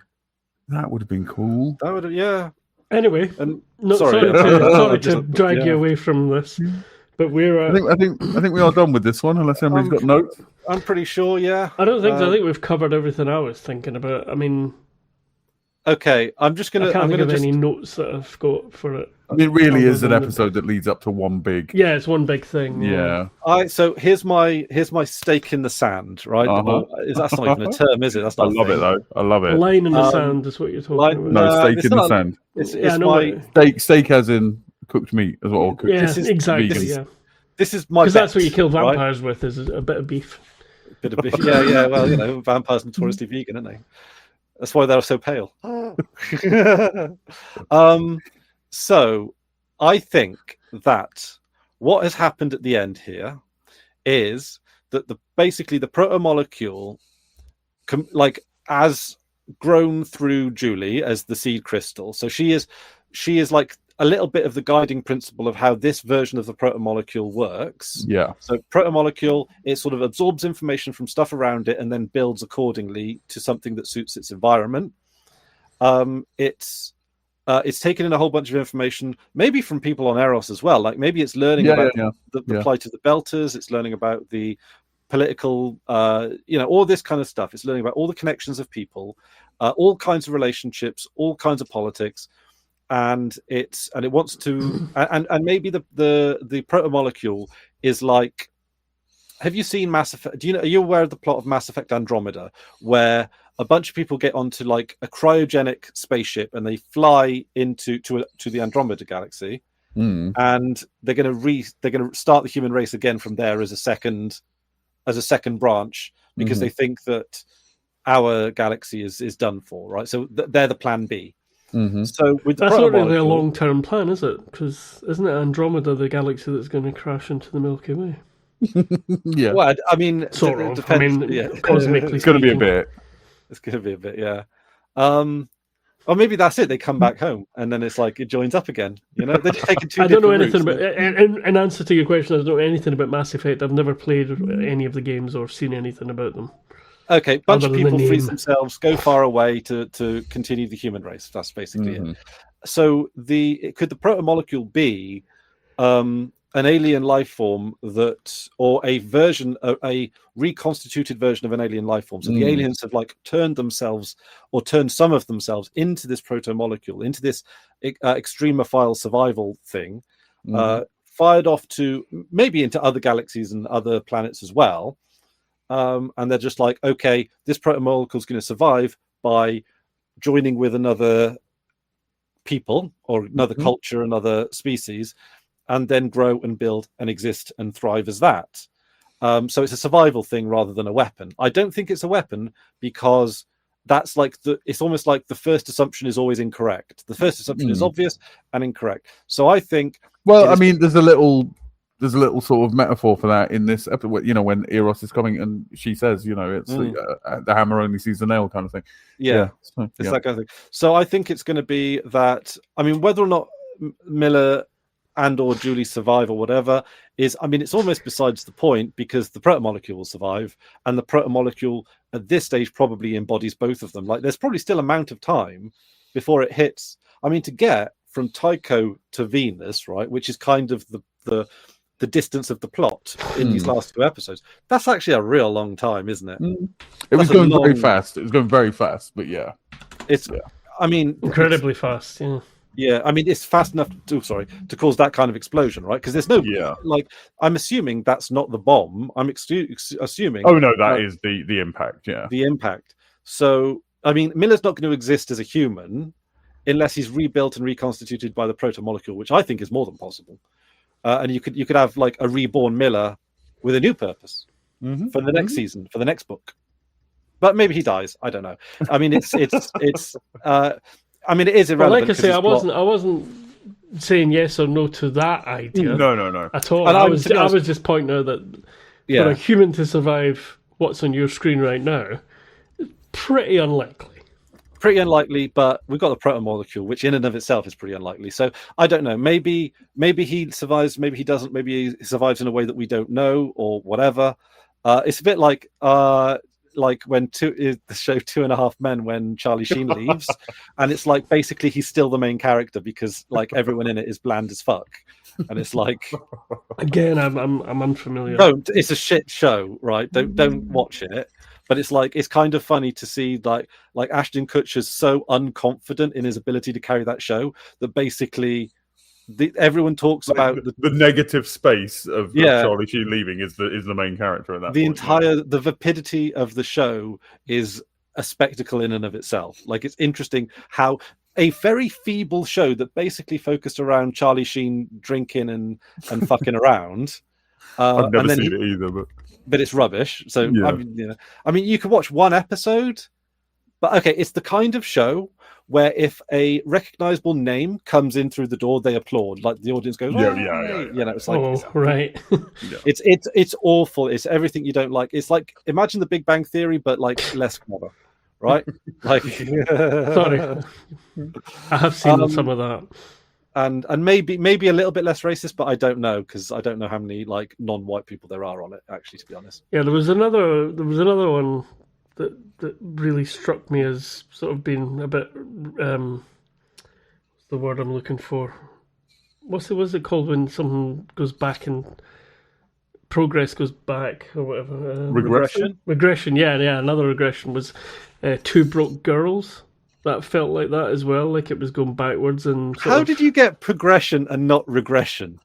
Speaker 3: That would have been cool.
Speaker 1: That would have, yeah.
Speaker 2: Anyway, sorry to drag you away from this, but we're.
Speaker 3: I think we are done with this one, unless somebody's got notes.
Speaker 1: I'm pretty sure. Yeah.
Speaker 2: I don't think so. I think we've covered everything I was thinking about. I mean.
Speaker 1: Okay, I'm just gonna.
Speaker 2: I can't think of any notes that I've got for it.
Speaker 3: I mean, it really is an episode that leads up to one big.
Speaker 2: Yeah, it's one big thing.
Speaker 3: Yeah.
Speaker 1: So here's my stake in the sand, right? That's not even a term, is it? That's not.
Speaker 3: I love it though. I love it.
Speaker 2: A line in the sand is what you're talking about.
Speaker 3: No, stake in the sand.
Speaker 1: It's my
Speaker 3: steak as in cooked meat as well.
Speaker 2: Exactly.
Speaker 1: This is my.
Speaker 2: Because that's what you kill vampires with, is a bit of beef.
Speaker 1: Bit of beef. Yeah. Well, vampires notoriously vegan, aren't they? That's why they're so pale. So I think that what has happened at the end here is that basically the protomolecule has grown through Julie as the seed crystal. So she is like a little bit of the guiding principle of how this version of the protomolecule works.
Speaker 3: Yeah.
Speaker 1: So protomolecule, it sort of absorbs information from stuff around it and then builds accordingly to something that suits its environment. It's taken in a whole bunch of information, maybe from people on Eros as well. Like maybe it's learning about the plight of the Belters. It's learning about the political, all this kind of stuff. It's learning about all the connections of people, all kinds of relationships, all kinds of politics. And it wants to, and maybe the protomolecule is like, have you seen Mass Effect? Are you aware of the plot of Mass Effect Andromeda, where a bunch of people get onto like a cryogenic spaceship and they fly to the Andromeda galaxy, and they're going to start the human race again from there as a second branch, because they think that our galaxy is done for, right? So they're the plan B.
Speaker 3: Mm-hmm.
Speaker 1: So with
Speaker 2: that's not really a long-term plan, is it? Because isn't it Andromeda, the galaxy that's going to crash into the Milky Way?
Speaker 3: Yeah.
Speaker 1: Well, I mean,
Speaker 2: sort of.
Speaker 1: Depends.
Speaker 2: I mean, cosmically,
Speaker 3: it's going to be a bit.
Speaker 1: It's going to be a bit, yeah. Or maybe that's it. They come back home, and then it's like it joins up again. You know, they're just taking two.
Speaker 2: I don't know anything about. In answer to your question, I don't know anything about Mass Effect. I've never played any of the games or seen anything about them.
Speaker 1: Okay, bunch of people freeze themselves, go far away to continue the human race. That's basically it. So could the protomolecule be an alien life form or a reconstituted version of an alien life form? So the aliens have like turned themselves or turned some of themselves into this protomolecule, into this extremophile survival thing, fired off to maybe into other galaxies and other planets as well. And they're just like, okay, this protomolecule is going to survive by joining with another people or another culture, another species, and then grow and build and exist and thrive as that. So it's a survival thing rather than a weapon. I don't think it's a weapon because that's like it's almost like the first assumption is always incorrect. The first assumption is obvious and incorrect. So I think.
Speaker 3: Well, I mean, there's a little sort of metaphor for that in this episode, you know, when Eros is coming and she says, you know, it's the hammer only sees the nail kind of thing.
Speaker 1: Yeah. So, it's that kind of thing. So I think it's going to be that, I mean, whether or not Miller and or Julie survive or whatever is, I mean, it's almost besides the point because the protomolecule will survive and the protomolecule at this stage probably embodies both of them. Like there's probably still amount of time before it hits. I mean, to get from Tycho to Venus, right, which is kind of the distance of the plot in these last two episodes. That's actually a real long time, isn't it?
Speaker 3: It was going very fast. It was going very fast, but yeah.
Speaker 1: I mean...
Speaker 2: Incredibly fast, yeah.
Speaker 1: Yeah, I mean, it's fast enough to cause that kind of explosion, right? Because there's no... Like, I'm assuming that's not the bomb. I'm assuming...
Speaker 3: Oh, no, that is the impact, yeah.
Speaker 1: The impact. So, I mean, Miller's not going to exist as a human unless he's rebuilt and reconstituted by the protomolecule, which I think is more than possible. And you could have like a reborn Miller with a new purpose for the next season, for the next book. But maybe he dies. I don't know. I mean, it's. I mean, it is irrelevant.
Speaker 2: Well, like I say, I wasn't saying yes or no to that idea.
Speaker 3: No,
Speaker 2: at all. And I was just pointing out that for a human to survive what's on your screen right now, is pretty unlikely.
Speaker 1: Pretty unlikely, but we've got the protomolecule, which in and of itself is pretty unlikely. So I don't know. Maybe he survives. Maybe he doesn't. Maybe he survives in a way that we don't know, or whatever. It's a bit like when the show 2.5 Men when Charlie Sheen leaves, and it's like basically he's still the main character because like everyone in it is bland as fuck, and it's like
Speaker 2: again I'm unfamiliar.
Speaker 1: Don't. It's a shit show, right? Don't watch it. But it's like it's kind of funny to see like Ashton Kutcher's so unconfident in his ability to carry that show that basically everyone talks about
Speaker 3: the negative space of Charlie Sheen leaving is the main character in that.
Speaker 1: The vapidity of the show is a spectacle in and of itself. Like it's interesting how a very feeble show that basically focused around Charlie Sheen drinking and fucking around.
Speaker 3: I've never seen it either,
Speaker 1: but it's rubbish. So I mean, you could watch one episode, but okay, it's the kind of show where if a recognizable name comes in through the door, they applaud. Like the audience goes,
Speaker 3: yeah.
Speaker 1: You know, it's like,
Speaker 2: right.
Speaker 1: It's awful. It's everything you don't like. It's like imagine the Big Bang Theory, but like less clever, right? Like,
Speaker 2: sorry, I have seen some of that.
Speaker 1: And maybe a little bit less racist, but I don't know because I don't know how many like non-white people there are on it. Actually, to be honest,
Speaker 2: there was another one that really struck me as sort of being a bit what's the word I'm looking for? What's it called when something goes back and progress goes back or whatever? Regression. Yeah. Another regression was Two Broke Girls. That felt like that as well, like it was going backwards. And
Speaker 1: how did you get progression and not regression?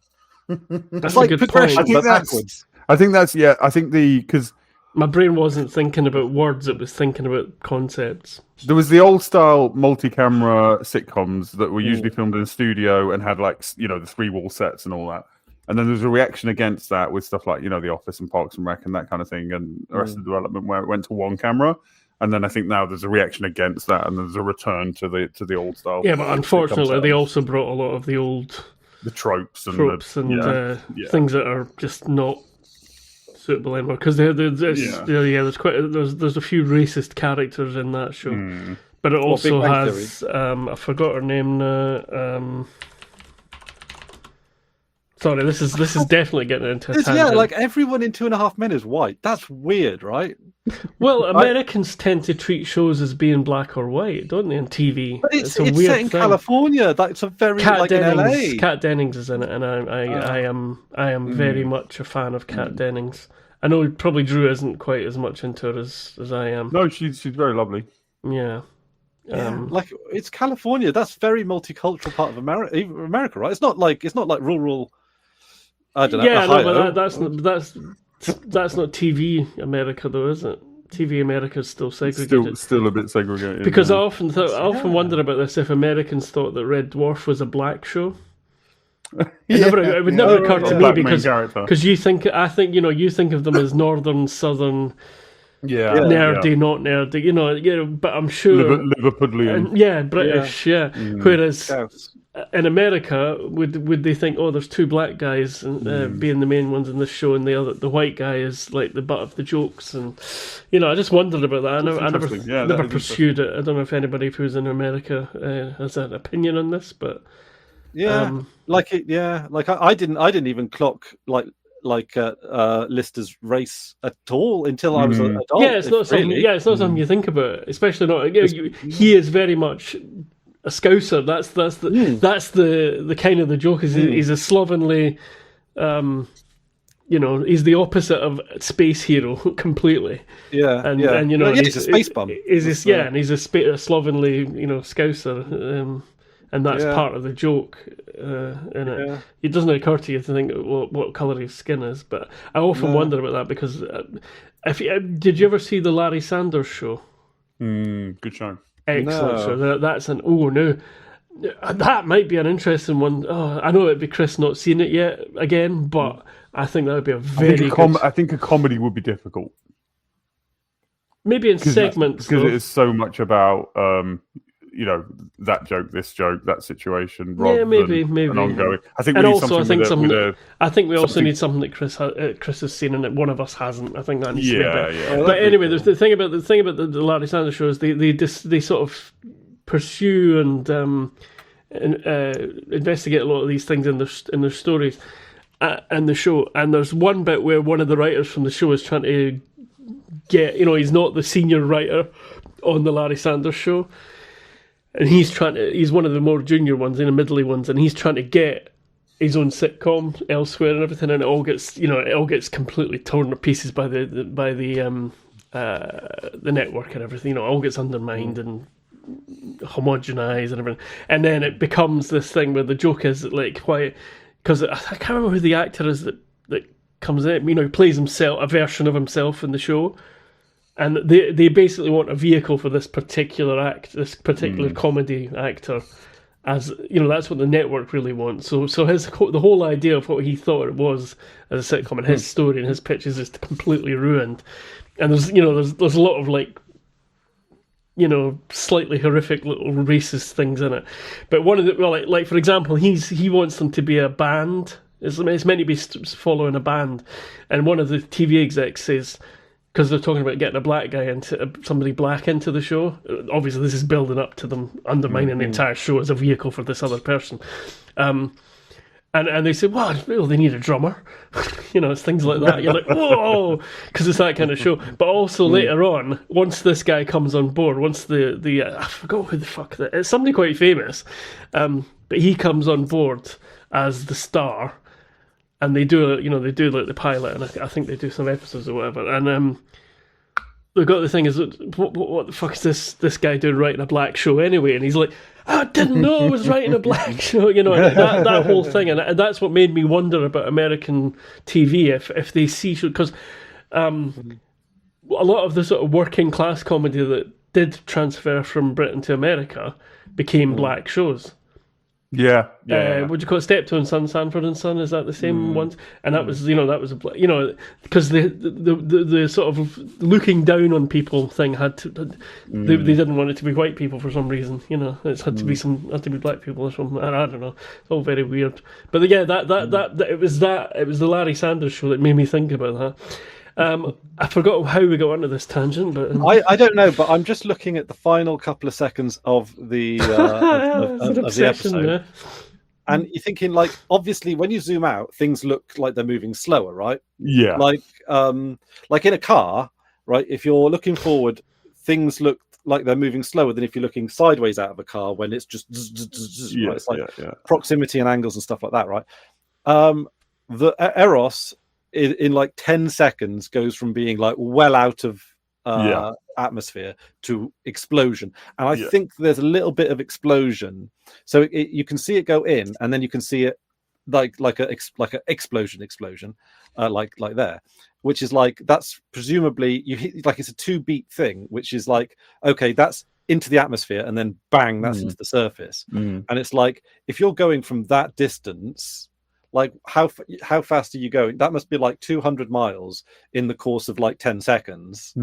Speaker 2: That's like progression,
Speaker 1: but backwards.
Speaker 3: I think because
Speaker 2: my brain wasn't thinking about words; it was thinking about concepts.
Speaker 3: There was the old style multi-camera sitcoms that were usually filmed in a studio and had like the 3-wall sets and all that. And then there was a reaction against that with stuff like The Office and Parks and Rec and that kind of thing, and Arrested Development where it went to one camera. And then I think now there's a reaction against that, and there's a return to the old style.
Speaker 2: Yeah, but unfortunately, they also brought a lot of the
Speaker 3: tropes and
Speaker 2: things that are just not suitable anymore. Because there's a few racist characters in that show, but it also has I forgot her name now. Sorry, this is definitely getting into a tangent.
Speaker 1: Yeah, like everyone in 2.5 Men is white. That's weird, right?
Speaker 2: Well, Americans tend to treat shows as being black or white, don't they, on TV?
Speaker 1: But it's a weird set in California. That's a very in LA.
Speaker 2: Kat Dennings is in it, and I am very much a fan of Kat Dennings. I know probably Drew isn't quite as much into her as I am.
Speaker 3: No, she's very lovely.
Speaker 2: Yeah.
Speaker 1: Like it's California. That's very multicultural part of America, right? It's not like rural. I don't know.
Speaker 2: Yeah, no, but that's not TV America, though, is it? TV America is still segregated.
Speaker 3: Still a bit segregated.
Speaker 2: Because I often wondered about this: if Americans thought that Red Dwarf was a black show. It would never occur to me because you think of them as northern, southern. Nerdy, not nerdy, but I'm sure
Speaker 3: Liverpudlian,
Speaker 2: British, Whereas in America, would they think, there's two black guys being the main ones in this show, and the white guy is like the butt of the jokes, and I just wondered about that. I never pursued it. I don't know if anybody who's in America has an opinion on this, but
Speaker 1: I didn't even clock Lister's race at all until I was an adult.
Speaker 2: Yeah, it's not something. Yeah, it's not something you think about, especially not. He is very much a Scouser. That's the kind of the joke. He's a slovenly. He's the opposite of space hero completely.
Speaker 1: And he's a space bum.
Speaker 2: And he's a slovenly, Scouser. And that's part of the joke in it. Yeah. It doesn't occur to you to think what colour his skin is, but I often wonder about that because did you ever see the Larry Sanders Show?
Speaker 3: Good show.
Speaker 2: Excellent show. That's that might be an interesting one. I know it'd be Chris not seen it yet again, but I think that would be a very good...
Speaker 3: I think a comedy would be difficult.
Speaker 2: Maybe in segments.
Speaker 3: Because it is so much about... that joke, this joke, that situation, rather
Speaker 2: maybe
Speaker 3: an ongoing. I think
Speaker 2: we also need something that Chris has seen and that one of us hasn't. I think that needs to be better. But anyway, there's the thing about the Larry Sanders Show is they sort of pursue and investigate a lot of these things in their stories and the show. And there's one bit where one of the writers from the show is trying to get, he's not the senior writer on the Larry Sanders Show. And he's one of the more junior ones, in the middly ones, and he's trying to get his own sitcom elsewhere and everything, and it all gets completely torn to pieces by the network and everything. It all gets undermined and homogenized and everything. And then it becomes this thing where the joke is like, why? Because I can't remember who the actor is that comes in. He plays himself, a version of himself in the show. And they basically want a vehicle for this particular comedy actor, as that's what the network really wants. So the whole idea of what he thought it was as a sitcom and his story and his pitch is just completely ruined. And there's a lot of slightly horrific little racist things in it. But one of the for example, he wants them to be a band. It's meant to be following a band, and one of the TV execs says, because they're talking about getting a black guy somebody black into the show. Obviously, this is building up to them undermining the entire show as a vehicle for this other person. And they say, well, they need a drummer. It's things like that. You're like, whoa, because it's that kind of show. But also later on, once this guy comes on board, once I forgot who the fuck that is, somebody quite famous, but he comes on board as the star. And they do like the pilot, and I think they do some episodes or whatever. And they've got the thing is, what the fuck is this guy doing writing a black show anyway? And he's like, I didn't know I was writing a black show, that whole thing. And that's what made me wonder about American TV if they see show, because a lot of the sort of working class comedy that did transfer from Britain to America became black shows.
Speaker 3: Yeah.
Speaker 2: Would you call it Steptoe and Son, Sanford and Son? Is that the same ones? And that was, because the sort of looking down on people thing had to. They didn't want it to be white people for some reason. It had to be black people or something. I don't know. It's all very weird. But yeah, it was the Larry Sanders Show that made me think about that. I forgot how we got onto this tangent, but
Speaker 1: I don't know. But I'm just looking at the final couple of seconds of the of the episode, yeah. And you're thinking, like, obviously, when you zoom out, things look like they're moving slower, right?
Speaker 3: Yeah.
Speaker 1: Like in a car, right? If you're looking forward, things look like they're moving slower than if you're looking sideways out of a car when it's just right? It's like proximity and angles and stuff like that, right? The Eros. In like 10 seconds goes from being like well out of atmosphere to explosion, and I think there's a little bit of explosion, so you can see it go in, and then you can see it like a explosion like there, which is like, that's presumably you hit, like, it's a 2-beat thing, which is like, okay, that's into the atmosphere, and then bang, that's into the surface, and it's like, if you're going from that distance, like, how fast are you going? That must be like 200 miles in the course of like 10 seconds.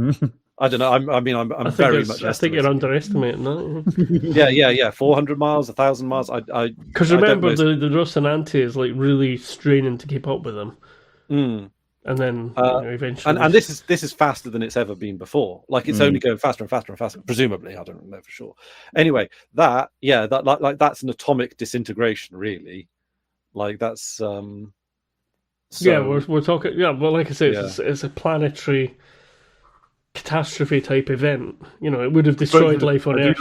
Speaker 1: I don't know. I'm very much.
Speaker 2: I think you're underestimating that.
Speaker 1: Yeah. 400 miles, 1,000 miles.
Speaker 2: Because remember, the Rocinante is like really straining to keep up with them. And then eventually,
Speaker 1: and this is faster than it's ever been before. Like, it's only going faster and faster and faster. Presumably, I don't know for sure. Anyway, that's an atomic disintegration, really. Like, that's we're
Speaker 2: talking. Yeah, well, like I say, it's a planetary catastrophe type event. It would have destroyed life on Earth.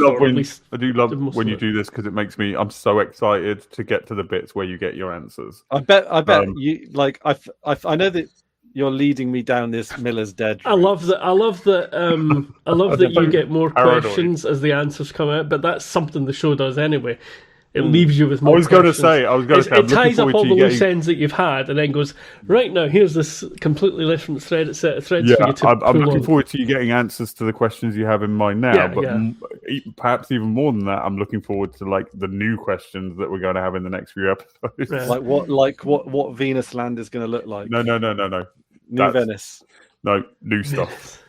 Speaker 3: I do love when you do this, because it makes me. I'm so excited to get to the bits where you get your answers.
Speaker 1: I bet you like. I know that you're leading me down this Miller's Dead route.
Speaker 2: I love that. I love that you get more questions as the answers come out. But that's something the show does anyway. It leaves you with more questions. I was going to say, it ties up all the loose ends that you've had, and then goes, right, now here's this completely different set of threads for you to
Speaker 3: I'm looking forward to you getting answers to the questions you have in mind now, perhaps even more than that, I'm looking forward to, like, the new questions that we're going to have in the next few episodes.
Speaker 1: Yeah. What Venus land is going to look like.
Speaker 3: No.
Speaker 1: New Venice.
Speaker 3: No, new stuff.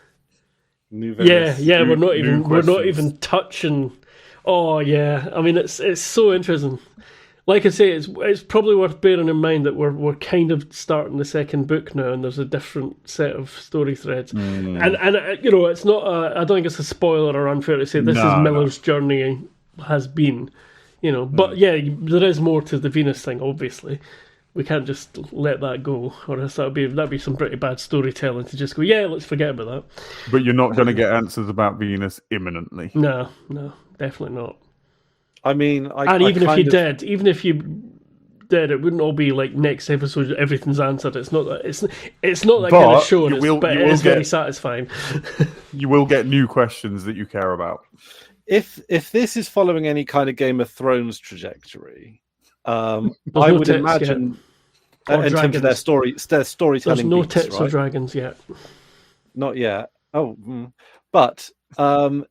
Speaker 1: New Venice.
Speaker 2: Yeah, we're not even touching. Oh yeah, I mean, it's so interesting. Like I say, it's probably worth bearing in mind that we're kind of starting the second book now, and there's a different set of story threads. And it's not. I don't think it's a spoiler or unfair to say this is Miller's journey has been. But there is more to the Venus thing. Obviously, we can't just let that go, or else that'd be some pretty bad storytelling to just go, let's forget about that.
Speaker 3: But you're not going to get answers about Venus imminently.
Speaker 2: No, definitely not.
Speaker 1: I mean,
Speaker 2: even if you did, it wouldn't all be like next episode. Everything's answered. It's not that kind of show, but it is very satisfying.
Speaker 3: You will get new questions that you care about.
Speaker 1: If this is following any kind of Game of Thrones trajectory, I would imagine in terms of their storytelling.
Speaker 2: There's no
Speaker 1: beats,
Speaker 2: tits
Speaker 1: right?
Speaker 2: or dragons yet.
Speaker 1: Not yet. But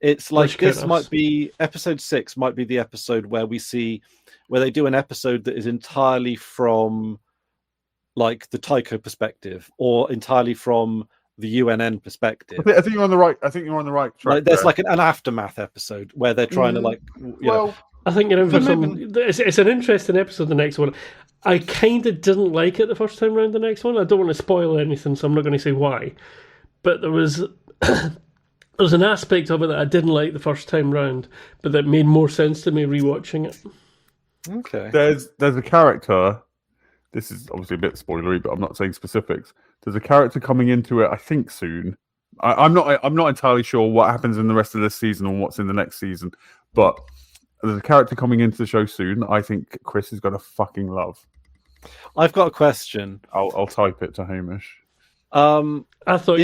Speaker 1: it's like this might be episode 6 might be the episode where they do an episode that is entirely from like the Tycho perspective, or entirely from the UNN perspective.
Speaker 3: I think you're on the right. Track.
Speaker 1: Like, there's like an aftermath episode where they're trying to
Speaker 2: I think you're in for some. It's an interesting episode. The next one, I kind of didn't like it the first time around. The next one, I don't want to spoil anything, so I'm not going to say why. But there was an aspect of it that I didn't like the first time round, but that made more sense to me rewatching it.
Speaker 1: Okay.
Speaker 3: There's a character. This is obviously a bit spoilery, but I'm not saying specifics. There's a character coming into it, I think, soon. I'm not entirely sure what happens in the rest of this season and what's in the next season, but there's a character coming into the show soon. I think Chris is going to fucking love.
Speaker 1: I've got a question.
Speaker 3: I'll type it to Hamish.
Speaker 2: I thought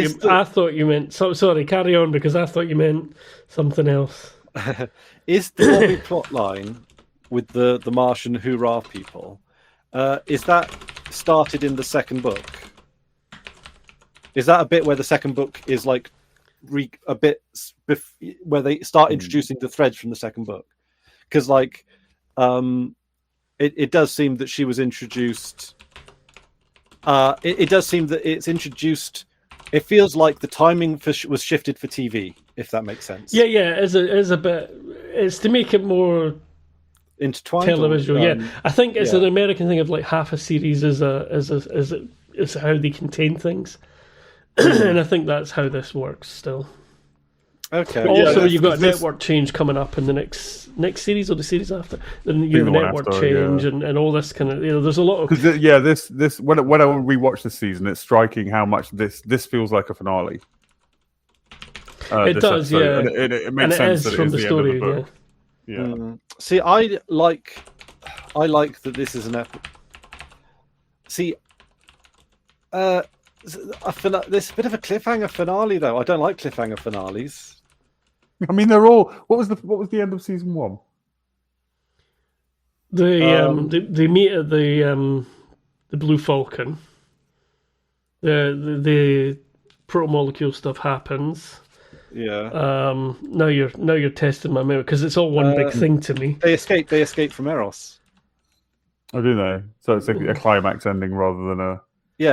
Speaker 2: you meant. So sorry, carry on, because I thought you meant something else.
Speaker 1: Is the Bobby plot line with the Martian hoorah people? Is that started in the second book? Is that a bit where the second book is like where they start introducing the threads from the second book? Because like it does seem that she was introduced. It does seem that it's introduced. It feels like the timing was shifted for TV, if that makes sense.
Speaker 2: Yeah, it's a bit. It's to make it more
Speaker 1: intertwined.
Speaker 2: Televisual, I think it's an American thing of like half a series is how they contain things, and I think that's how this works still.
Speaker 1: Okay.
Speaker 2: Also, you've got a network change coming up in the next series or the series after. Then you have a network change and all this kind of. There's a lot of
Speaker 3: this when I rewatch this season, it's striking how much this feels like a finale.
Speaker 2: It does,
Speaker 3: episode. It makes sense that
Speaker 2: from
Speaker 3: it is the
Speaker 2: story,
Speaker 3: end of the book. Yeah.
Speaker 1: See, I like that this is an episode. See, this is a bit of a cliffhanger finale, though. I don't like cliffhanger finales.
Speaker 3: I mean, they're all. What was the end of season 1?
Speaker 2: They meet at the Blue Falcon. The proto-molecule stuff happens.
Speaker 1: Yeah.
Speaker 2: Now you're testing my memory because it's all one big thing to me.
Speaker 1: They escape from Eros.
Speaker 3: Oh, do they? So it's a climax ending rather than a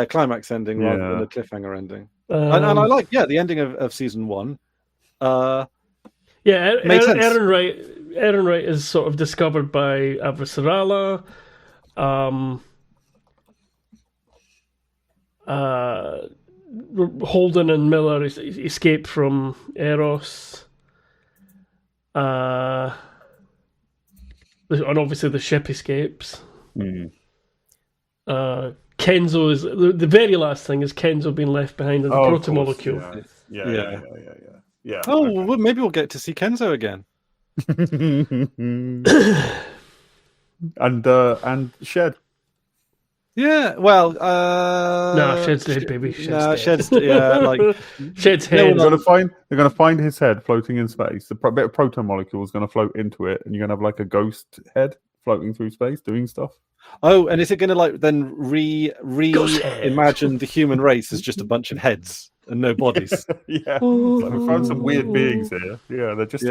Speaker 1: climax ending rather than a cliffhanger ending. And I like the ending of season 1.
Speaker 2: Makes sense. Aaron Wright is sort of discovered by Avasarala. Holden and Miller escape from Eros. And obviously the ship escapes. Kenzo is the very last thing is Kenzo being left behind in the proto-molecule.
Speaker 1: Yeah. Oh, well, maybe we'll get to see Kenzo again.
Speaker 3: and Shed.
Speaker 1: Yeah, well,
Speaker 2: no, Shed's dead, baby.
Speaker 1: Shed's like
Speaker 2: Shed's head.
Speaker 3: They're gonna find his head floating in space. The bit of proton molecule is gonna float into it, and you're gonna have like a ghost head floating through space doing stuff.
Speaker 1: Oh, and is it gonna like then reimagine the human race as just a bunch of heads and no bodies?
Speaker 3: Yeah, like we found some weird beings here. Yeah, they're just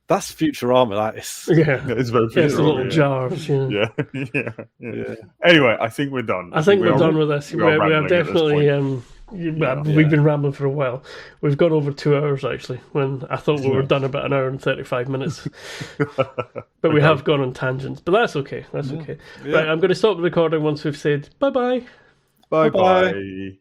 Speaker 1: That's Futurama. That is.
Speaker 2: Yeah,
Speaker 3: it's very Futurama.
Speaker 2: It's the little jars.
Speaker 3: Yeah. Anyway, I think we're done.
Speaker 2: I think we're done with this. We are definitely. We've been rambling for a while. We've gone over 2 hours actually. When I thought we were done about an hour and 35 minutes, but we have gone on tangents. But that's okay. That's okay. Yeah. Right, I'm going to stop the recording once we've said bye bye.
Speaker 3: Bye bye.